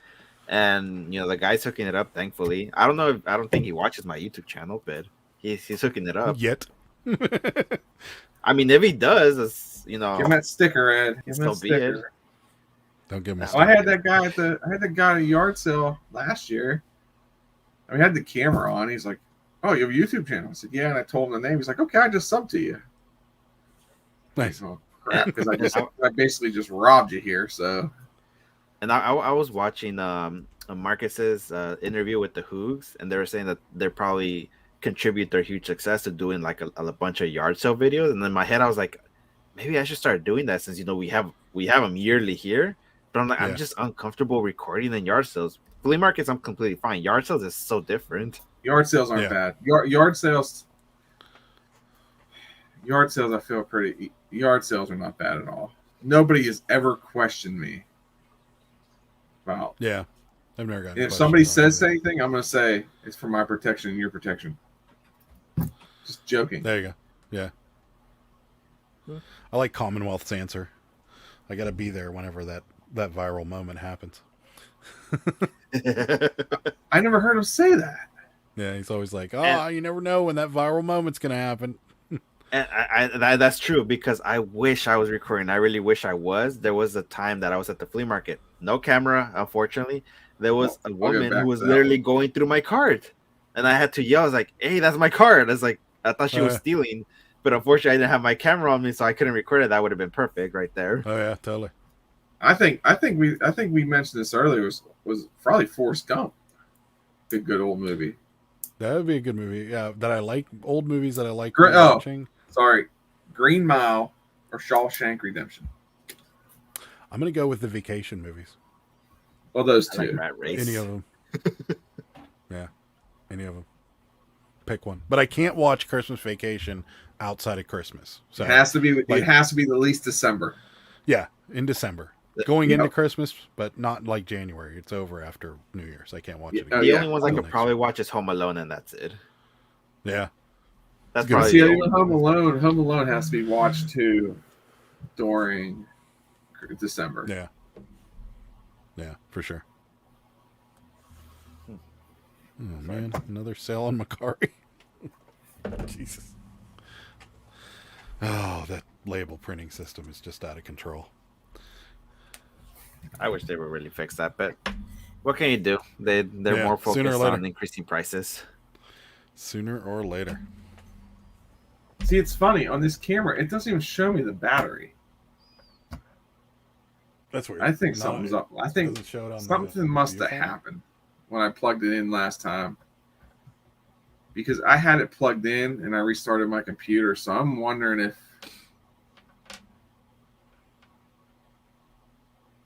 and the guy's hooking it up. Thankfully, I don't think he watches my YouTube channel, but he's hooking it up yet. I mean, if he does, give him that sticker, Ed. Give him that sticker. Don't give me. I had that guy at a yard sale last year. I had the camera on. He's like, "Oh, you have a YouTube channel?" I said, "Yeah." And I told him the name. He's like, "Okay, I just subbed to you." Nice. Oh, crap, because I basically just robbed you here. So. And I was watching Marcus's interview with the Hoogs, and they were saying that they're probably contribute their huge success to doing like a bunch of yard sale videos. And in my head, I was like, maybe I should start doing that since we have them yearly here. But I'm like, I'm just uncomfortable recording in yard sales. Flea markets, I'm completely fine. Yard sales is so different. Yard sales aren't bad. Yard sales, I feel pretty. Yard sales are not bad at all. Nobody has ever questioned me about. Yeah, I've never gotten. If somebody says anything, I'm going to say it's for my protection and your protection. Just joking. There you go. Yeah. I like Commonwealth's answer. I got to be there whenever that viral moment happens. I never heard him say that. Yeah, he's always like, you never know when that viral moment's going to happen. And that's true, because I wish I was recording. I really wish I was. There was a time that I was at the flea market. No camera, unfortunately. There was a woman who was literally going through my cart. And I had to yell. I was like, "Hey, that's my cart." I thought she was stealing. But unfortunately, I didn't have my camera on me, so I couldn't record it. That would have been perfect right there. Oh yeah, totally. I think we mentioned this earlier. Was probably Forrest Gump. A good old movie. That would be a good movie. Yeah, that I like. Old movies that I like watching. Sorry, Green Mile or Shawshank Redemption? I'm gonna go with the vacation movies. Well, those I like two. Rat Race. Any of them. Yeah, any of them. Pick one. But I can't watch Christmas Vacation outside of Christmas. So It has to be. It has to be at least December. Yeah, in December. Going into Christmas, but not like January. It's over after New Year's. I can't watch it again. The only ones I could probably watch is Home Alone, and that's it. Yeah. That's probably Home Alone. Home Alone has to be watched too during December. Yeah. Yeah, for sure. Oh man, another sale on Macari. Jesus. Oh, that label printing system is just out of control. I wish they would really fix that, but what can you do? They're more focused on increasing prices. Sooner or later. See, it's funny on this camera. It doesn't even show me the battery. That's weird. I think something's up. I think something must have happened when I plugged it in last time, because I had it plugged in and I restarted my computer. So I'm wondering if.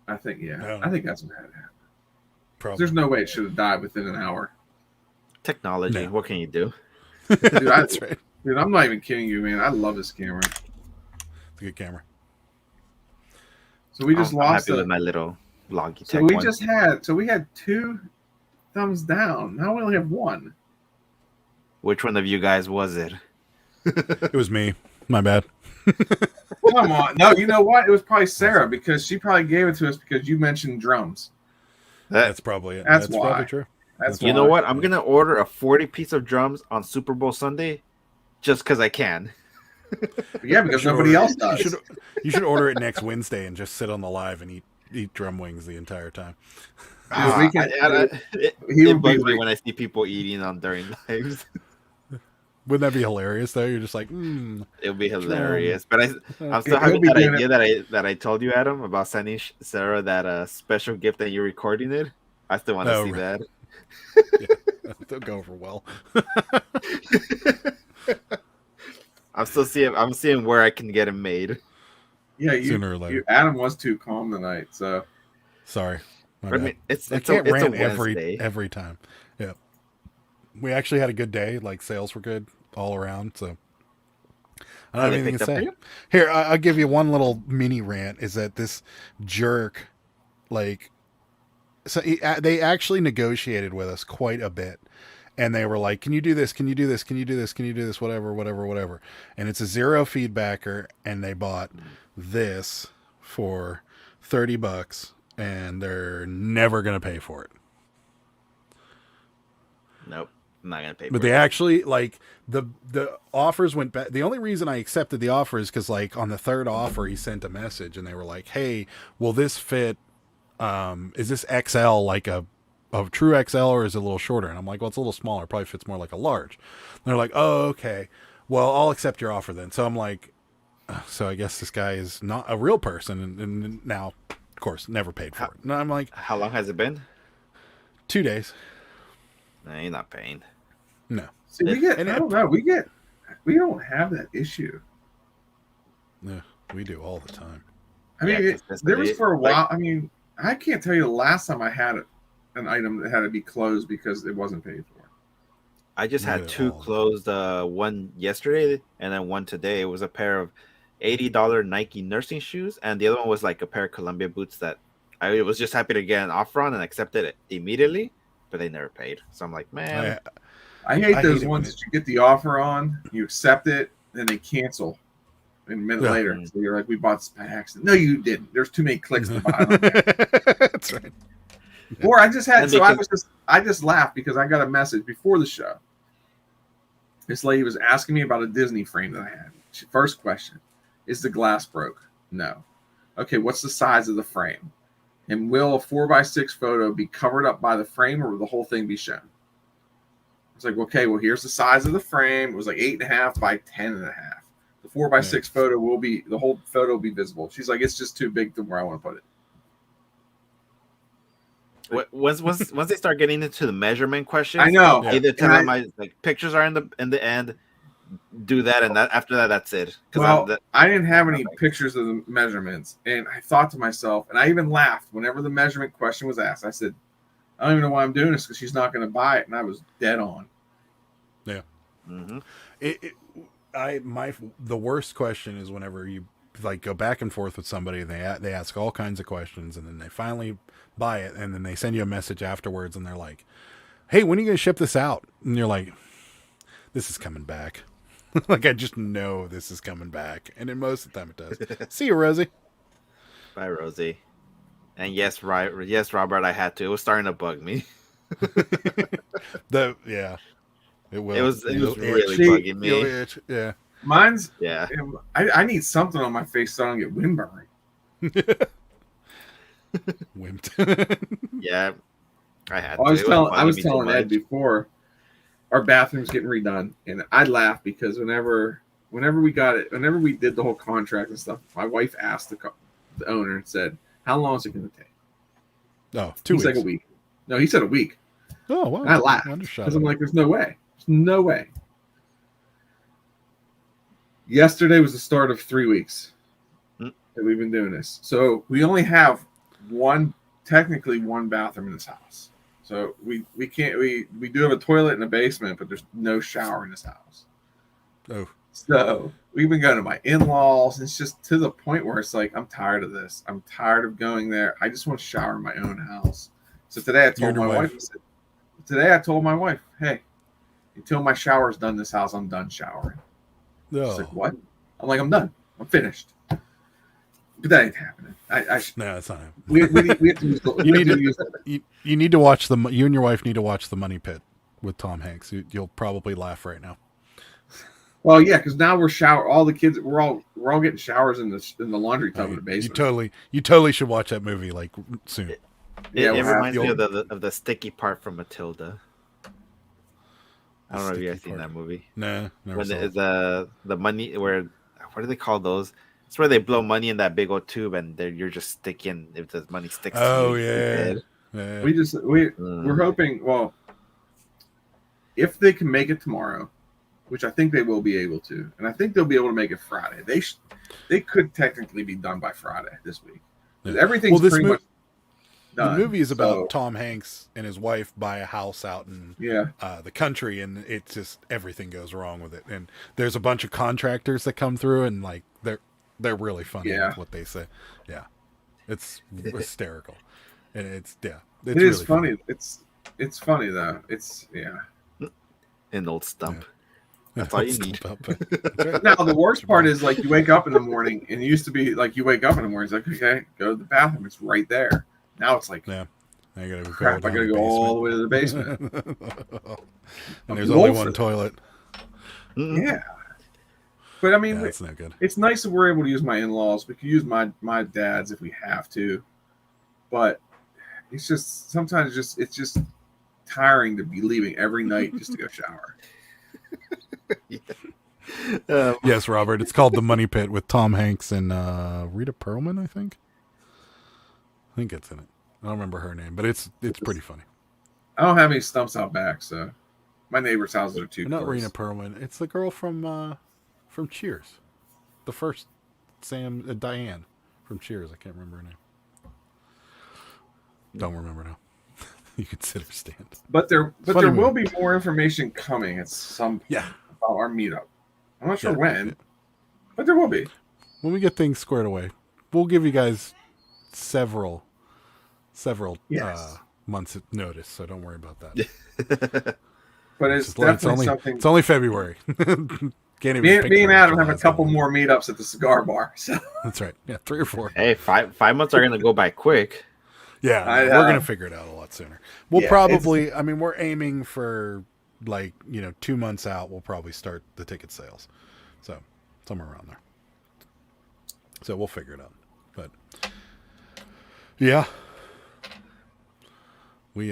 I think that's what had happened. Probably. There's no way it should have died within an hour. Technology. No. What can you do? Dude, that's right. Dude, I'm not even kidding you, man. I love this camera. It's a good camera. So we just lost happy with my little Logitech. So we had 2 thumbs down. Now we only have 1. Which one of you guys was it? It was me. My bad. Come on. No, you know what? It was probably Sarah, because she probably gave it to us because you mentioned drums. That's probably it. That's probably true. You know what? I'm going to order a 40-piece of drums on Super Bowl Sunday just because I can. Yeah, because nobody else does. You should order it next Wednesday and just sit on the live and eat drum wings the entire time. It bugs me when I see people eating on during lives. Wouldn't that be hilarious though? You're just like, it'll be hilarious. But I'm still having that idea that I told you, Adam, about sending Sarah that special gift that you're recording it. I still want to see that. Yeah, they'll go over well. I'm seeing where I can get it made. Yeah, sooner or later. Adam was too calm tonight, so sorry. I mean, it's rant every time. Yeah, we actually had a good day. Like sales were good all around. So I don't have anything to say. Here, I'll give you one little mini rant. Is that this jerk? Like, so they actually negotiated with us quite a bit. And they were like, can you do this? Can you do this? Can you do this? Can you do this? Whatever. And it's a zero feedbacker. And they bought this for $30 and they're never going to pay for it. Nope. I'm not going to pay for it. But they actually like the offers went back. The only reason I accepted the offer is because like on the third offer, he sent a message and they were like, hey, will this fit? Is this XL like a true XL or is it a little shorter? And I'm like, well, it's a little smaller. Probably fits more like a large. And they're like, oh, okay. Well, I'll accept your offer then. So I'm like, so I guess this guy is not a real person. And now, of course, never paid for it. And I'm like, how long has it been? 2 days. No, you're not paying. No. See, I don't know. We don't have that issue. Yeah, we do all the time. I mean, there was for a while. I mean, I can't tell you the last time I had an item that had to be closed because it wasn't paid for. I just had 2 closed, one yesterday and then one today. It was a pair of $80 Nike nursing shoes, and the other one was like a pair of Columbia boots that I was just happy to get an offer on and accepted it immediately, but they never paid. So I'm like, man, I hate those ones that you get the offer on, you accept it, then they cancel a minute later. So you're like, we bought this by accident. No, you didn't. There's too many clicks to buy them. That's right. Or I just laughed because I got a message before the show. This lady was asking me about a Disney frame that I had. First question, is the glass broke? No. Okay, what's the size of the frame? And will a 4x6 photo be covered up by the frame or will the whole thing be shown? It's like, okay, well, here's the size of the frame. It was like 8.5 by 10.5. The 4x6 photo the whole photo will be visible. She's like, it's just too big to where I want to put it. Once they start getting into the measurement questions, I know. Either tell them like pictures are in the end, do that, and after that, that's it. Well, I didn't have any pictures of the measurements, and I thought to myself, and I even laughed whenever the measurement question was asked. I said, I don't even know why I'm doing this because she's not going to buy it, and I was dead on. Yeah. Mm-hmm. The worst question is whenever you like go back and forth with somebody and they ask all kinds of questions, and then they finally buy it, and then they send you a message afterwards, and they're like, "Hey, when are you going to ship this out?" And you're like, "This is coming back." Like, I just know this is coming back, and then most of the time it does. See you, Rosie. Bye, Rosie. And yes, Robert, I had to. It was starting to bug me. It will. It was really bugging me. Yeah. Mine's. Yeah. I need something on my face so I don't get windburn. Wimped. Yeah. I was telling Ed before our bathroom's getting redone, and I laughed because whenever we did the whole contract and stuff, my wife asked the owner and said, "How long is it going to take?" Oh, 2 weeks. He's like a week. No, he said a week. Oh, wow. And I laughed because I'm like, "There's no way. There's no way." Yesterday was the start of 3 weeks that we've been doing this, so we only have technically one bathroom in this house. So we do have a toilet in the basement, but there's no shower in this house. Oh. So we've been going to my in-laws, and it's just to the point where it's like, I'm tired of this. I'm tired of going there. I just want to shower in my own house. So today I told my wife, "Hey, until my shower's done in this house, I'm done showering." No. She's like, "What?" I'm like, "I'm done. I'm finished." But that ain't happening. No, it's not happening. We have to use you need to watch you and your wife need to watch The Money Pit with Tom Hanks. You'll probably laugh right now. Well, yeah, because now all the kids, we're all getting showers in the laundry tub in the basement. You totally should watch that movie like soon. It reminds me of the sticky part from Matilda. I don't know if you guys seen that movie. No, never saw it. The money what do they call those? It's where they blow money in that big old tube, and you're just sticking if the money sticks. Oh to you, yeah. We're hoping. Well, if they can make it tomorrow, which I think they will be able to, and I think they'll be able to make it Friday. They could technically be done by Friday this week. Yeah. Everything's pretty much done. The movie is about Tom Hanks and his wife buy a house out in the country, and it's just everything goes wrong with it. And there's a bunch of contractors that come through, and like they're really funny with what they say. Yeah, it's hysterical, and it's it is really funny. It's funny though. It's an old stump. Yeah. That's all you need. Now the worst part is like you wake up in the morning, and it used to be like you wake up in the morning, it's like, okay, go to the bathroom. It's right there. Now it's like, I gotta go all the way to the basement. And there's only one toilet. Yeah. But I mean, that's not good. It's nice that we're able to use my in-laws. We can use my dad's if we have to. But it's just sometimes it's just tiring to be leaving every night just to go shower. Yes, Robert. It's called The Money Pit with Tom Hanks and Rita Perlman, I think it's in it. I don't remember her name, but it's pretty funny. I don't have any stumps out back, so my neighbors' houses are too close. Not Rita Perlman. It's the girl from Cheers. The first Diane from Cheers. I can't remember her name. Don't remember now. You could sit or stand. But there will be more information coming at some point about our meetup. I'm not sure when, but there will be. When we get things squared away, we'll give you guys several months of notice, so don't worry about that. But it's definitely something. It's only February. Can't even me and Adam have a couple more meetups at the cigar bar. So that's right. Yeah, 3 or 4. Hey, 5 months are going to go by quick. Yeah, we're going to figure it out a lot sooner. We'll probably, we're aiming for 2 months out. We'll probably start the ticket sales. So somewhere around there. So we'll figure it out. But yeah, we're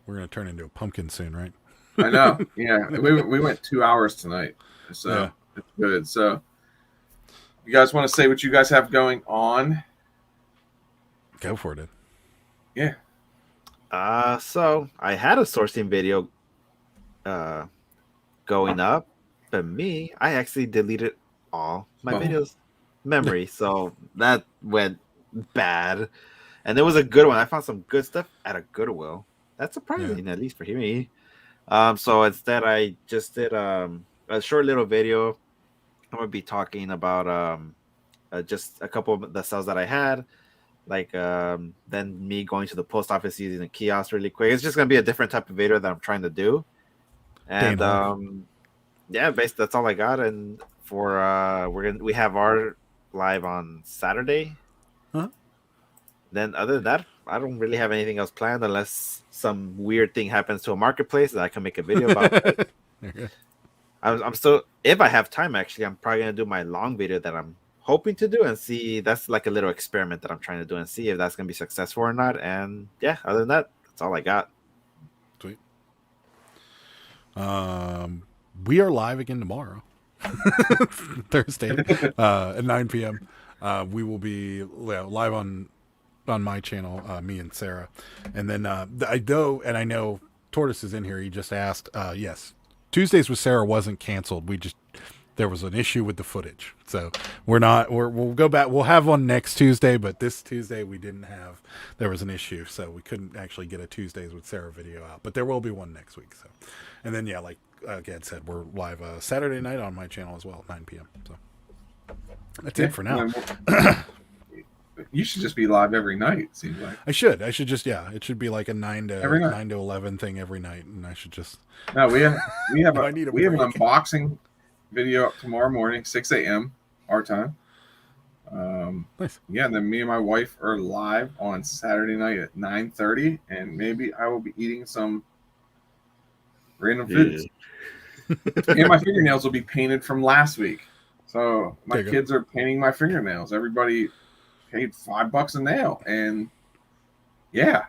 going to turn into a pumpkin soon, right? I know. Yeah, we went 2 hours tonight, so it's good. So, you guys want to say what you guys have going on? Go for it. Yeah. So I had a sourcing video going up, But me, I actually deleted all my videos memory, so that went bad. And there was a good one. I found some good stuff at a Goodwill. That's surprising, at least for me. So instead, I just did a short little video. I'm gonna be talking about just a couple of the sales that I had, like then me going to the post office using a kiosk really quick. It's just gonna be a different type of video that I'm trying to do. And yeah, basically that's all I got. And for we have our live on Saturday. Huh? Then other than that, I don't really have anything else planned unless some weird thing happens to a marketplace that I can make a video about. I'm still, if I have time, actually, I'm probably gonna do my long video that I'm hoping to do and see. That's like a little experiment that I'm trying to do and see if that's gonna be successful or not. And yeah, other than that, that's all I got. Sweet. We are live again tomorrow, Thursday, at 9 p.m. We will be live on my channel, me and Sarah, and then I know Tortoise is in here. He just asked. Yes, Tuesdays with Sarah wasn't canceled. There was an issue with the footage, so we'll go back. We'll have one next Tuesday, but this Tuesday we didn't have. There was an issue, so we couldn't actually get a Tuesdays with Sarah video out. But there will be one next week. So, and then like Gad said, we're live Saturday night on my channel as well, 9 p.m. So that's it for now. You should just be live every night. It seems like I should just it should be like a 9 to 11 thing every night, and I should just. No, we have an unboxing video up tomorrow morning, 6 a.m. our time. Nice. Yeah, and then me and my wife are live on Saturday night at 9:30, and maybe I will be eating some random foods. And my fingernails will be painted from last week. So my kids are painting my fingernails. Everybody paid $5 a nail, and yeah,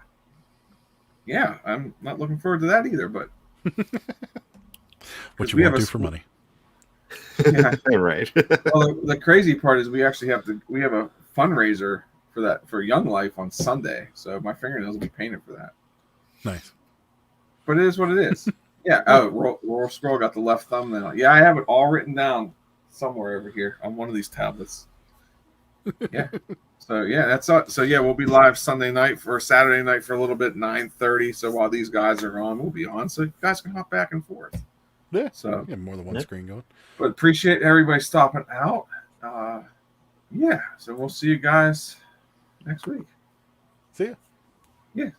I'm not looking forward to that either. But what you want to do for money? Yeah, right. Well, the crazy part is we actually have a fundraiser for Young Life on Sunday, so my fingernails will be painted for that. Nice, but it is what it is. Yeah. Oh, Roll Scroll got the left thumbnail. Yeah, I have it all written down somewhere over here on one of these tablets. Yeah. So yeah, that's all. So yeah, we'll be live Saturday night for a little bit, 9:30. So while these guys are on, we'll be on, so you guys can hop back and forth. Yeah. So you have more than one screen going. But appreciate everybody stopping out. Yeah. So we'll see you guys next week. See ya. Yeah.